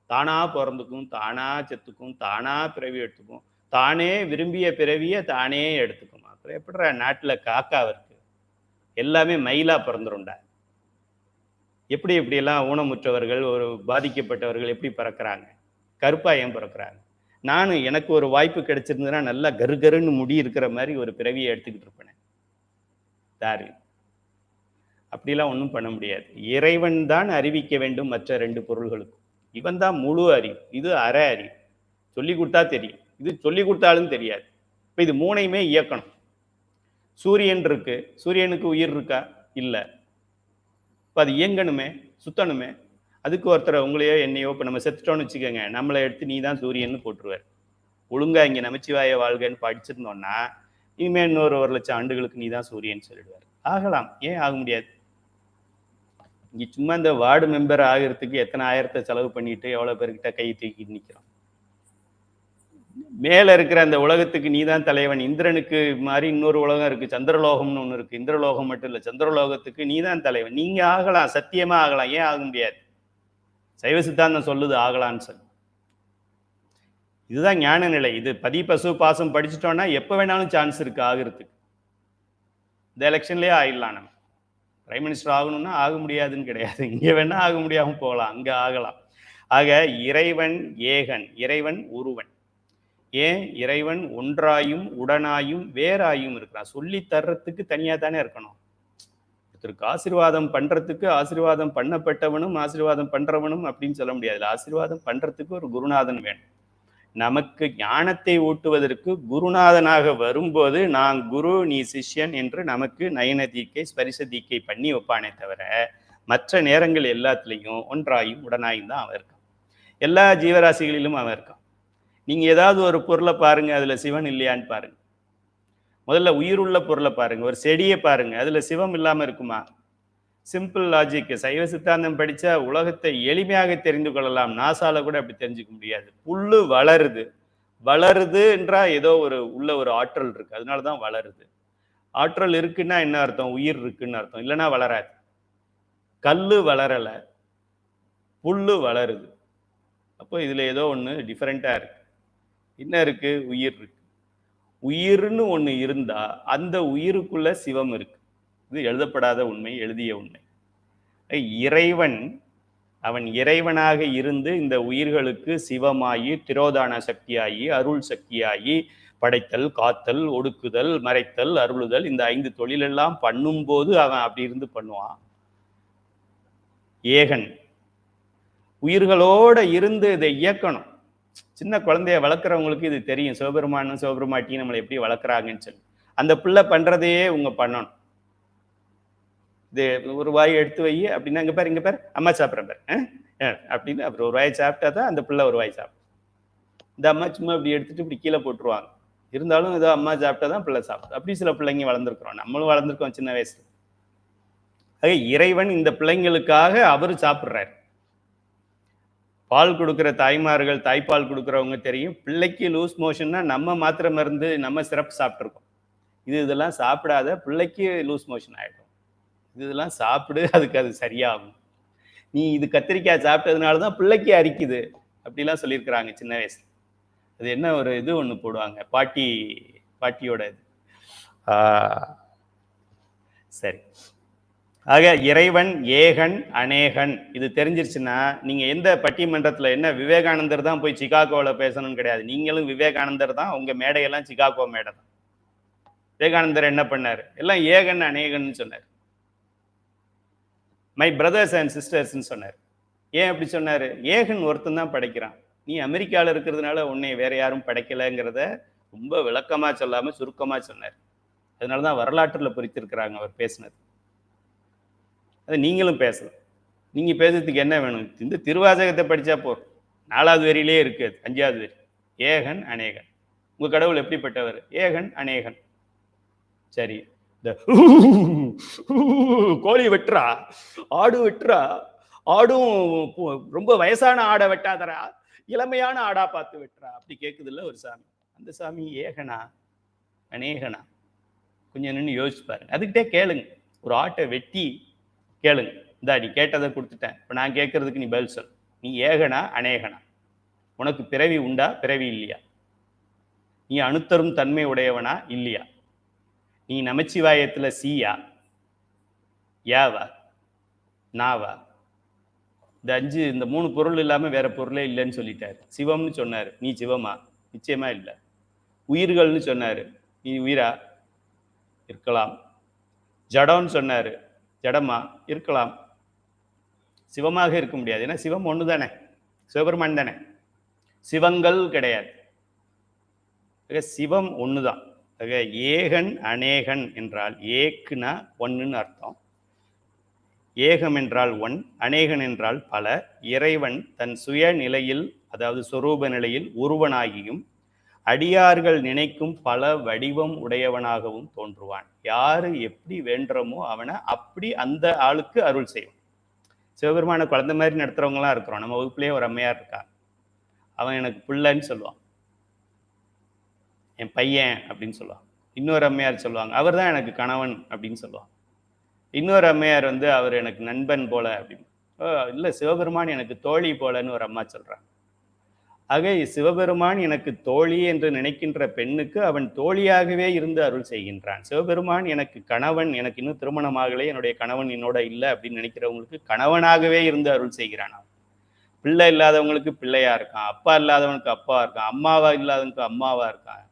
தானா பிறந்துக்கும், தானா செத்துக்கும், தானா பிறவி எடுத்துக்கும், தானே விரும்பிய பிறவியை தானே எடுத்துக்கும். அப்புறம் எப்படிற நாட்டில் காக்கா இருக்கு, எல்லாமே மயிலா பிறந்துருண்டா? எப்படி இப்படியெல்லாம் ஊனமுற்றவர்கள், ஒரு பாதிக்கப்பட்டவர்கள் எப்படி பிறக்கிறாங்க? கருப்பா ஏன் பிறக்கிறாங்க? நானும் எனக்கு ஒரு வாய்ப்பு கிடைச்சிருந்ததுன்னா நல்லா கருகருன்னு முடி இருக்கிற மாதிரி ஒரு பிறவியை எடுத்துக்கிட்டு இருப்பேன். டார்வின் அப்படிலாம் ஒன்றும் பண்ண முடியாது. இறைவன் தான் அறிவிக்க வேண்டும் மற்ற 2 பொருள்களுக்கும். இவன் தான் முழு அறிவு, இது அரை அறிவு. சொல்லி கொடுத்தா தெரியும், இது சொல்லி கொடுத்தாலும் தெரியாது. இப்போ இது 3ஐயுமே இயக்கணும். சூரியன் இருக்கு, சூரியனுக்கு உயிர் இருக்கா? இல்லை. இப்போ அது இயங்கணுமே, சுத்தணுமே. அதுக்கு ஒருத்தர் உங்களையோ என்னையோ, இப்போ நம்ம செத்துட்டோன்னு வச்சுக்கோங்க, நம்மளை எடுத்து நீ தான் சூரியன்னு போட்டுருவார். ஒழுங்கா இங்கே நமச்சிவாய வாழ்கன்னு படிச்சிருந்தோம்னா இனிமேல் இன்னொரு 1,00,000 ஆண்டுகளுக்கு நீ தான் சூரியன்னு சொல்லிடுவார். ஆகலாம், ஏன் ஆக முடியாது? இங்கே சும்மா இந்த வார்டு மெம்பர் ஆகிறதுக்கு எத்தனை ஆயிரத்தை செலவு பண்ணிட்டு எவ்வளோ பேர்கிட்ட கை தூக்கி நிற்கிறோம். மேலே இருக்கிற அந்த உலகத்துக்கு நீ தான் தலைவன். இந்திரனுக்கு மாதிரி இன்னொரு உலகம் இருக்கு, சந்திரலோகம்னு ஒன்று இருக்கு. இந்திரலோகம் மட்டும் இல்லை, சந்திரலோகத்துக்கு நீ தான் தலைவன். நீங்க ஆகலாம், சத்தியமா ஆகலாம். ஏன் ஆக முடியாது? சைவ சித்தாந்தம் சொல்லுது ஆகலான்னு சொல்லி. இதுதான் ஞான நிலை. இது பதி பசு பாசம் படிச்சுட்டோம்னா எப்போ வேணாலும் சான்ஸ் இருக்கு ஆகிறதுக்கு. இந்த எலெக்ஷன்லேயே ஆயிடலாம். நம்ம பிரைம் மினிஸ்டர் ஆகணும்னா ஆக முடியாதுன்னு கிடையாது, இங்கே வேணா ஆக முடியாமல் போகலாம், அங்கே ஆகலாம். ஆக இறைவன் ஏகன், இறைவன் ஒருவன். ஏன்? இறைவன் ஒன்றாயும் உடனாயும் வேறாயும் இருக்கிறான். சொல்லி தர்றதுக்கு தனியாக தானே இருக்கணும். ஒருத்தருக்கு ஆசீர்வாதம் பண்றதுக்கு ஆசீர்வாதம் பண்ணப்பட்டவனும் ஆசீர்வாதம் பண்றவனும் அப்படின்னு சொல்ல முடியாது. ஆசீர்வாதம் பண்றதுக்கு ஒரு குருநாதன் வேணும். நமக்கு ஞானத்தை ஊட்டுவதற்கு குருநாதனாக வரும்போது நான் குரு நீ சிஷ்யன் என்று நமக்கு நயன தீக்கை ஸ்பரிச தீக்கை பண்ணி வைப்பானே தவிர மற்ற நேரங்கள் எல்லாத்துலேயும் ஒன்றாயும் உடனாயும் தான் அவன் இருக்கான். எல்லா ஜீவராசிகளிலும் அவன் இருக்கான். நீங்கள் ஏதாவது ஒரு பொருளை பாருங்க, அதில் சிவன் இல்லையான்னு பாருங்க. முதல்ல உயிருள்ள பொருளை பாருங்க. ஒரு செடியை பாருங்க, அதில் சிவம் இல்லாமல் இருக்குமா? Simple logic. சைவ சித்தாந்தம் படித்தா உலகத்தை எளிமையாக தெரிந்து கொள்ளலாம். நாசால கூட அப்படி தெரிஞ்சுக்க முடியாது. புல்லு வளருது. வளருதுன்றா ஏதோ உள்ள ஒரு ஆற்றல் இருக்கு, அதனால தான் வளருது. ஆற்றல் இருக்குன்னா என்ன அர்த்தம்? உயிர் இருக்குன்னு அர்த்தம். இல்லைன்னா வளராது. கல்லு வளரல, புல்லு வளருது. அப்போ இதுல ஏதோ ஒன்று டிஃபரெண்டா இருக்கு. என்ன இருக்கு? உயிர் இருக்கு. உயிர்னு ஒன்று இருந்தா அந்த உயிருக்குள்ள சிவம் இருக்கு. இது எழுதப்படாத உண்மை, எழுதிய உண்மை. இறைவன் அவன் இறைவனாக இருந்து இந்த உயிர்களுக்கு சிவமாயி, திரோதான சக்தியாகி, அருள் சக்தியாகி, படைத்தல், காத்தல், ஒடுக்குதல், மறைத்தல், அருளுதல், இந்த 5 தொழிலெல்லாம் பண்ணும்போது அவன் அப்படி இருந்து பண்ணுவான். ஏகன் உயிர்களோட இருந்து இதை இயக்கணும். சின்ன குழந்தைய வளர்க்குறவங்களுக்கு இது தெரியும். சிவபெருமானும் சிவபெருமாட்டியும் நம்மளை எப்படி வளர்க்குறாங்கன்னு சொல்லி அந்த பிள்ளை பண்றதையே உங்க பண்ணணும். இது ஒரு வாய் எடுத்து வை அப்படின்னா, இங்க பாரு அம்மா சாப்பிட்றேன் பாரு அப்படின்னு அப்புறம் ஒரு வாய் சாப்பிட்டா தான் அந்த பிள்ளை ஒரு வாய் சாப்பிடும். இந்த அம்மா சும்மா இப்படி எடுத்துட்டு இப்படி கீழே போட்டுருவாங்க. இருந்தாலும் ஏதோ அம்மா சாப்பிட்டா தான் பிள்ளை சாப்பிடும். அப்படி சில பிள்ளைங்க வளர்ந்துருக்குறோம். நம்மளும் வளர்ந்துருக்கோம் சின்ன வயசுல. இறைவன் இந்த பிள்ளைங்களுக்காக அவரு சாப்பிட்றாரு. பால் கொடுக்குற தாய்மார்கள், தாய்ப்பால் கொடுக்குறவங்க தெரியும். பிள்ளைக்கு லூஸ் மோஷன்னா நம்ம மாத்திரை மருந்து, நம்ம சிறப்பு சாப்பிட்ருக்கோம். இதெல்லாம் சாப்பிடாத, பிள்ளைக்கு லூஸ் மோஷன் ஆகிடும். இதெல்லாம் சாப்பிடு, அதுக்கு அது சரியாகும். நீ இது கத்திரிக்காய் சாப்பிட்டதுனால தான் பிள்ளைக்கு அரிக்குது அப்படிலாம் சொல்லியிருக்கிறாங்க சின்ன வயசுல. அது என்ன ஒரு இது ஒன்று போடுவாங்க, பாட்டியோட இது. சரி. ஆக இறைவன் ஏகன் அநேகன் இது தெரிஞ்சிருச்சுன்னா நீங்க எந்த பட்டிமன்றத்துல என்ன விவேகானந்தர் தான் போய் சிகாகோவில் பேசணும்னு கிடையாது. நீங்களும் விவேகானந்தர் தான். உங்க மேடையெல்லாம் சிகாகோ மேடை தான். விவேகானந்தர் என்ன பண்ணாரு? எல்லாம் ஏகன் அநேகன் சொன்னார். மை பிரதர்ஸ் அண்ட் சிஸ்டர்ஸ்ன்னு சொன்னார். ஏன் அப்படி சொன்னாரு? ஏகன் ஒருத்தன் தான் படைக்கிறான். நீ அமெரிக்காவில் இருக்கிறதுனால உன்னை வேற யாரும் படைக்கலைங்கிறத ரொம்ப விளக்கமா சொல்லாம சுருக்கமா சொன்னார். அதனாலதான் வரலாற்றுல பொறித்திருக்கிறாங்க அவர் பேசினது. அதை நீங்களும் பேசலாம். நீங்க பேசுறதுக்கு என்ன வேணும்? இந்த திருவாசகத்தை படிச்சா போறோம். 4வது வரியிலே இருக்கு, 5வது வரி. ஏகன் அநேகன். உங்க கடவுள் எப்படிப்பட்டவர்? ஏகன் அநேகன். சரி, இந்த கோழி வெட்டுறா, ஆடு வெட்டுறா, ஆடும் ரொம்ப வயசான ஆடை வெட்டாதரா, இளமையான ஆடா பார்த்து வெட்டுறா அப்படி கேட்குது இல்ல ஒரு சாமி. அந்த சாமி ஏகனா அநேகனா? கொஞ்சம் நின்று யோசிச்சு பாருங்க. அதுக்கிட்டே கேளுங்க. ஒரு ஆட்டை வெட்டி கேளுங்க. இந்தா நீ கேட்டதை கொடுத்துட்டேன், இப்போ நான் கேட்கறதுக்கு நீ பதில் சொல். நீ ஏகனா அநேகனா? உனக்கு பிறவி உண்டா, பிறவி இல்லையா? நீ அணுத்தரும் தன்மை உடையவனா இல்லையா? நீ நமச்சிவாயத்துல சீயா, யாவா, நாவா? இந்த 5 இந்த 3 பொருள் இல்லாம வேற பொருளே இல்லைன்னு சொல்லிட்டாரு. சிவம்னு சொன்னாரு, நீ சிவமா? நிச்சயமா இல்லை. உயிர்கள்னு சொன்னாரு, நீ உயிரா? இருக்கலாம். ஜடம்னு சொன்னாரு, ஜடமா? இருக்கலாம். சிவமாக இருக்க முடியாது. ஏன்னா சிவம் ஒன்று தானே, சிவபெருமான் தானே. சிவங்கள் கிடையாது. சிவம் ஒண்ணுதான். ஏகன் அநேகன் என்றால் ஏக்குனா ஒன்னுன்னு அர்த்தம். ஏகம் என்றால் ஒன், அநேகன் என்றால் பல. இறைவன் தன் சுய நிலையில், அதாவது சொரூப நிலையில் ஒருவனாகியும் அடியார்கள் நினைக்கும் பல வடிவம் உடையவனாகவும் தோன்றுவான். யாரு எப்படி வேண்டுறமோ அவனை அப்படி அந்த ஆளுக்கு அருள் செய்வான். சிவபெருமான குழந்தை மாதிரி நடத்துறவங்களாம் இருக்கிறோம். நம்ம வகுப்புலேயே ஒரு அம்மையார் இருக்கான். அவன் எனக்கு பிள்ளைன்னு சொல்லுவான், என் பையன் அப்படின்னு சொல்லுவான். இன்னொரு அம்மையார் சொல்லுவாங்க, அவர் தான் எனக்கு கணவன் அப்படின்னு சொல்லுவாங்க. இன்னொரு அம்மையார் அவர் எனக்கு நண்பன் போல அப்படின்னு. இல்லை, சிவபெருமான் எனக்கு தோழி போலன்னு ஒரு அம்மா சொல்றாங்க. ஆக சிவபெருமான் எனக்கு தோழி என்று நினைக்கின்ற பெண்ணுக்கு அவன் தோழியாகவே இருந்து அருள் செய்கின்றான். சிவபெருமான் எனக்கு கணவன், எனக்கு இன்னும் திருமணமாகலே, என்னுடைய கணவன் என்னோட இல்லை அப்படின்னு நினைக்கிறவங்களுக்கு கணவனாகவே இருந்து அருள் செய்கிறான். பிள்ளை இல்லாதவங்களுக்கு பிள்ளையா இருக்கான், அப்பா இல்லாதவனுக்கு அப்பா இருக்கான், அம்மாவா இல்லாதவனுக்கு அம்மாவா இருக்கான்,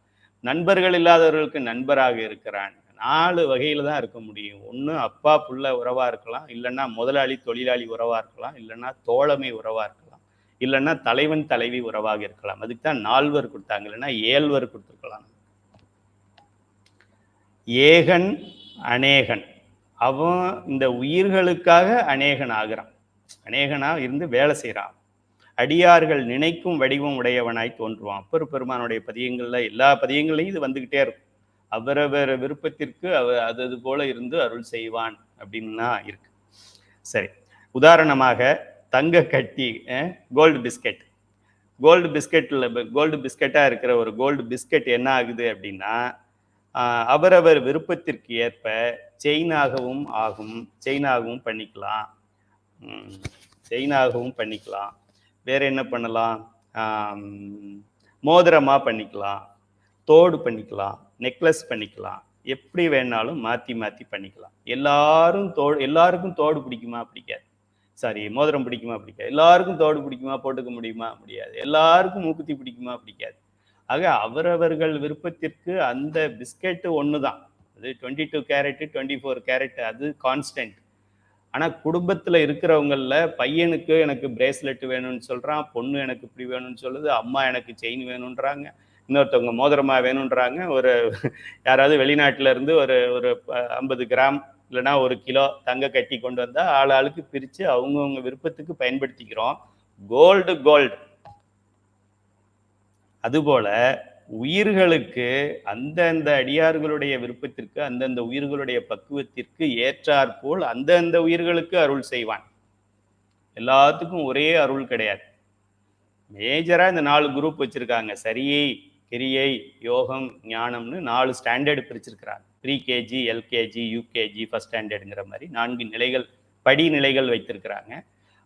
நண்பர்கள் இல்லாதவர்களுக்கு நண்பராக இருக்கிறான். 4 வகையில தான் இருக்க முடியும். ஒன்று அப்பா புள்ள உறவா இருக்கலாம், இல்லைன்னா முதலாளி தொழிலாளி உறவா இருக்கலாம், இல்லைன்னா தோழமை உறவா இருக்கலாம், இல்லைன்னா தலைவன் தலைவி உறவாக இருக்கலாம். அதுக்கு தான் 4வர் கொடுத்தாங்க, இல்லைன்னா 7வர் கொடுத்துருக்கலாம். ஏகன் அநேகன் அவன் இந்த உயிர்களுக்காக அநேகன் ஆகிறான், அநேகனா இருந்து வேலை செய்கிறான். அடியார்கள் நினைக்கும் வடிவம் உடையவனாய் தோன்றுவான். அப்பர் பெருமானுடைய பதியங்கள்ல எல்லா பதியங்களையும் இது வந்துகிட்டே இருக்கும். அவரவர் விருப்பத்திற்கு அது போல இருந்து அருள் செய்வான் அப்படின்னா இருக்கு. சரி, உதாரணமாக தங்க கட்டி, கோல்டு பிஸ்கெட். கோல்டு பிஸ்கெட்டா இருக்கிற ஒரு கோல்டு பிஸ்கெட் என்ன ஆகுது அப்படின்னா, அவரவர் விருப்பத்திற்கு ஏற்ப செயினாகவும் ஆகும், செயினாகவும் பண்ணிக்கலாம், செயினாகவும் பண்ணிக்கலாம். வேற என்ன பண்ணலாம்? மோதிரமா பண்ணிக்கலாம், தோடு பண்ணிக்கலாம், நெக்லஸ் பண்ணிக்கலாம், எப்படி வேணாலும் மாற்றி மாற்றி பண்ணிக்கலாம். எல்லாருக்கும் தோடு பிடிக்குமா? பிடிக்காது. சாரி, மோதிரம் பிடிக்குமா? பிடிக்காது. எல்லாருக்கும் தோடு பிடிக்குமா? போட்டுக்க முடியுமா? முடியாது. எல்லாருக்கும் மூக்குத்தி பிடிக்குமா? பிடிக்காது. ஆக அவரவர்கள் விருப்பத்திற்கு அந்த பிஸ்கெட்டு ஒன்று தான். அது 22 கேரட்டு 24 கேரட், அது கான்ஸ்டன்ட். ஆனால் குடும்பத்தில் இருக்கிறவங்கள பையனுக்கு எனக்கு பிரேஸ்லெட் வேணும்னு சொல்கிறான், பொண்ணு எனக்கு இப்படி வேணும்னு சொல்லுது, அம்மா எனக்கு செயின் வேணுன்றாங்க, இன்னொருத்தவங்க மோதிரமா வேணுன்றாங்க. யாராவது வெளிநாட்டில இருந்து ஒரு 50 கிராம் இல்லைன்னா 1 கிலோ தங்க கட்டி கொண்டு வந்தால் ஆளுக்கு பிரித்து அவங்கவுங்க விருப்பத்துக்கு பயன்படுத்திக்கிறோம். கோல்டு. அதுபோல உயிர்களுக்கு அந்தந்த அடியார்களுடைய விருப்பத்திற்கு, அந்தந்த உயிர்களுடைய பக்குவத்திற்கு ஏற்றாற்போல் அந்தந்த உயிர்களுக்கு அருள் செய்வான். எல்லாத்துக்கும் ஒரே அருள் கிடையாது. மேஜரா இந்த 4 குரூப் வச்சிருக்காங்க. சரியை, கிரியை, யோகம், ஞானம்னு 4 ஸ்டாண்டர்டு பிரிச்சிருக்கிறாங்க. ப்ரீகேஜி, எல்கேஜி, யூகேஜி, ஃபர்ஸ்ட் ஸ்டாண்டர்டுங்கிற மாதிரி 4 நிலைகள், படிநிலைகள் வைத்திருக்கிறாங்க.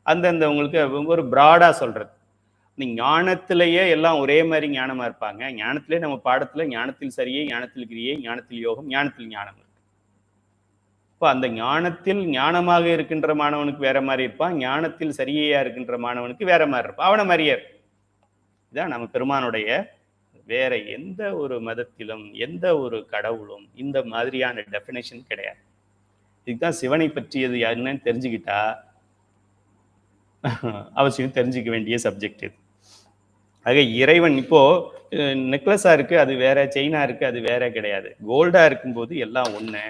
அந்தந்த உங்களுக்கு ஒரு பிராடா சொல்றது. ஞானத்திலேயே எல்லாம் ஒரே மாதிரி ஞானமா இருப்பாங்க. ஞானத்திலே நம்ம பாடத்துல ஞானத்தில் சரியை, ஞானத்தில் கிரியை, ஞானத்தில் யோகம், ஞானத்தில் ஞானம் இருக்கு. இப்போ அந்த ஞானத்தில் ஞானமாக இருக்கின்ற மாணவனுக்கு வேற மாதிரி இருப்பான், ஞானத்தில் சரியையா இருக்கின்ற மாணவனுக்கு வேற மாதிரி இருப்பான். அவனை மாதிரியே இருக்கும். இதான் நம்ம பெருமானுடைய. வேற எந்த ஒரு மதத்திலும் எந்த ஒரு கடவுளும் இந்த மாதிரியான டெஃபினேஷன் கிடையாது. இதுதான் சிவனை பற்றியது என்னன்னு தெரிஞ்சுக்கிட்டா அவசியம் தெரிஞ்சுக்க வேண்டிய சப்ஜெக்ட் இது. ஆக இறைவன் இப்போ நெக்லஸா இருக்கு, அது வேற, செயினா இருக்கு, அது வேற கிடையாது. கோல்டா இருக்கும்போது எல்லாம் ஒண்ணு.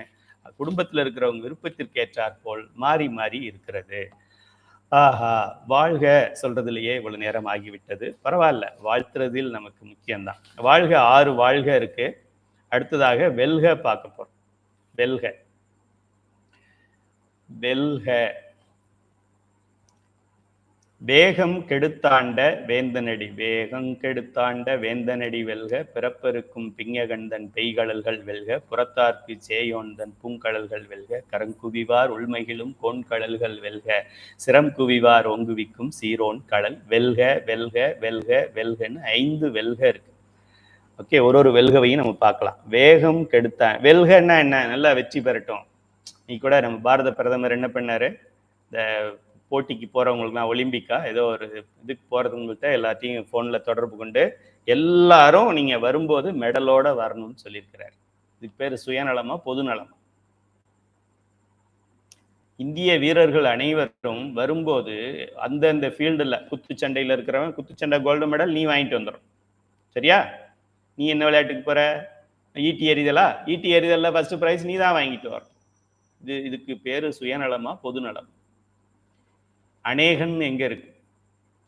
குடும்பத்தில் இருக்கிறவங்க விருப்பத்திற்கு ஏற்றாற்போல் மாறி மாறி இருக்கிறது. ஆஹா, வாழ்க சொல்றதுலயே இவ்வளவு நேரம் ஆகிவிட்டது. பரவாயில்ல, வாழ்த்துறதில் நமக்கு முக்கியம்தான். வாழ்க 6 வாழ்க இருக்கு. அடுத்ததாக வெல்க பார்க்க போறோம். வெல்க வெல்க. வேகம் கெடுத்தாண்ட வேந்தனடி, வேகம் கெடுத்தாண்ட வேந்தனடி வெல்க, பிறப்பருக்கும் பிங்ககண்தன் பெய்கடல்கள் வெல்க, புறத்தார்க்கு சேயோந்தன் பூங்கடல்கள் வெல்க, கரங்குவிவார் உள்மைகிலும் கோண்கடல்கள் வெல்க, சிரம் குவிவார் ஓங்குவிக்கும் சீரோன் கடல் வெல்க வெல்க வெல்க வெல்கன்னு 5 வெல்க இருக்கு. ஓகே, ஒரு வெல்கவையும் நம்ம பார்க்கலாம். வேகம் கெடுத்தான், வெல்கன்னா என்ன? நல்லா வெற்றி பெறட்டும். நீ கூட நம்ம பாரத பிரதமர் என்ன பண்ணாரு, இந்த போட்டிக்கு போறவங்களுக்குலாம் ஒலிம்பிக்கா ஏதோ ஒரு இதுக்கு போறவங்கள்ட்ட எல்லாத்தையும் ஃபோன்ல தொடர்பு கொண்டு எல்லாரும் நீங்க வரும்போது மெடலோட வரணும்னு சொல்லியிருக்கிறார். இதுக்கு பேர் சுயநலமா பொதுநலமா? இந்திய வீரர்கள் அனைவரும் வரும்போது அந்தந்த ஃபீல்டுல குத்துச்சண்டையில் இருக்கிறவன் குத்துச்சண்டை கோல்டு மெடல் நீ வாங்கிட்டு வந்துடும். சரியா? நீ என்ன விளையாட்டுக்கு போற? ஈட்டி எறிதலா? ஈட்டி எறிதல்ல ஃபர்ஸ்ட் பிரைஸ் நீ தான் வாங்கிட்டு வர. இதுக்கு பேரு சுயநலமா பொதுநலம்? அநேகன் எங்க இருக்கு?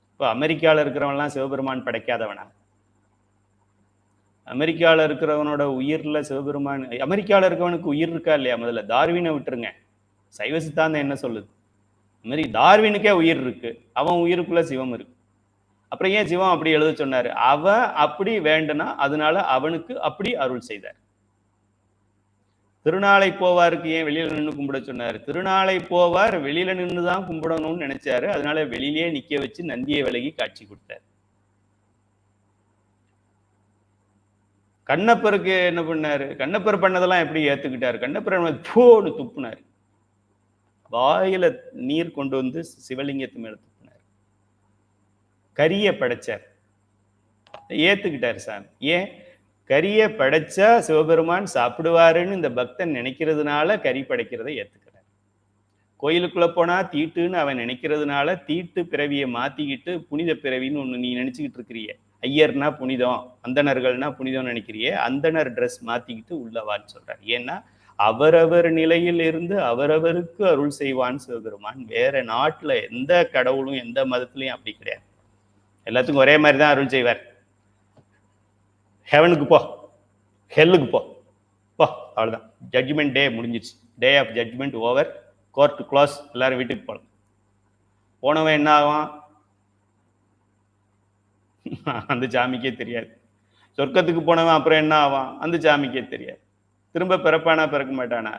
இப்போ அமெரிக்காவில் இருக்கிறவன்லாம் சிவபெருமான் படைக்காதவனா? அமெரிக்காவில் இருக்கிறவனோட உயிர்ல சிவபெருமான், அமெரிக்காவில் இருக்கிறவனுக்கு உயிர் இருக்கா இல்லையா? முதல்ல டார்வினை விட்டுருங்க, சைவ சித்தாந்தம் என்ன சொல்லுது? டார்வினுக்கே உயிர் இருக்கு, அவன் உயிருக்குள்ள சிவம் இருக்கு. அப்புறம் ஏன் சிவம் அப்படி எழுத சொன்னாரு? அவன் அப்படி வேண்டுனா அதனால அவனுக்கு அப்படி அருள் செய்தார். திருநாளை போவாருக்கு ஏன் வெளியில நின்று கும்பிட சொன்னாரு? திருநாளை போவார் வெளியில நின்றுதான் கும்பிடணும்னு நினைச்சாரு, அதனால வெளியிலேயே நிக்க வச்சு நந்தியை விலகி காட்சி கொடுத்தார். கண்ணப்பருக்கு என்ன பண்ணாரு? கண்ணப்பர் பண்ணதெல்லாம் எப்படி ஏத்துக்கிட்டாரு? கண்ணப்பர் போடு துப்புனாரு, வாயில நீர் கொண்டு வந்து சிவலிங்கத்து மேல துப்புனார். கரிய படைச்சார், ஏத்துக்கிட்டாரு சாமி. ஏன்? கரியை படைச்சா சிவபெருமான் சாப்பிடுவாருன்னு இந்த பக்தன் நினைக்கிறதுனால கறி படைக்கிறதை ஏத்துக்கிறார். கோயிலுக்குள்ள போனா தீட்டுன்னு அவன் நினைக்கிறதுனால தீட்டு பிறவியை மாத்திக்கிட்டு புனித பிறவின்னு ஒண்ணு நீ நினைச்சுக்கிட்டு இருக்கிறிய. ஐயர்னா புனிதம், அந்தணர்கள்னா புனிதம் நினைக்கிறிய, அந்தணர் ட்ரெஸ் மாத்திக்கிட்டு உள்ளவான்னு சொல்றாரு. ஏன்னா அவரவர் நிலையில் இருந்து அவரவருக்கு அருள் செய்வான் சிவபெருமான். வேற நாட்டுல எந்த கடவுளும் எந்த மதத்திலையும் அப்படி கிடையாது. எல்லாத்துக்கும் ஒரே மாதிரி தான் அருள் செய்வார். ஹெவனுக்கு போ, ஹெல்லுக்கு போ, அவ்வளவுதான். ஜட்ஜ்மெண்ட் டே முடிஞ்சிச்சு. Day of judgement over, court close, எல்லாரும் வீட்டுக்கு போகலாம். போனவன் என்ன ஆகும் அந்த சாமிக்கே தெரியாது. சொர்க்கத்துக்கு போனவன் அப்புறம் என்ன ஆவான் அந்த சாமிக்கே தெரியாது. திரும்ப பிறப்பானா பிறக்க மாட்டானா?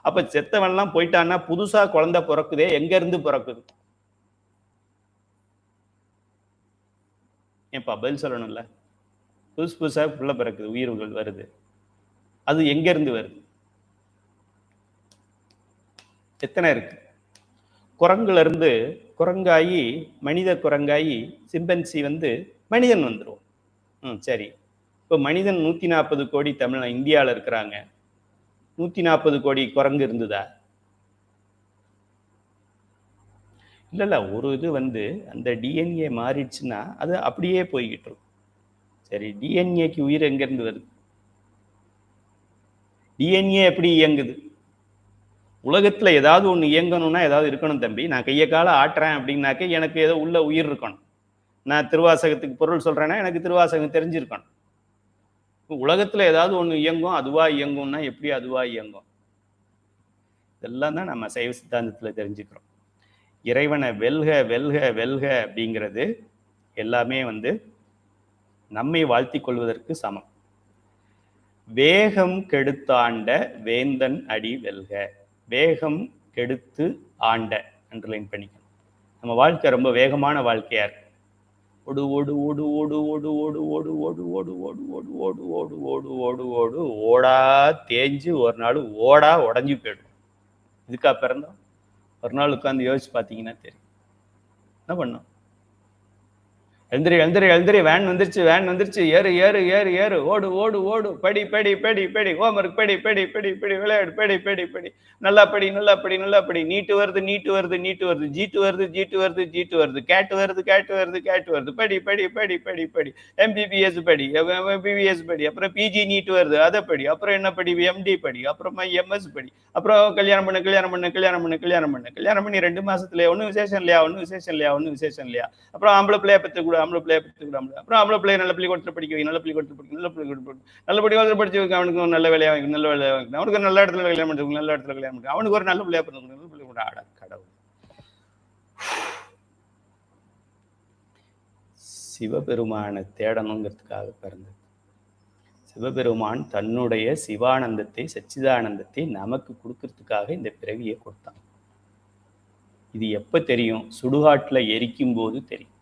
அப்ப செத்தவன்லாம் போயிட்டான்னா புதுசா குழந்தை பிறக்குதே, எங்க இருந்து பிறக்குது? ஏன்பா பதில் சொல்லணும்ல. புதுசு புதுசா புள்ள பிறக்குது, உயிர்கள் வருது, அது எங்க இருந்து வருது? எத்தனை இருக்கு? குரங்குல இருந்து குரங்காயி மனித குரங்காயி சிம்பன்சி மனிதன் வந்துடும். சரி, இப்போ மனிதன் 140 கோடி தமிழ் இந்தியாவில் இருக்கிறாங்க. 140 கோடி குரங்கு இருந்ததா? இல்ல ஒரு இது அந்த டிஎன்ஏ மாறிடுச்சுன்னா அது அப்படியே போய்கிட்டு இருக்கும். சரி, டிஎன்ஏக்கு உயிர் எங்க இருந்து வருது? டிஎன்ஏ எப்படி இயங்குது? உலகத்துல ஏதாவது ஒண்ணு இயங்கணும்னா ஏதாவது இருக்கணும் தம்பி. நான் கையை கால ஆட்டுறேன் அப்படின்னாக்க எனக்கு ஏதோ உள்ள உயிர் இருக்கணும். நான் திருவாசகத்துக்கு பொருள் சொல்றேன்னா எனக்கு திருவாசகம் தெரிஞ்சிருக்கணும். உலகத்துல ஏதாவது ஒண்ணு இயங்கும், அதுவா இயங்கும்னா எப்படி அதுவா இயங்கும்? இதெல்லாம் தான் நம்ம சைவ சித்தாந்தத்துல தெரிஞ்சுக்கிறோம். இறைவனை வெல்க வெல்க வெல்க அப்படிங்கிறது எல்லாமே நம்மை வாழ்த்தி கொள்வதற்கு சமம். வேகம் கெடுத்தாண்ட வேந்தன் அடி வெல்க. வேகம் கெடுத்து ஆண்ட அண்டர்லைன் பண்ணிக்கணும். நம்ம வாழ்க்கை ரொம்ப வேகமான வாழ்க்கையா இருக்கு. ஓடு ஓடு ஓடு ஓடு ஓடு ஓடு ஓடு ஓடு ஓடு ஓடு ஓடு ஓடு ஓடு ஓடு ஓடு ஓடு ஓடா தேஞ்சு ஒரு நாள் ஓடா உடஞ்சி போயிடும். இதுக்கா பிறந்தோம்? ஒரு நாள் உட்காந்து யோசிச்சு பார்த்தீங்கன்னா தெரியும். என்ன பண்ணோம்? எழுந்திரி எழுந்திரி எழுந்திரி, வேன் வந்துருச்சு, ஏறு ஏறு ஏறு ஏறு, ஓடு ஓடு ஓடு, படி படி படி படி, ஹோம்ஒர்க் படி படி படி படி, விளையாடு படி படி படி, நல்லா படி நல்லா படி நல்லா படி, நீட்டு வருது நீட்டு வருது நீட்டு வருது, ஜீட்டு வருது ஜீட்டு வருது ஜீட்டு வருது, கேட்டு வருது கேட்டு வருது கேட்டு வருது, படி படி படி படி படி, எம்பிபிஎஸ் படி, பிபிஎஸ் படி, அப்புறம் பிஜி நீட்டு வருது அதை படி, அப்புறம் என்ன படி, எம்டி படி, அப்புறமா எம்எஸ் படி, அப்புறம் கல்யாணம் பண்ணு கல்யாணம் பண்ணு கல்யாணம் பண்ணு கல்யாணம் பண்ணு, கல்யாணம் பண்ணி 2 மாசத்துல ஒன்னும் விசேஷம் இல்லையா ஒன்னும் விசேஷம் இல்லையா ஒன்னும் விசேஷம் இல்லையா, அப்புறம் ஆம்பளை பிள்ளைய பத்தி கூட ஆம்பளை பிள்ளைய பத்தி கூட, அப்புறம் ஆம்பளை பிள்ளைய நல்ல பிள்ளை கொடுத்து படிக்க வை, நல்ல பிள்ளை கொடுத்து படிக்க, நல்ல பிள்ளை கொடுத்து நல்ல படி படிச்சு வைக்க, அவனுக்கு நல்ல வேலையா வைக்கணும், நல்ல வேலையா வைக்கணும், அவனுக்கு நல்ல இடத்துல கல்யாணம் பண்ணுறது, நல்ல இடத்துல கல்யாணம் பண்ணுறது, அவனுக்கு ஒரு நல்ல பிள்ளையா பிறகு நல்ல பிள்ளை கூட. ஆட கடவுள். சிவபெருமானை தேடணுங்கிறதுக்காக பிறந்தது. சிவபெருமான் தன்னுடைய சிவானந்தத்தை சச்சிதானந்தத்தை நமக்கு கொடுக்கறதுக்காக இந்த பிறவியை கொடுத்தான். இது எப்ப தெரியும்? சுடுகாட்டுல எரிக்கும் போது தெரியும்,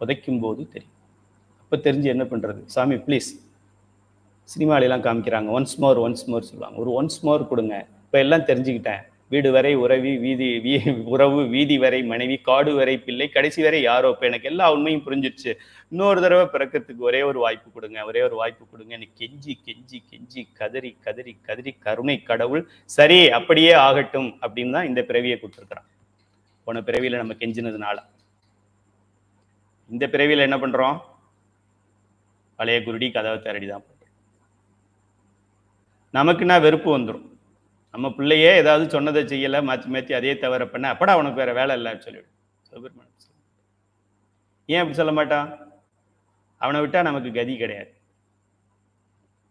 புதைக்கும் போது தெரியும். அப்ப தெரிஞ்சு என்ன பண்றது? சாமி ப்ளீஸ், சினிமாலெல்லாம் காமிக்கிறாங்க ஒன்ஸ் மோர் சொல்லுவாங்க, ஒரு ஒன்ஸ் மோர் கொடுங்க. இப்ப எல்லாம் தெரிஞ்சுக்கிட்டேன். வீடு வரை உறவி, உறவு, வீதி வரை மனைவி, காடு வரை பிள்ளை, கடைசி வரை யாரோ. இப்ப எனக்கு எல்லா உண்மையும் புரிஞ்சிடுச்சு. இன்னொரு தடவை பிறக்கிறதுக்கு ஒரே ஒரு வாய்ப்பு கொடுங்க, ஒரே ஒரு வாய்ப்பு கொடுங்க. கெஞ்சி கெஞ்சி கெஞ்சி கதறி கதறி கதறி கருணை கடவுள் சரி அப்படியே ஆகட்டும் அப்படின்னு தான் இந்த பிறவியை கொடுத்துருக்கிறான். போன பிறவியில நம்ம கெஞ்சினதுனால இந்த பிறவியில என்ன பண்றோம்? பழைய குருடி கதவை திரடிதான் பண்றோம். நமக்குன்னா வெறுப்பு வந்துடும். நம்ம பிள்ளையே ஏதாவது சொன்னதை செய்யல, மாற்றி மாற்றி அதே தவிர பண்ண, அப்படா அவனுக்கு வேற வேலை இல்லைன்னு சொல்லிவிடும். ஏன் அப்படி சொல்ல மாட்டான்? அவனை விட்டா நமக்கு கதி கிடையாது,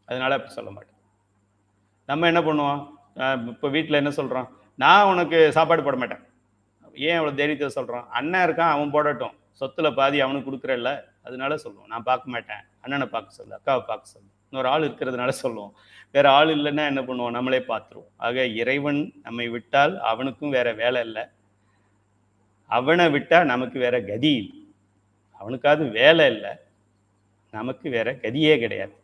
அதனால அப்படி சொல்ல மாட்டான். நம்ம என்ன பண்ணுவோம்? இப்போ வீட்டில் என்ன சொல்றோம்? நான் உனக்கு சாப்பாடு போட மாட்டேன். ஏன் அவ்வளோ தைரியத்தை சொல்றோம்? அண்ணன் இருக்கான், அவன் போடட்டும், சொத்துல பாதி அவனுக்கு கொடுக்குறல்ல, அதனால சொல்லுவோம். நான் பார்க்க மாட்டேன், அண்ணனை பார்க்க சொல்லு, அக்காவை பார்க்க சொல்லு, இன்னொரு ஆள் இருக்கிறதுனால சொல்லுவோம். வேற ஆள் இல்லைன்னா என்ன பண்ணுவோம்? நம்மளே பார்த்துருவோம். ஆக இறைவன் நம்மை விட்டால் அவனுக்கும் வேற வேலை இல்லை, அவனை விட்டா நமக்கு வேற கதி இல்லை. அவனுக்காவது வேலை இல்லை, நமக்கு வேற கதியே கிடையாது.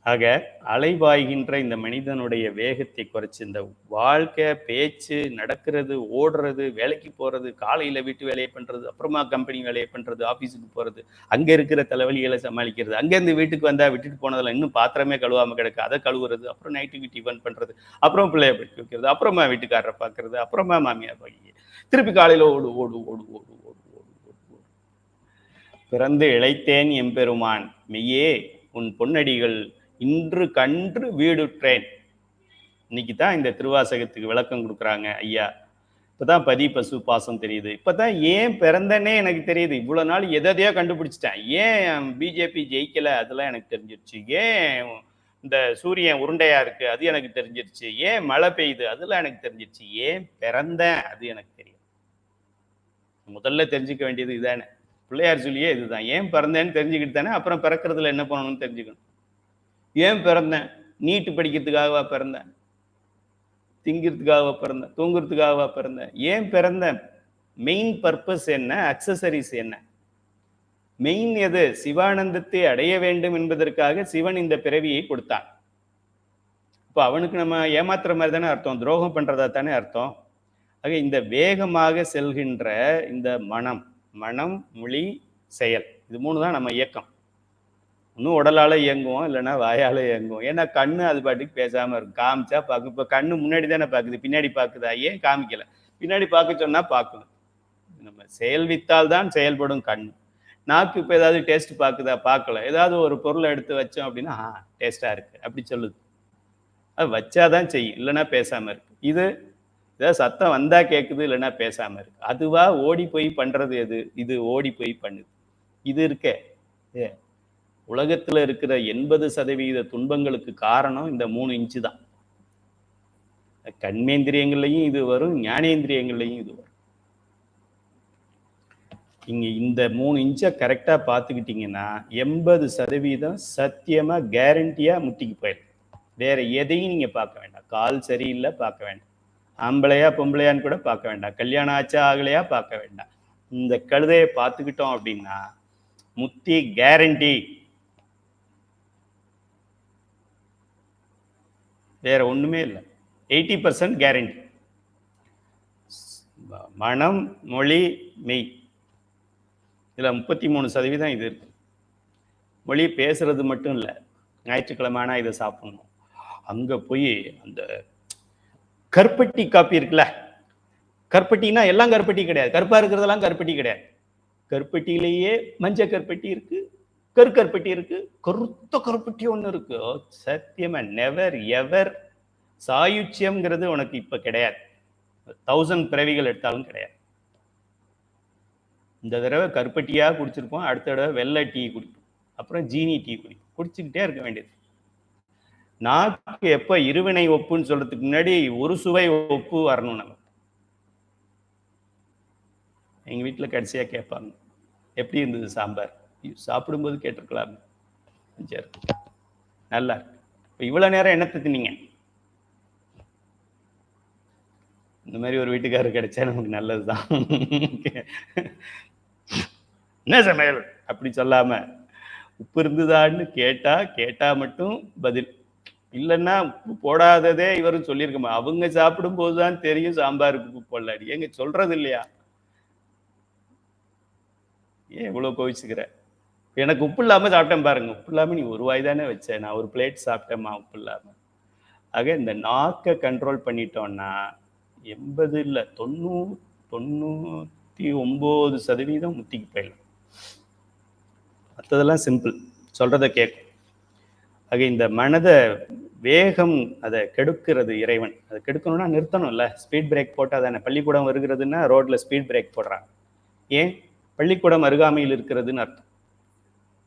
ஆக அலைபாய்கின்ற இந்த மனிதனுடைய வேகத்தை குறைச்சி, இந்த வாழ்க்கை பேச்சு நடக்கிறது, ஓடுறது, வேலைக்கு போறது, காலையில வீட்டு வேலையை பண்றது, அப்புறமா கம்பெனி வேலையை பண்றது, ஆபீஸுக்கு போறது, அங்க இருக்கிற தலைவலிகளை சமாளிக்கிறது, அங்கேருந்து வீட்டுக்கு வந்தா விட்டுட்டு போனதில் இன்னும் பாத்திரமே கழுவாம கிடக்கு, அதை கழுவுறது, அப்புறம் நைட்டுக்கு டிஃபன் பண்றது, அப்புறம் பிள்ளைய படிக்க வைக்கிறது, அப்புறமா வீட்டுக்காரரை பார்க்கறது, அப்புறமா மாமியார் பார்க்க, திருப்பி காலையில ஓடு ஓடு ஓடு ஓடு ஓடு ஓடு ஓடு ஓடு. பிறந்து இளைத்தேன் எம்பெருமான் மெய்யே உன் பொன்னடிகள் இன்று கன்று வீடுற்றேன். இன்னைக்கு தான் இந்த திருவாசகத்துக்கு விளக்கம் கொடுக்குறாங்க ஐயா. இப்பதான் பதி பசு பாசம் தெரியுது. இப்பதான் ஏன் பிறந்தனே எனக்கு தெரியுது. இவ்வளவு நாள் எதையோ கண்டுபிடிச்சிட்டேன். ஏன் பிஜேபி ஜெயிக்கல அதெல்லாம் எனக்கு தெரிஞ்சிருச்சு. ஏன் இந்த சூரியன் உருண்டையா இருக்கு அது எனக்கு தெரிஞ்சிருச்சு. ஏன் மழை பெய்யுது அதெல்லாம் எனக்கு தெரிஞ்சிருச்சு. ஏன் பிறந்தேன் அது எனக்கு தெரியும். முதல்ல தெரிஞ்சுக்க வேண்டியது இதானே. பிள்ளையார் சொல்லியே இதுதான். ஏன் பிறந்தேன்னு தெரிஞ்சுக்கிட்டு தானே அப்புறம் பிறக்கிறதுல என்ன பண்ணணும்னு தெரிஞ்சுக்கணும். ஏன் பிறந்தேன்? நீட்டு படிக்கிறதுக்காகவா பிறந்தேன்? திங்கிறதுக்காக பிறந்தேன்? தூங்குறதுக்காகவா பிறந்தேன்? ஏன் பிறந்தேன்? மெயின் பர்பஸ் என்ன? அக்சசரிஸ் என்ன? மெயின் எது? சிவானந்தத்தை அடைய வேண்டும் என்பதற்காக சிவன் இந்த பிறவியை கொடுத்தான். இப்போ அவனுக்கு நம்ம ஏமாத்துற மாதிரி தானே அர்த்தம், துரோகம் பண்றதா தானே அர்த்தம். ஆக இந்த வேகமாக செல்கின்ற இந்த மனம் மொழி செயல், இது மூணு தான் நம்ம இயக்கம். இன்னும் உடலால இயங்குவோம், இல்லைன்னா வாயால இயங்குவோம். ஏன்னா கண்ணு அது பாட்டுக்கு பேசாம இருக்கும். காமிச்சா பார்க்கும். இப்போ கண்ணு முன்னாடி தானே பார்க்குது, பின்னாடி பார்க்குதா? ஏன் காமிக்கல? பின்னாடி பார்க்க சொன்னா பார்க்கணும். நம்ம செயல்வித்தால் தான் செயல்படும் கண். நாக்கு இப்போ ஏதாவது டேஸ்ட் பார்க்குதா? பார்க்கல. ஏதாவது ஒரு பொருளை எடுத்து வச்சோம் அப்படின்னா டேஸ்டா இருக்கு அப்படி சொல்லுது. அது வச்சாதான் செய்யும், இல்லைன்னா பேசாம இருக்கு. இது ஏதாவது சத்தம் வந்தா கேட்குது, இல்லைன்னா பேசாம இருக்கு. அதுவா ஓடி போய் பண்றது எது? இது ஓடி போய் பண்ணுது. இது இருக்கே, உலகத்துல இருக்கிற 80% துன்பங்களுக்கு காரணம் இந்த 3 இன்ச்சு தான். கண்மேந்திரியங்கள்லையும் இது வரும், ஞானேந்திரியங்கள்லையும் இது வரும். இங்க இந்த 3 இன்ச்சை கரெக்டா பார்த்துக்கிட்டீங்கன்னா 80% சத்தியமா கேரண்டியா முட்டிக்கு போயிடும். வேற எதையும் நீங்க பார்க்க வேண்டாம். கால் சரியில்லை பார்க்க வேண்டாம், ஆம்பளையா பொம்பளையான்னு கூட பார்க்க வேண்டாம், கல்யாணம் ஆச்சா ஆகலையா பார்க்க வேண்டாம். இந்த கழுதையை பார்த்துக்கிட்டோம் அப்படின்னா முத்தி கேரண்டி. வேற ஒண்ணுமே இல்லை. 80% கேரண்டி. மனம் மொழி மெய், இதுல 33% இது இருக்கு. மொழி பேசுறது மட்டும் இல்லை. ஞாயிற்றுக்கிழமைனா இதை சாப்பிடணும், அங்க போய் அந்த கருப்பட்டி காப்பி இருக்குல்ல, கருப்பட்டினா எல்லாம் கருப்பட்டி கிடையாது, கருப்பா இருக்கிறதெல்லாம் கருப்பட்டி கிடையாது. கருப்பட்டியிலேயே மஞ்சள் கருப்பட்டி இருக்கு, கருப்பட்டி இருக்கு, கருத்த கருப்பட்டி ஒண்ணு இருக்கு. சத்தியமா நெவர் எவர் சாயுச்சியம்ங்கிறது உனக்கு இப்ப கிடையாது. 1000 பிறவிகள் எடுத்தாலும் கிடையாது. இந்த தடவை கருப்பட்டியா குடிச்சிருப்போம், அடுத்த தடவை வெள்ளை டீ குடிப்போம், அப்புறம் ஜீனி டீ குடிப்போம். குடிச்சுக்கிட்டே இருக்க வேண்டியது. நாக்கு எப்ப இருவினை ஒப்புன்னு சொல்றதுக்கு முன்னாடி ஒரு சுவை ஒப்பு வரணும். நம்ம எங்க வீட்டுல கடைசியா கேட்பாங்க, எப்படி இருந்தது சாம்பார்? சாப்பிடும்போது கேட்டிருக்கலாம், நல்லா இருக்கு. இப்ப இவ்வளவு நேரம் என்ன தின்னீங்க? இந்த மாதிரி ஒரு வீட்டுக்காரர் கிடைச்சா நமக்கு நல்லதுதான். என்ன சமையல் அப்படி சொல்லாம உப்பு இருந்துதான்னு கேட்டா மட்டும் பதில். இல்லைன்னா உப்பு போடாததே இவரும் சொல்லியிருக்கமா. அவங்க சாப்பிடும் போதுதான் தெரியும் சாம்பாருக்கு உப்பு போடலாடி. எங்க சொல்றது இல்லையா? ஏன் இவ்வளவு கோவிச்சுக்கிற? எனக்கு உப்பு இல்லாம சாப்பிட்டேன் பாருங்க. உப்பு இல்லாம நீ ஒரு வாய் தானே வச்ச, நான் ஒரு பிளேட் சாப்பிட்டேம்மா உப்பு இல்லாம. ஆக இந்த நாக்கை கண்ட்ரோல் பண்ணிட்டோம்னா 80 இல்லை 99% முத்திக்கு போயிடலாம். மற்றதெல்லாம் சிம்பிள், சொல்றதை கேட்கும். ஆக இந்த மனதை வேகம் அதை கெடுக்கிறது இறைவன். அதை கெடுக்கணும்னா நிறுத்தணும்ல. ஸ்பீட் பிரேக் போட்டால் தானே. பள்ளிக்கூடம் வருகிறதுன்னா ரோட்ல ஸ்பீட் பிரேக் போடுறாங்க. ஏன்? பள்ளிக்கூடம் அருகாமையில் இருக்கிறதுன்னு அர்த்தம்.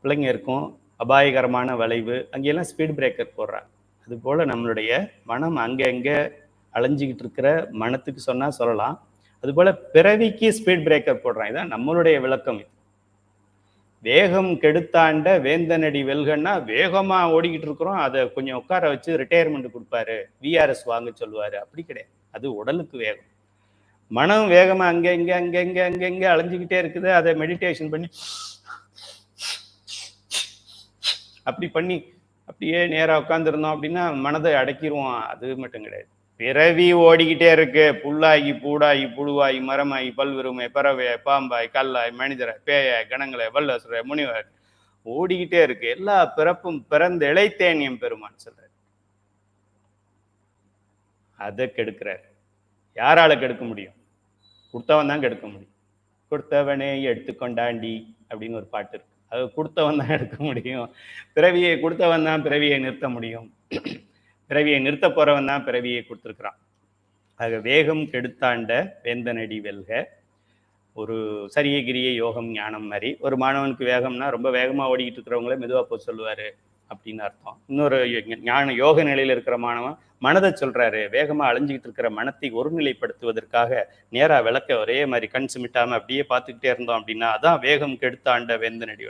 பிள்ளைங்க இருக்கும், அபாயகரமான வளைவு, அங்கெல்லாம் ஸ்பீட் பிரேக்கர் போடுறாங்க. அது போல நம்மளுடைய மனம் அங்கே அலைஞ்சிக்கிட்டு இருக்கிற மனத்துக்கு சொன்னா சொல்லலாம். அது போல பிறவிக்கு ஸ்பீட் பிரேக்கர் போடுறான். இதான் நம்மளுடைய விளக்கம். இது வேகம் கெடுத்தாண்ட வேந்தனடி வெல்கன்னா வேகமா ஓடிக்கிட்டு இருக்கிறோம், அதை கொஞ்சம் உட்கார வச்சு ரிட்டையர்மெண்ட் கொடுப்பாரு, விஆர்எஸ் வாங்க சொல்லுவாரு. அப்படி கிடையாது. அது உடலுக்கு வேகம். மனம் வேகமா அங்க அலைஞ்சிக்கிட்டே இருக்குது. அதை மெடிடேஷன் பண்ணி அப்படி பண்ணி அப்படியே நேரா உட்காந்துருந்தோம் அப்படின்னா மனதை அடக்கிடுவோம். அது மட்டும் கிடையாது. பிறவி ஓடிக்கிட்டே இருக்கு. புல்லாகி பூடாகி புழுவாகி மரமாகி பல்விருமை பறவை பாம்பாய் கல்லாய் மனிதரை பேயாய் கணங்களை வல்லசுர முனிவர் ஓடிக்கிட்டே இருக்கு. எல்லா பிறப்பும் பிறந்து இழைத்தேன் என் பெருமான் சொல்றாரு. அதை கெடுக்கிறார். யாரால கெடுக்க முடியும்? கொடுத்தவன் தான் கெடுக்க முடியும். கொடுத்தவனே எடுத்துக்கொண்டாண்டி அப்படின்னு ஒரு பாட்டு இருக்கு. அது கொடுத்தவன் தான் எடுக்க முடியும். பிறவியை கொடுத்தவன் தான் பிறவியை நிறுத்த முடியும். பிறவியை நிறுத்த போறவன் தான் பிறவியை கொடுத்துருக்கிறான். ஆக வேகம் கெடுத்தாண்ட வேந்தனடி வெல்க. ஒரு சரியகிரிய யோகம் ஞானம் மாதிரி. ஒரு மாணவனுக்கு வேகம்னா ரொம்ப வேகமாக ஓடிக்கிட்டு இருக்கிறவங்களே மெதுவாக போக சொல்லுவார் அப்படின்னு அர்த்தம். இன்னொரு ஞான யோக நிலையில் இருக்கிற மாணவன் மனதை சொல்றாரு, வேகமாக அழிஞ்சிக்கிட்டு இருக்கிற மனத்தை ஒருநிலைப்படுத்துவதற்காக நேரா விளக்க ஒரே மாதிரி கண் சிமிட்டாம அப்படியே பார்த்துக்கிட்டே இருந்தோம் அப்படின்னா அதான் வேகம் கெடுத்து ஆண்ட வேந்தனடி.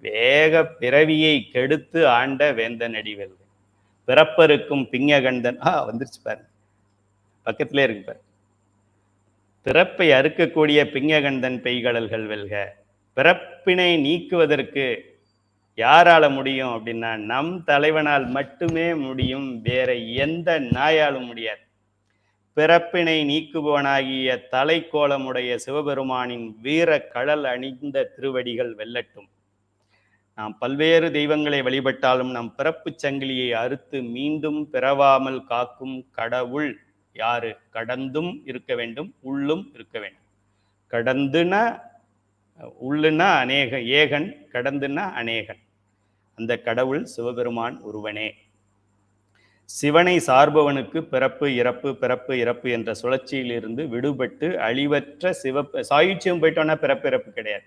வேக பிறவியை கெடுத்து ஆண்ட வேந்தனடி வெல்க. பிறப்பருக்கும் பிங்ககண்டன் வந்துருச்சு பாரு, பக்கத்திலே இருக்கு பாரு. பிறப்பை அறுக்கக்கூடிய பிங்ககண்டன் பெய்கடல்கள் வெல்க. பிறப்பினை நீக்குவதற்கு யாரால முடியும் அப்படின்னா நம் தலைவனால் மட்டுமே முடியும், வேற எந்த நாயாலும் முடியாது. பிறப்பினை நீக்குபவனாகிய தலைக்கோலமுடைய சிவபெருமானின் வீர கடல் அணிந்த திருவடிகள் வெல்லட்டும். நாம் பல்வேறு தெய்வங்களை வழிபட்டாலும் நம் பிறப்பு சங்கிலியை அறுத்து மீண்டும் பிறவாமல் காக்கும் கடவுள் யாரு? கடந்தும் இருக்க வேண்டும், உள்ளும் இருக்க வேண்டும். கடந்துனா உள்ளுனா அநேக ஏகன், கடந்துனா அநேகன். அந்த கடவுள் சிவபெருமான் ஒருவனே. சிவனை சார்பவனுக்கு பிறப்பு இறப்பு பிறப்பு இறப்பு என்ற சுழற்சியிலிருந்து விடுபட்டு அழிவற்ற சாயுச்சியம் போயிட்டோன்னா பிறப்பு இறப்பு கிடையாது.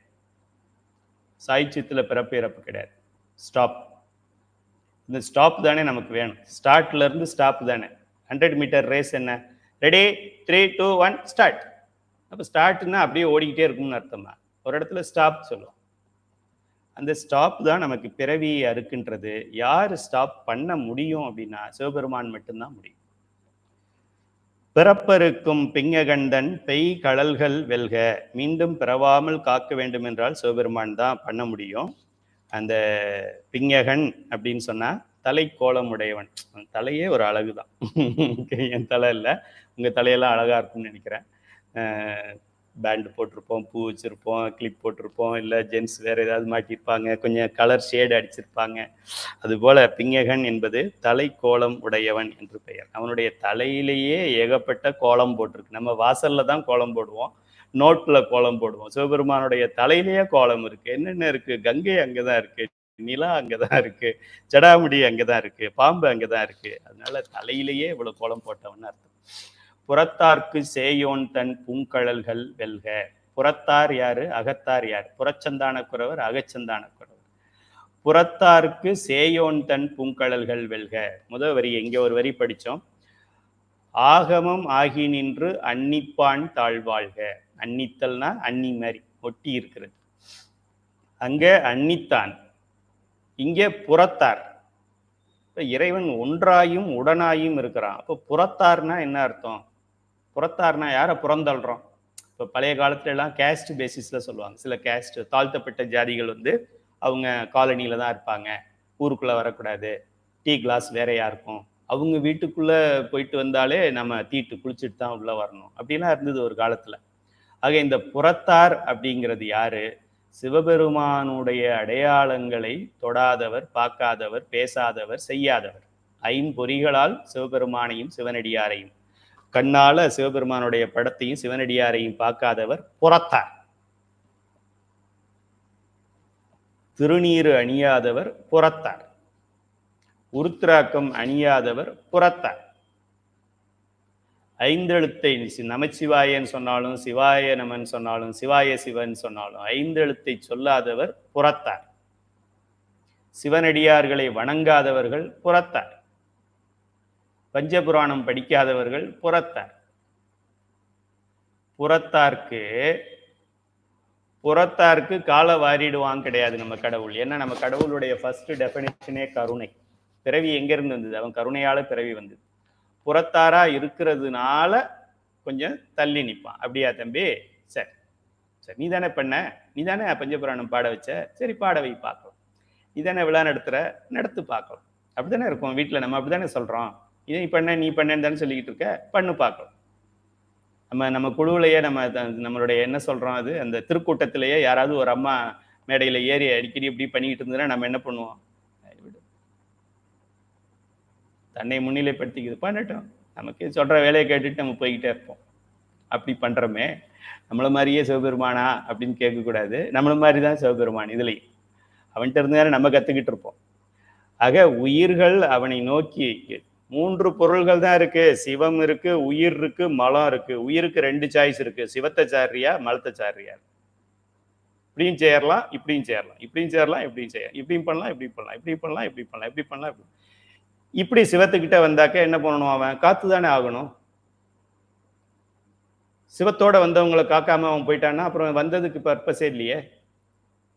சாயுச்சியத்துல பிறப்பு இறப்பு கிடையாது. ஸ்டாப். இந்த ஸ்டாப் தானே நமக்கு வேணும். ஸ்டார்ட்ல இருந்து ஸ்டாப் தானே. 100 மீட்டர் ரேஸ் என்ன? Ready 3 2 1 start. அப்போ ஸ்டார்ட்னா அப்படியே ஓடிக்கிட்டே இருக்கும்னு அர்த்தமா? ஒரு இடத்துல ஸ்டாப் சொல்லும். அந்த ஸ்டாப் தான் நமக்கு பிறவியை அறுக்கின்றது. யார் ஸ்டாப் பண்ண முடியும் அப்படின்னா சிவபெருமான் மட்டும்தான் முடியும். பிறப்பருக்கும் பிங்ககண்டன் பெய் கடல்கள் வெல்க. மீண்டும் பிறவாமல் காக்க வேண்டும் என்றால் சிவபெருமான் தான் பண்ண முடியும். அந்த பிங்ககன் அப்படின்னு சொன்னா தலை கோலம் உடையவன். தலையே ஒரு அழகுதான். என் தலை இல்லை, உங்க தலையெல்லாம் அழகா இருக்கும்னு நினைக்கிறேன். பேண்டு போட்டிருப்போம், பூ வச்சிருப்போம், கிளிப் போட்டிருப்போம், இல்லை ஜென்ஸ் வேற ஏதாவது மாட்டியிருப்பாங்க, கொஞ்சம் கலர் ஷேடு அடிச்சிருப்பாங்க. அதுபோல பிங்ககன் என்பது தலை கோலம் உடையவன் என்று பெயர். அவனுடைய தலையிலேயே ஏகப்பட்ட கோலம் போட்டிருக்கு. நம்ம வாசல்ல தான் கோலம் போடுவோம், நோட்ல கோலம் போடுவோம். சிவபெருமானுடைய தலையிலேயே கோலம் இருக்கு. என்னென்ன இருக்கு? கங்கை அங்கதான் இருக்கு, நிலா அங்கதான் இருக்கு, ஜடாமுடி அங்கதான் இருக்கு, பாம்பு அங்கதான் இருக்கு. அதனால தலையிலேயே இவ்வளவு கோலம் போட்டவன் அர்த்தம். புறத்தார்க்கு சேயோன் தன் பூங்கழல்கள் வெல்க. புறத்தார் யாரு? அகத்தார் யாரு? புறச்சந்தான குறவர், அகச்சந்தான குறவர். புறத்தார்க்கு சேயோன் தன் பூங்கழல்கள் வெல்க. முதல் வரி எங்க ஒரு வரி படிச்சோம். ஆகமம் ஆகி நின்று அன்னிப்பான் தாழ்வாழ்க. அன்னித்தல்னா அன்னி மாதிரி ஒட்டி இருக்கிறது. அங்க அன்னித்தான், இங்கே புறத்தார். இறைவன் ஒன்றாயும் உடனாயும் இருக்கிறான். அப்போ புறத்தார்னா என்ன அர்த்தம்? புறத்தார்னா யாரை புறந்தள்ளுறோம்? இப்போ பழைய காலத்துல எல்லாம் கேஸ்ட் பேசிஸ்ல சொல்லுவாங்க. சில கேஸ்ட் தாழ்த்தப்பட்ட ஜாதிகள் அவங்க காலனியில தான் இருப்பாங்க, ஊருக்குள்ள வரக்கூடாது, டீ கிளாஸ் வேறையா இருக்கும், அவங்க வீட்டுக்குள்ள போயிட்டு வந்தாலே நம்ம தீட்டு குளிச்சுட்டு தான் உள்ள வரணும் அப்படிலாம் இருந்தது ஒரு காலத்துல. ஆக இந்த புறத்தார் அப்படிங்கிறது யாரு? சிவபெருமானுடைய அடையாளங்களை தொடாதவர், பார்க்காதவர், பேசாதவர், செய்யாதவர். ஐம்பொறிகளால் சிவபெருமானையும் சிவனடியாரையும், கண்ணால சிவபெருமானுடைய படத்தையும் சிவனடியாரையும் பார்க்காதவர் புறத்தார். திருநீறு அணியாதவர் புறத்தார். உருத்திராக்கம் அணியாதவர் புறத்தார். ஐந்தெழுத்தை நமச்சிவாயன்னு சொன்னாலும், சிவாய நமன் சொன்னாலும், சிவாய சிவன் சொன்னாலும் ஐந்தெழுத்தை சொல்லாதவர் புறத்தார். சிவனடியார்களை வணங்காதவர்கள் புறத்தார். பஞ்சபுராணம் படிக்காதவர்கள் புறத்தார். புறத்தார்க்கு காலை வாரிடுவான் கிடையாது நம்ம கடவுள். ஏன்னா நம்ம கடவுளுடைய ஃபர்ஸ்ட் டெஃபினேஷனே கருணை. பிறவி எங்க இருந்து வந்தது? அவன் கருணையால பிறவி வந்தது. புறத்தாரா இருக்கிறதுனால கொஞ்சம் தள்ளி நிற்பான். அப்படியா தம்பி? சரி சரி, நீ தானே பண்ண, நீ தானே பஞ்சபுராணம் பாட வச்ச, சரி பாட வை பார்க்கலாம். நீ தானே விழா நடத்து பார்க்கலாம். அப்படித்தானே இருக்கும் வீட்டில். நம்ம அப்படித்தானே சொல்றோம். இதை நீ பண்ணேன்னு தானே சொல்லிக்கிட்டு இருக்க, பண்ணு பார்க்கலாம். நம்ம குழுவிலேயே நம்மளுடைய என்ன சொல்றோம், அது அந்த திருக்கூட்டத்திலேயே யாராவது ஒரு அம்மா மேடையில ஏறி அடிக்கடி இப்படி பண்ணிக்கிட்டு இருந்ததுன்னா நம்ம என்ன பண்ணுவோம்? தன்னை முன்னிலைப்படுத்திக்கிது, பண்ணட்டும், நமக்கு சொல்ற வேலையை கேட்டுட்டு நம்ம போய்கிட்டே இருப்போம். அப்படி பண்றோமே, நம்மள மாதிரியே சிவபெருமானா அப்படின்னு கேட்கக்கூடாது. நம்மள மாதிரி தான் சிவபெருமான். இதுலையும் அவன்கிட்ட இருந்தாரு நம்ம கத்துக்கிட்டு இருப்போம். ஆக உயிர்கள் அவனை நோக்கி 3 பொருள்கள் தான் இருக்கு. சிவம் இருக்கு, உயிர் இருக்கு, மலம் இருக்கு. உயிருக்கு 2 சாய்ஸ் இருக்கு. சிவத்தை சாரியா, மலத்தை சாரியா. இப்படியும் சேரலாம், இப்படியும் சேரலாம், இப்படியும் சேரலாம், இப்படியும் செய்யலாம், இப்படியும் பண்ணலாம், இப்படி பண்ணலாம், இப்படி பண்ணலாம், இப்படி பண்ணலாம், இப்படி பண்ணலாம். இப்படி சிவத்துக்கிட்ட வந்தாக்க என்ன பண்ணணும்? அவன் காத்துதானே ஆகணும். சிவத்தோட வந்தவங்களை காக்காம அவன் போயிட்டான்னா அப்புறம் வந்ததுக்கு பர்பஸே இல்லையே.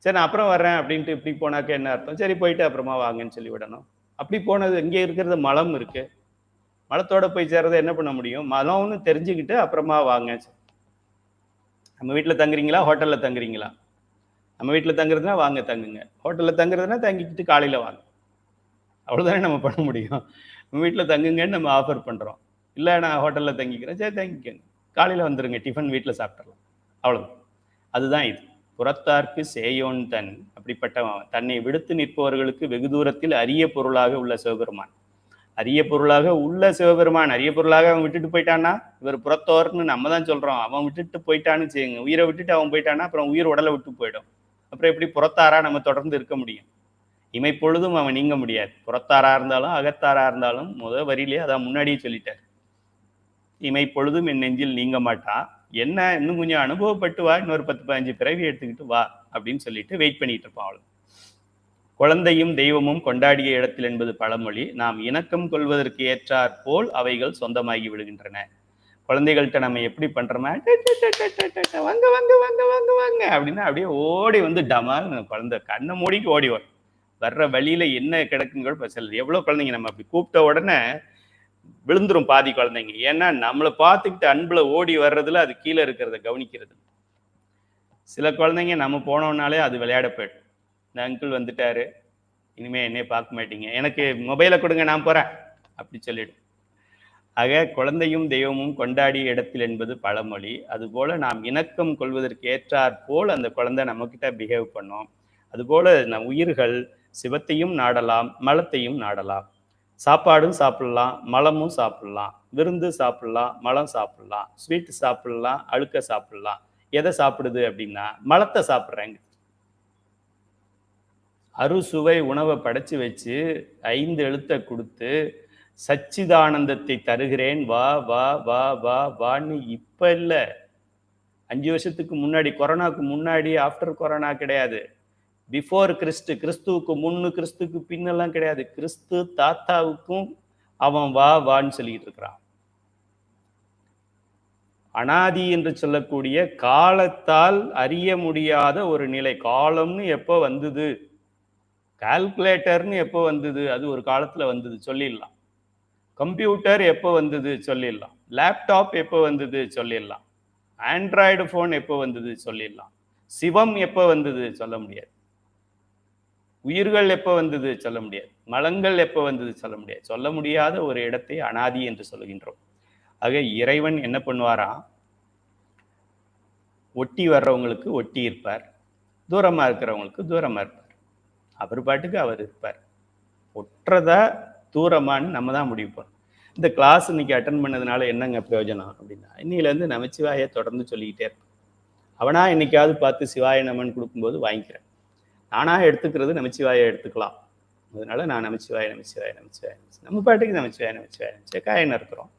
சரி நான் அப்புறம் வர்றேன் அப்படின்ட்டு இப்படி போனாக்க என்ன அர்த்தம்? சரி போயிட்டு அப்புறமா வாங்கன்னு சொல்லி விடணும். அப்படி போனது இங்கே இருக்கிறது மலம் இருக்கு. மலத்தோட போய் சேர்றதை என்ன பண்ண முடியும்? மலம்னு தெரிஞ்சுக்கிட்டு அப்புறமா வாங்க. நம்ம வீட்டில் தங்குறீங்களா, ஹோட்டலில் தங்குறீங்களா? நம்ம வீட்டில் தங்குறதுனா வாங்க தங்குங்க. ஹோட்டலில் தங்குறதுனா தங்கிக்கிட்டு காலையில் வாங்க. அவ்வளோதானே நம்ம பண்ண முடியும். நம்ம வீட்டில் தங்குங்கன்னு நம்ம ஆஃபர் பண்ணுறோம். இல்லை நான் ஹோட்டலில் தங்கிக்கிறேன், சரி தங்கிக்கங்க, காலையில் வந்துடுங்க, டிஃபன் வீட்டில் சாப்பிட்றலாம். அவ்வளோதான். அதுதான் இது. புறத்தார்க்கு சேயோன் தன், அப்படிப்பட்டவன் தன்னை விடுத்து நிற்பவர்களுக்கு வெகு தூரத்தில் அரிய பொருளாக உள்ள சிவபெருமான். அரிய பொருளாக உள்ள சிவபெருமான் அரிய பொருளாக அவன் விட்டுட்டு போயிட்டான்னா, இவர் புறத்தோர்னு நம்ம தான் சொல்றோம். அவன் விட்டுட்டு போயிட்டான்னு செய்யுங்க, உயிரை விட்டுட்டு அவன் போயிட்டான்னா அப்புறம் உயிர் உடலை விட்டு போயிடும். அப்புறம் எப்படி புறத்தாரா நம்ம தொடர்ந்து இருக்க முடியும்? இமைப்பொழுதும் அவன் நீங்க முடியாது. புறத்தாரா இருந்தாலும் அகத்தாரா இருந்தாலும் முதல் வரியிலே அதான் முன்னாடியே சொல்லிட்டார். இமைப்பொழுதும் என் நெஞ்சில் நீங்க மாட்டான், என்ன இன்னும் கொஞ்சம் அனுபவப்பட்டு வா, இன்னொரு 10-15 பிறவி எடுத்துக்கிட்டு வா அப்படின்னு சொல்லிட்டு வெயிட் பண்ணிட்டு இருப்பான் அவளுக்கு. குழந்தையும் தெய்வமும் கொண்டாடிய இடத்தில் என்பது பழமொழி. நாம் இணக்கம் கொள்வதற்கு ஏற்றாற் போல் அவைகள் சொந்தமாகி விடுகின்றன. குழந்தைகள்கிட்ட நம்ம எப்படி பண்றோமா, வாங்க வாங்க வாங்க வாங்க வாங்க அப்படின்னா அப்படியே ஓடி வந்து டமால் குழந்தை கண்ணை மூடிக்கு ஓடி வரும். வர்ற வழியில என்ன கிடக்குங்கள் பசல். எவ்வளவு குழந்தைங்க நம்ம அப்படி கூப்பிட்ட உடனே விழுந்துரும் பாதி குழந்தைங்க. ஏன்னா நம்மளை பார்த்துக்கிட்டு அன்புல ஓடி வர்றதுல அது கீழே இருக்கிறத கவனிக்கிறது. சில குழந்தைங்க நம்ம போனோம்னாலே அது விளையாட போயிடும். இந்த அங்கிள் வந்துட்டாரு, இனிமே என்னைய பார்க்க மாட்டீங்க, எனக்கு மொபைலை கொடுங்க நான் போறேன் அப்படி சொல்லிடும். ஆக குழந்தையும் தெய்வமும் கொண்டாடிய இடத்தில் என்பது பழமொழி. அதுபோல நாம் இணக்கம் கொள்வதற்கு ஏற்றாற் போல் அந்த குழந்தை நம்ம கிட்ட பிஹேவ் பண்ணோம். அதுபோல நம் உயிர்கள் சிவத்தையும் நாடலாம், மலத்தையும் நாடலாம். சாப்பாடும் சாப்பிடலாம், மலமும் சாப்பிடலாம், விருந்து சாப்பிடலாம், மலம் சாப்பிடலாம், ஸ்வீட் சாப்பிடலாம், அழுக்க சாப்பிடலாம். எதை சாப்பிடுது அப்படின்னா மலத்தை சாப்பிட்றாங்க. அறுசுவை உணவை படைச்சு வச்சு 5 எழுத்தை கொடுத்து சச்சிதானந்தத்தை தருகிறேன் வா வா வா வா வான்னு இப்ப இல்ல, 5 வருஷத்துக்கு முன்னாடி, கொரோனாவுக்கு முன்னாடி, ஆஃப்டர் கொரோனா கிடையாது, பிஃபோர் கிறிஸ்துவுக்கு முன்னு கிறிஸ்துக்கு பின்னெல்லாம் கிடையாது, கிறிஸ்து தாத்தாவுக்கும் அவன் வா வான்னு சொல்லிட்டு இருக்கிறான். அனாதி என்று சொல்லக்கூடிய காலத்தால் அறிய முடியாத ஒரு நிலை. காலம்னு எப்போ வந்தது, கால்குலேட்டர்னு எப்போ வந்தது, அது ஒரு காலத்துல வந்தது சொல்லிடலாம். கம்ப்யூட்டர் எப்போ வந்தது சொல்லிடலாம். லேப்டாப் எப்போ வந்தது சொல்லிடலாம். ஆண்ட்ராய்டு போன் எப்போ வந்தது சொல்லிடலாம். சிவம் எப்போ வந்தது சொல்ல முடியாது. உயிர்கள் எப்போ வந்தது சொல்ல முடியாது. மலங்கள் எப்போ வந்தது சொல்ல முடியாது. சொல்ல முடியாத ஒரு இடத்தை அனாதி என்று சொல்லுகின்றோம். ஆக இறைவன் என்ன பண்ணுவாரா, ஒட்டி வர்றவங்களுக்கு ஒட்டி இருப்பார், தூரமா இருக்கிறவங்களுக்கு தூரமா இருப்பார். அவர் பாட்டுக்கு அவர் இருப்பார். ஒட்டுறதா தூரமானு நம்ம தான் முடிவு பண்ணோம். இந்த கிளாஸ் இன்னைக்கு அட்டன் பண்ணதுனால என்னங்க பிரயோஜனம் அப்படின்னா, இன்னிலேருந்து நமச்சிவாயை தொடர்ந்து சொல்லிக்கிட்டே இருப்பேன். அவனா இன்னைக்காவது பார்த்து சிவாய நமன் கொடுக்கும்போது வாங்கிக்கிறேன். நானா எடுத்துக்கிறது நமச்சிவாயை எடுத்துக்கலாம். அதனால நான் நமச்சிவாய நமச்சிவாய நமச்சிவாய நம்ம பாட்டுக்கு நமச்சிவாய நமச்சிவாய நமச்சிவாய காயின்னு இருக்கிறோம்.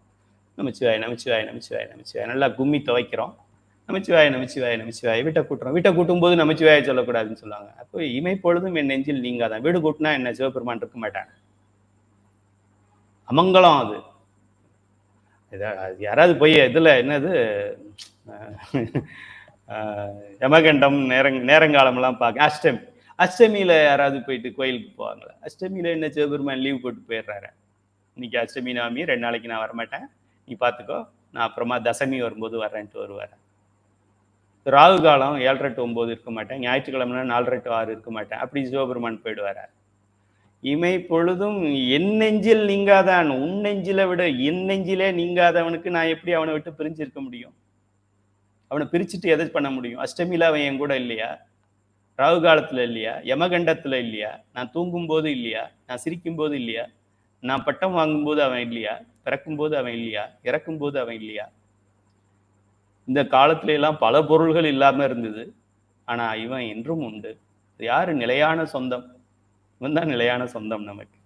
நமச்சிவாய நமச்சிவாய நமச்சிவாய நமச்சிவாய நல்லா கும்மி துவைக்கிறோம். நமச்சிவாய நமச்சிவாய நமச்சிவாய வீட்டை கூட்டுறோம். வீட்டை கூட்டும் போது நமச்சிவாய சொல்லக்கூடாதுன்னு சொல்லுவாங்க. அப்போ இமைப்பொழுதும் என் நெஞ்சில் நீங்காதான். வீடு கூட்டினா என்ன சிவபெருமான் இருக்க மாட்டாங்க, அமங்கலம் அது. யாராவது போய் இதுல என்னது யமகண்டம் நேரங்காலம் எல்லாம் பார்க்க, அஷ்டமியில யாராவது போயிட்டு கோயிலுக்கு போவாங்களா? அஷ்டமியில என்ன சிவபெருமான் லீவ் போட்டு போயிடுறாரு, இன்னைக்கு அஷ்டமி நவமி 2 நாளைக்கு நான் வரமாட்டேன், நீ பார்த்துக்கோ, நான் அப்புறமா தசமி வரும்போது வர்றேன்ட்டு வருவார். ராகு காலம் 7:30 to 9 இருக்க மாட்டேன், ஞாயிற்றுக்கிழமை 4:30 to 6 இருக்க மாட்டேன், அப்படி சிவபெருமான் போயிடுவார். இமை பொழுதும் என் நெஞ்சில் நீங்காதான், உன் நெஞ்சில விட என் நெஞ்சிலே நீங்காதவனுக்கு நான் எப்படி அவனை விட்டு பிரிஞ்சிருக்க முடியும்? அவனை பிரிச்சுட்டு எதை பண்ண முடியும்? அஷ்டமியில அவன் என் கூட இல்லையா? ராகு காலத்துல இல்லையா? யமகண்டத்துல இல்லையா? நான் தூங்கும் போது இல்லையா? நான் சிரிக்கும் போது இல்லையா? நான் பட்டம் வாங்கும் போது அவன் இல்லையா? பிறக்கும் போது அவன் இல்லையா? இறக்கும் போது அவன் இல்லையா? இந்த காலத்துல எல்லாம் பல பொருள்கள் இல்லாம இருந்தது, ஆனா இவன் என்றும் உண்டு. யாரு நிலையான சொந்தம்? இவன் தான் நிலையான சொந்தம் நமக்கு.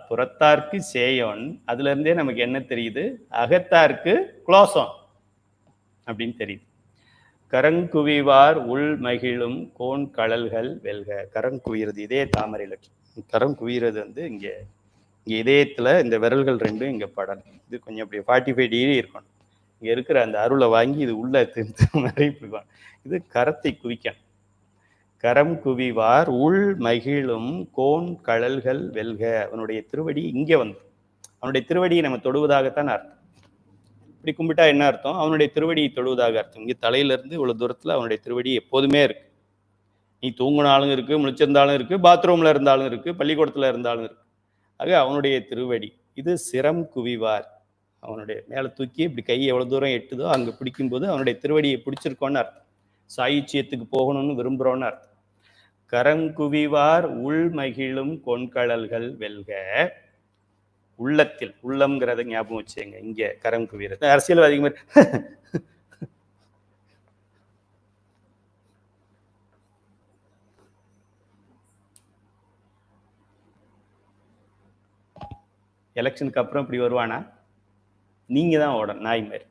புறத்தார்க்கு சேயோன், அதுல இருந்தே நமக்கு என்ன தெரியுது? அகத்தார்க்கு குளோசம் அப்படின்னு தெரியுது. கரங்குவிவார் உள் மகிழும் கோன் கழல்கள் வெல்க. கரங்குவிறது இதே தாமரை லட்சம். கரம் குவிகிறது வந்து இங்க இதயத்துல இந்த விரல்கள் ரெண்டும் இங்க படணும். இது கொஞ்சம் அப்படி 45 டிகிரி இருக்கணும். இங்க இருக்கிற அந்த அருளை வாங்கி இது உள்ள மாதிரி இது கரத்தை குவிக்கணும். கரம் குவிவார் உள் மகிழும் கோன் கழல்கள் வெல்க. அவனுடைய திருவடி இங்க வந்து, அவனுடைய திருவடியை நம்ம தொடுவதாகத்தான் அர்த்தம். இப்படி கும்பிட்டா என்ன அர்த்தம்? அவனுடைய திருவடியை தொடுவதாக அர்த்தம். இங்க தலையில இருந்து இவ்வளவு தூரத்துல அவனுடைய திருவடி எப்போதுமே இருக்கு. நீ தூங்கினாலும் இருக்கு, முழிச்சிருந்தாலும் இருக்கு, பாத்ரூம்ல இருந்தாலும் இருக்கு, பள்ளிக்கூடத்துல இருந்தாலும் இருக்கு. ஆக அவனுடைய திருவடி இது சிரம் குவிவார். அவனுடைய மேல தூக்கி இப்படி கை எவ்வளவு தூரம் எட்டுதோ அங்க பிடிக்கும்போது அவனுடைய திருவடியை பிடிச்சிருக்கோன்னு அர்த்தம். சாயுச்சியத்துக்கு போகணும்னு விரும்புறோன்னு அர்த்தம். கரங்குவிவார் உள் மகிழும் கொன்கழல்கள் வெல்க. உள்ளத்தில், உள்ளம்ங்கிறத ஞாபகம் வச்சுங்க. இங்க கரம் குவிறது அரசியல்வாதி மாதிரி எலெக்ஷனுக்கு அப்புறம் இப்படி வருவானா? நீங்க தான் ஓடணும். நாய் மாதிரி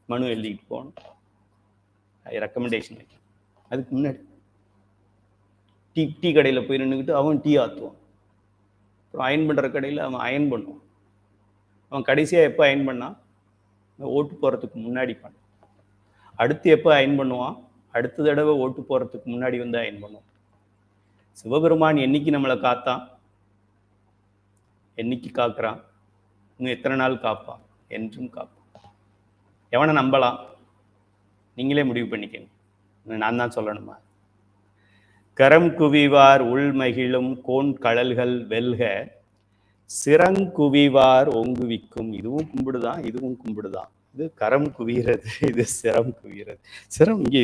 மனு எழுதிட்டு போகணும், ரெக்கமெண்டேஷன் வைக்கணும். அதுக்கு முன்னாடி டீ கடையில் போய் நின்றுக்கிட்டு அவன் டீ ஆற்றுவான். அப்புறம் அயன் பண்ணுற கடையில் அவன் அயன் பண்ணுவான். அவன் கடைசியாக எப்போ அயன் பண்ணான்? ஓட்டு போகிறதுக்கு முன்னாடி பண்ணான். அடுத்து எப்போ அயன் பண்ணுவான்? அடுத்த தடவை ஓட்டு போகிறதுக்கு முன்னாடி வந்து அயன் பண்ணுவான். சிவபெருமான் என்னைக்கு நம்மளை காத்தான்? என்னைக்கு காக்குறான்? இன்னும் எத்தனை நாள் காப்பான்? என்றும் காப்பான். எவனை நம்பலாம்? நீங்களே முடிவு பண்ணிக்கங்க. நான் தான் சொல்லணுமா? கரம் குவிவார் உள் மகிழும் கோன் கழல்கள் வெல்க. சிரங்குவிவார் ஓங்குவிக்கும். இதுவும் கும்பிடுதான், இதுவும் கும்பிடுதான். இது கரம் குவிகிறது, இது சிரம் குவிகிறது. சிரம் இங்கே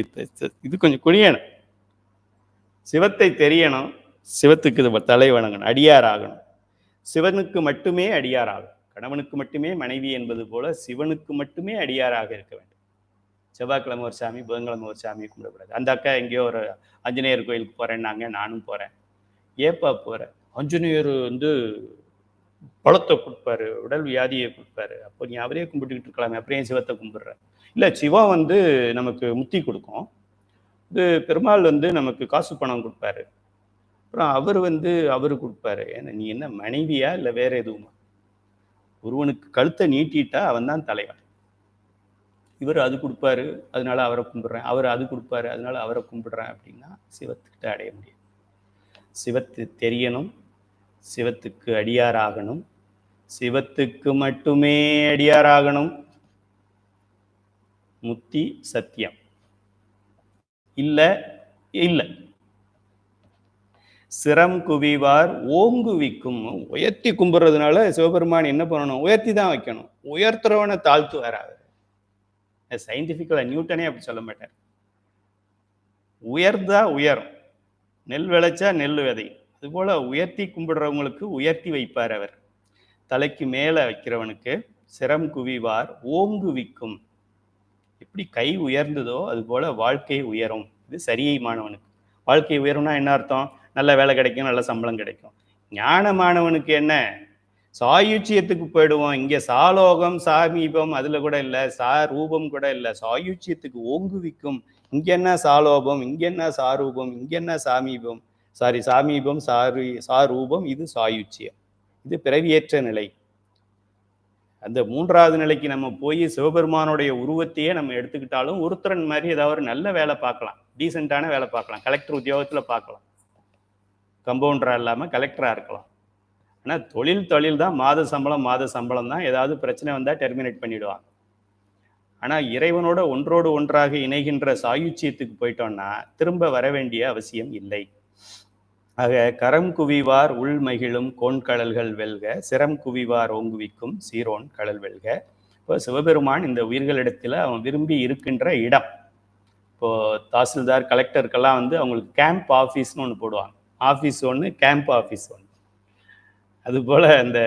இது கொஞ்சம் குனியணும். சிவத்தை தெரியணும். சிவத்துக்கு இது தலை வணங்கணும், அடியார் ஆகணும். சிவனுக்கு மட்டுமே அடியார் ஆகும். கணவனுக்கு மட்டுமே மனைவி என்பது போல சிவனுக்கு மட்டுமே அடியாராக இருக்க வேண்டும். செவ்வாய்க்கிழமை ஒரு சாமி, புதன்கிழமை ஒரு சாமி கும்பிடக்கூடாது. அந்த அக்கா எங்கேயோ ஒரு ஆஞ்சநேயர் கோயிலுக்கு போறேன்னாங்க, நானும் போறேன். ஏப்பா போறேன்? ஆஞ்சநேயர் வந்து பழத்தை கொடுப்பாரு, உடல் வியாதியை கொடுப்பாரு. அப்போ நீ அவரே கும்பிட்டுக்கிட்டு இருக்கலாமே, அப்புறம் ஏன் சிவத்தை கும்பிடுற? இல்லை, சிவம் வந்து நமக்கு முக்தி கொடுக்கும், இது பெருமாள் வந்து நமக்கு காசு பணம் கொடுப்பாரு, அப்புறம் அவர் வந்து அவரு கொடுப்பாரு. ஏன்னா நீ என்ன மனைவியா இல்லை வேற எதுவுமா? ஒருவனுக்கு கழுத்தை நீட்டிட்டா அவன் தான் தலைவன். இவர் அது கொடுப்பாரு அதனால அவரை கும்பிடுறேன், அவர் அது கொடுப்பாரு அதனால அவரை கும்பிடுறேன் அப்படின்னா சிவத்துக்கிட்ட அடைய முடியும். சிவத்து தெரியணும், சிவத்துக்கு அடியாராகணும், சிவத்துக்கு மட்டுமே அடியாராகணும். முத்தி சத்தியம். இல்லை இல்லை. சிரம் குவிவார் ஓங்குவிக்கும். உயர்த்தி கும்பிடுறதுனால சிவபெருமான் என்ன பண்ணணும்? உயர்த்தி தான் வைக்கணும். உயர்த்துறவனை தாழ்த்து வராது. சயின்டிபிக்கலா நியூட்டனே அப்படி சொல்ல மாட்டார். உயர்ந்தா உயரும், நெல் விளைச்சா நெல் விதை. அதுபோல உயர்த்தி கும்பிடுறவங்களுக்கு உயர்த்தி வைப்பார் அவர். தலைக்கு மேல வைக்கிறவனுக்கு சிரம் குவிவார் ஓங்குவிக்கும். எப்படி கை உயர்ந்ததோ அது போல வாழ்க்கை உயரும். இது சரியைமானவனுக்கு. வாழ்க்கை உயரும்னா என்ன அர்த்தம்? நல்ல வேலை கிடைக்கும், நல்ல சம்பளம் கிடைக்கும். ஞானமானவனுக்கு என்ன? சாயுச்சியத்துக்கு போயிடுவோம். இங்க சாலோகம் சாமீபம் அதுல கூட இல்லை, சாரூபம் கூட இல்லை, சாயுச்சியத்துக்கு ஓங்குவிக்கும். இங்க என்ன சாலோபம், இங்க என்ன சாரூபம், இங்க என்ன சாமீபம், சாமீபம் சாரூபம். இது சாயுச்சியம், இது பிறவியேற்ற நிலை. அந்த மூன்றாவது நிலைக்கு நம்ம போய் சிவபெருமானுடைய உருவத்தையே நம்ம எடுத்துக்கிட்டாலும் ஒருத்தரன் மாதிரி ஏதாவது ஒரு நல்ல வேலை பார்க்கலாம், டீசெண்டான வேலை பார்க்கலாம், கலெக்டர் உத்தியோகத்துல பார்க்கலாம், கம்பவுண்டரா இல்லாம கலெக்டரா இருக்கலாம். ஆனால் தொழில் தான், மாத சம்பளம் தான். ஏதாவது பிரச்சனை வந்தால் டெர்மினேட் பண்ணிடுவாங்க. ஆனால் இறைவனோட ஒன்றோடு ஒன்றாக இணைகின்ற சாயுச்சியத்துக்கு போயிட்டோம்னா திரும்ப வர வேண்டிய அவசியம் இல்லை. ஆக கரம் குவிவார் உள் மகிழும் கோன்கழல்கள் வெல்க, சிரம் குவிவார் ஓங்குவிக்கும் சீரோன் கடல் வெல்க. இப்போ சிவபெருமான் இந்த உயிர்களிடத்தில் அவன் விரும்பி இருக்கின்ற இடம். இப்போ தாசில்தார் கலெக்டருக்கெல்லாம் வந்து அவங்களுக்கு கேம்ப் ஆஃபீஸ்னு ஒன்று போடுவாங்க. ஆஃபீஸ் ஒன்று, கேம்ப் ஆஃபீஸ் ஒன்று. அதுபோல அந்த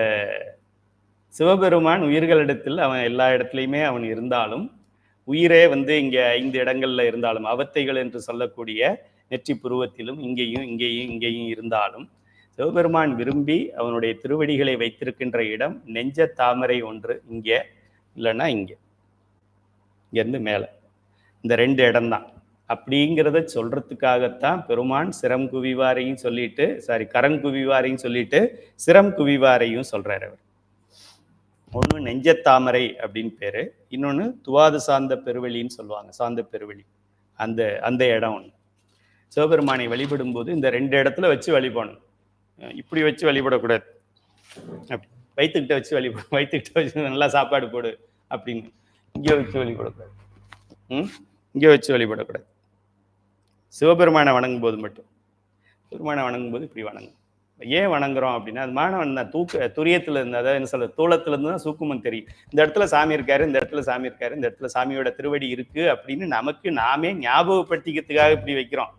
சிவபெருமான் உயிர்களிடத்தில் அவன் எல்லா இடத்துலையுமே அவன் இருந்தாலும் உயிரே வந்து இங்கே 5 இடங்கள்ல இருந்தாலும் அவத்தைகள் என்று சொல்லக்கூடிய நெற்றி புருவத்திலும் இங்கேயும் இருந்தாலும் சிவபெருமான் விரும்பி அவனுடைய திருவடிகளை வைத்திருக்கின்ற இடம் நெஞ்ச தாமரை ஒன்று இங்கே, இல்லைன்னா இங்கேருந்து மேலே, இந்த 2 இடம்தான். அப்படிங்கிறத சொல்றதுக்காகத்தான் பெருமான் சிரம் குவிவாரையும் சொல்லிட்டு கரங்குவிவாரையும் சொல்லிட்டு சிரம் குவிவாரையும் சொல்றாரு. அவர் ஒன்று நெஞ்சத்தாமரை அப்படின்னு பேரு, இன்னொன்று துவாது சார்ந்த பெருவெளின்னு சொல்லுவாங்க. சார்ந்த பெருவெளி அந்த இடம் ஒன்று. சிவபெருமானை வழிபடும் போது இந்த 2 இடத்துல வச்சு வழிபடணும். இப்படி வச்சு வழிபடக்கூடாது, வயிற்றுக்கிட்ட வச்சு வயிற்றுக்கிட்ட வச்சு நல்லா சாப்பாடு போடு அப்படின்னு இங்கே வச்சு வழிபடக்கூடாது. இங்கே வச்சு வழிபடக்கூடாது. சிவபெருமானை வணங்கும் போது மட்டும். பெருமானை வணங்கும் போது இப்படி வணங்கும். ஏன் வணங்குறோம் அப்படின்னா, அது மாணவன் தான் துரியத்துல இருந்து, அதாவது என்ன சொல்ல, தூளத்துல இருந்து தான் சூக்குமம் தெரியும். இந்த இடத்துல சாமி இருக்காரு, இந்த இடத்துல சாமி இருக்காரு, இந்த இடத்துல சாமியோட திருவடி இருக்கு அப்படின்னு நமக்கு நாமே ஞாபகப்படுத்திக்கிறதுக்காக இப்படி வைக்கிறோம்.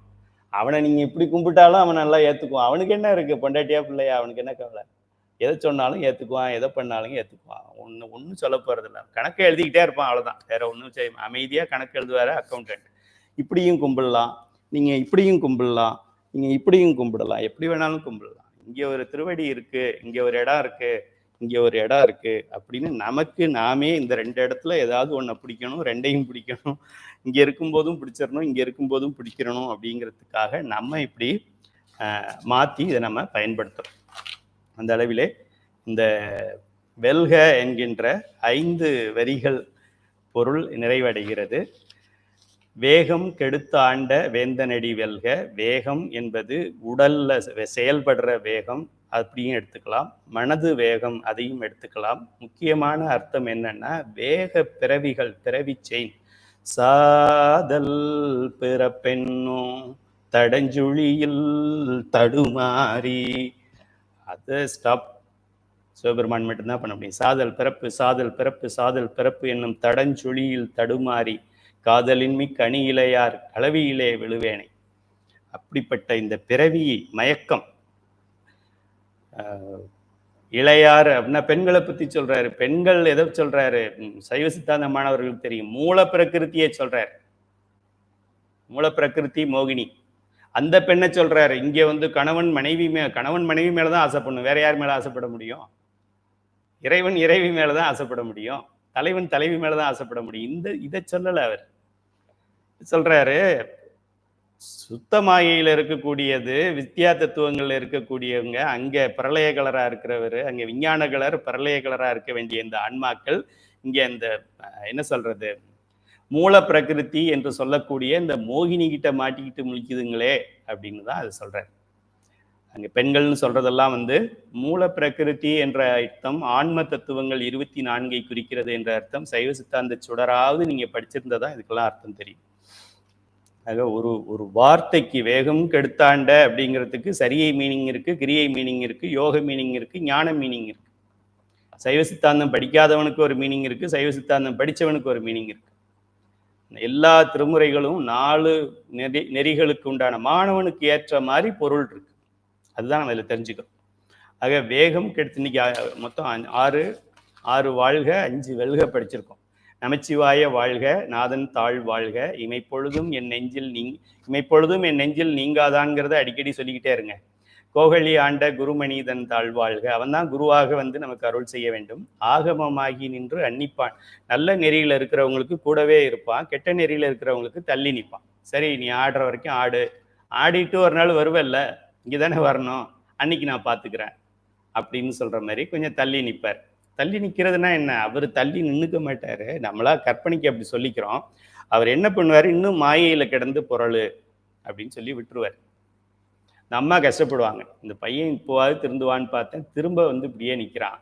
அவனை நீங்க இப்படி கும்பிட்டாலும் அவன் நல்லா ஏத்துக்குவான். அவனுக்கு என்ன இருக்கு, பொண்டாட்டியா பிள்ளையா, அவனுக்கு என்ன கவலை? எதை சொன்னாலும் ஏத்துக்குவான், எதை பண்ணாலும் ஏத்துக்குவான். ஒன்றும் சொல்ல போறது இல்லை. கணக்கை எழுதிக்கிட்டே இருப்பான், அவ்வளவுதான். வேற ஒன்றும் செய்ய, அமைதியா கணக்கு எழுதுவாரு அக்கௌண்டன்ட். இப்படியும் கும்பிடலாம், நீங்க இப்படியும் கும்பிடலாம், நீங்க இப்படியும் கும்பிடலாம், எப்படி வேணாலும் கும்பிடலாம். இங்க ஒரு திருவடி இருக்கு, இங்க ஒரு இடம் இருக்கு, இங்க ஒரு இடம் இருக்கு அப்படின்னு நமக்கு நாமே இந்த 2 இடத்துல ஏதாவது ஒன்றை பிடிக்கணும், 2ஐயும் பிடிக்கணும். இங்க இருக்கும்போதும் பிடிச்சிடணும், இங்க இருக்கும்போதும் பிடிக்கிறணும் அப்படிங்கிறதுக்காக நம்ம இப்படி மாற்றி இதை நம்ம பயன்படுத்துறோம். அந்த அளவிலே இந்த வெல்க என்கின்ற 5 வரிகள் பொருள் நிறைவடைகிறது. வேகம் கெடுத்த ஆண்ட வேந்தனடி வெல்க. வேகம் என்பது உடல்ல செயல்படுற வேகம், அப்படியும் எடுத்துக்கலாம். மனது வேகம், அதையும் எடுத்துக்கலாம். முக்கியமான அர்த்தம் என்னன்னா, வேக பிறவிகள், பிறவி செயின். சாதல் பிறப்பென்னும் தடஞ்சுழியில் தடுமாறி, அதை ஸ்டாப். சிவபெருமான் மட்டும்தான் பண்ண முடியும். சாதல் பிறப்பு, சாதல் பிறப்பு, சாதல் பிறப்பு என்னும் தடஞ்சுழியில் தடுமாறி காதலின்மி கனி இளையார் களவியிலே விழுவேனை. அப்படிப்பட்ட இந்த பிறவி மயக்கம். இளையார் அப்படின்னா பெண்களை பத்தி சொல்றாரு. பெண்கள் எதை சொல்றாரு? சைவ சித்தாந்த மாணவர்களுக்கு தெரியும். மூல பிரகிருத்தியை சொல்றாரு. மூல பிரகிருதி மோகினி, அந்த பெண்ணை சொல்றாரு. இங்க வந்து கணவன் மனைவி மேலதான் ஆசைப்படணும். வேற யார் மேல ஆசைப்பட முடியும்? இறைவன் இறைவி மேலதான் ஆசைப்பட முடியும். தலைவன் தலைவி மேலதான் ஆசைப்பட முடியும். இதை சொல்லல அவர். சொல்றாரு, சுத்த மாயையில இருக்கக்கூடியது, வித்யா தத்துவங்கள்ல இருக்கக்கூடியவங்க, அங்க பிரளய கலரா இருக்கிறவர், அங்க விஞ்ஞான கலர் பிரளய கலரா இருக்க வேண்டிய இந்த ஆன்மாக்கள் இங்க இந்த என்ன சொல்றது, மூல பிரகிருதி என்று சொல்லக்கூடிய இந்த மோகினி கிட்ட மாட்டிக்கிட்டு முழிக்குதுங்களே அப்படின்னு தான் அது சொல்றாரு. அங்க பெண்கள்னு சொல்றதெல்லாம் வந்து மூல பிரகிருதி என்ற அர்த்தம் ஆன்ம தத்துவங்கள் 24 குறிக்கிறது என்ற அர்த்தம். சைவ சித்தாந்த சுடராவது நீங்க படிச்சிருந்ததா இதுக்கெல்லாம் அர்த்தம் தெரியும். ஆக ஒரு வார்த்தைக்கு வேகம் கெடுத்தாண்ட அப்படிங்கிறதுக்கு சரியை மீனிங் இருக்கு, கிரியை மீனிங் இருக்கு, யோக மீனிங் இருக்கு, ஞான மீனிங் இருக்கு. சைவ சித்தாந்தம் படிக்காதவனுக்கு ஒரு மீனிங் இருக்கு, சைவ சித்தாந்தம் படித்தவனுக்கு ஒரு மீனிங் இருக்கு. எல்லா திருமுறைகளும் 4 நெறிகளுக்கு உண்டான மாணவனுக்கு ஏற்ற மாதிரி பொருள் இருக்கு. அதுதான் நம்ம இதில் தெரிஞ்சுக்கிறோம். ஆக வேகம் கெடுத்து இன்னைக்கு மொத்தம் 6 வாழ்க 5 வெல்க படிச்சிருக்கோம். நமச்சிவாய வாழ்க, நாதன் தாழ் வாழ்க, இமைப்பொழுதும் என் நெஞ்சில் நீங்காதான்ங்கிறத அடிக்கடி சொல்லிக்கிட்டே இருங்க. கோகலி ஆண்ட குருமணிதன் தாழ்வாழ்க. அவன் தான் குருவாக வந்து நமக்கு அருள் செய்ய வேண்டும். ஆகமமாகி நின்று அன்னிப்பான். நல்ல நெறியில இருக்கிறவங்களுக்கு கூடவே இருப்பான், கெட்ட நெறியில இருக்கிறவங்களுக்கு தள்ளி நிற்பான். சரி, நீ ஆடுற வரைக்கும் ஆடு, ஆடிட்டு ஒரு நாள் வருவல்ல, இங்கதானே வரணும், அன்னைக்கு நான் பாத்துக்கிறேன் அப்படின்னு சொல்ற மாதிரி கொஞ்சம் தள்ளி நிற்பார். தள்ளி நிற்கிறதுனா என்ன? அவர் தள்ளி நின்றுக்க மாட்டாரு, நம்மளா கற்பனைக்கு அப்படி சொல்லிக்கிறோம். அவர் என்ன பண்ணுவார், இன்னும் மாயையில கிடந்து பொருள் அப்படின்னு சொல்லி விட்டுருவார். அம்மா கஷ்டப்படுவாங்க, இந்த பையன் இப்போவாது திருந்துவான்னு பார்த்தேன், திரும்ப வந்து இப்படியே நிற்கிறான்.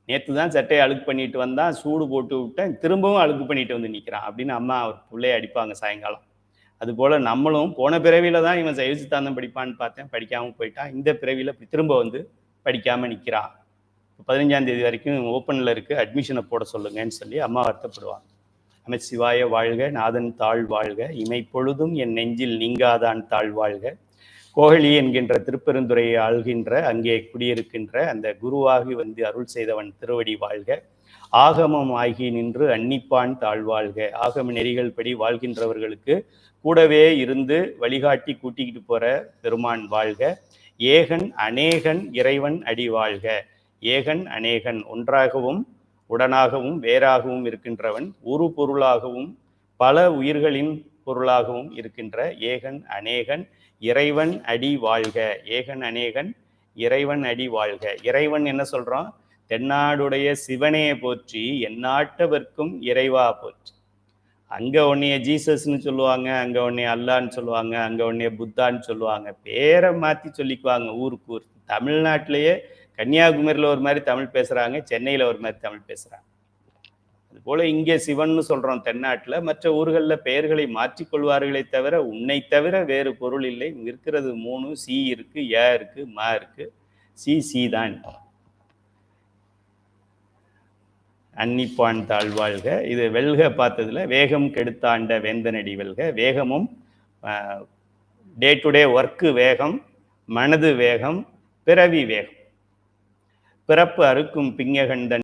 நேற்று தான் சட்டையை அழுக்கு பண்ணிட்டு வந்தான், சூடு போட்டு விட்டேன், திரும்பவும் அழுக்கு பண்ணிட்டு வந்து நிற்கிறான் அப்படின்னு அம்மா அவர் பிள்ளைய அடிப்பாங்க சாயங்காலம். அதுபோல் நம்மளும் போன பிறவியில தான் இவன் சைவ சித்தாந்தம் படிப்பான்னு பார்த்தேன், படிக்காமல் போயிட்டான். இந்த பிறவியில் திரும்ப வந்து படிக்காமல் நிற்கிறான். 15ஆம் தேதி வரைக்கும் ஓப்பனில் இருக்குது, அட்மிஷனை போட சொல்லுங்கன்னு சொல்லி அம்மா வருத்தப்படுவாங்க. நமச்சிவாய வாழ்க, நாதன் தாழ் வாழ்க, இமைப்பொழுதும் என் நெஞ்சில் நீங்காதான் தாழ் வாழ்க. கோகலி என்கின்ற திருப்பெருந்துறையை ஆள்கின்ற, அங்கே குடியிருக்கின்ற அந்த குருவாகி வந்து அருள் செய்தவன் திருவடி வாழ்க. ஆகமம் ஆகி நின்று அன்னிப்பான் தாழ்வாழ்க. ஆகம நெறிகள் படி வாழ்கின்றவர்களுக்கு கூடவே இருந்து வழிகாட்டி கூட்டிக்கிட்டு போற பெருமான் வாழ்க. ஏகன் அநேகன் இறைவன் அடி வாழ்க. ஏகன் அநேகன், ஒன்றாகவும் உடனாகவும் வேறாகவும் இருக்கின்றவன், ஒரு பொருளாகவும் பல உயிர்களின் பொருளாகவும் இருக்கின்ற ஏகன் அநேகன் இறைவன் அடி வாழ்க. ஏகன் அநேகன் இறைவன் அடி வாழ்க. இறைவன் என்ன சொல்றோம்? தென்னாடுடைய சிவனையை போற்றி எந்நாட்டவர்க்கும் இறைவா போற்றி. அங்க உன்னைய ஜீசஸ்ன்னு சொல்லுவாங்க, அங்க உன்னைய அல்லான்னு சொல்லுவாங்க, அங்க உன்னைய புத்தான்னு சொல்லுவாங்க, பேரை மாத்தி சொல்லிக்குவாங்க ஊருக்கு ஊர். தமிழ்நாட்டிலேயே கன்னியாகுமரியில் ஒரு மாதிரி தமிழ் பேசுறாங்க, சென்னையில் ஒரு மாதிரி தமிழ் பேசுறாங்க. அதுபோல இங்கே சிவன்னு சொல்றோம் தென்னாட்டில், மற்ற ஊர்களில் பெயர்களை மாற்றிக்கொள்வார்களே தவிர உன்னை தவிர வேறு பொருள் இல்லை. இருக்கிறது 3, சி இருக்கு, ஏ இருக்கு, மா இருக்கு. சி தான். அன்னிப்பான் தாழ்வாழ்க. இது வெல்க பார்த்ததுல வேகம் கெடுத்தாண்ட வேந்தனடி வெல்க. வேகமும் டே டு டே ஒர்க்கு வேகம், மனது வேகம், பிறவி வேகம். பிறப்பு அறுக்கும் பிங்ககண்டன்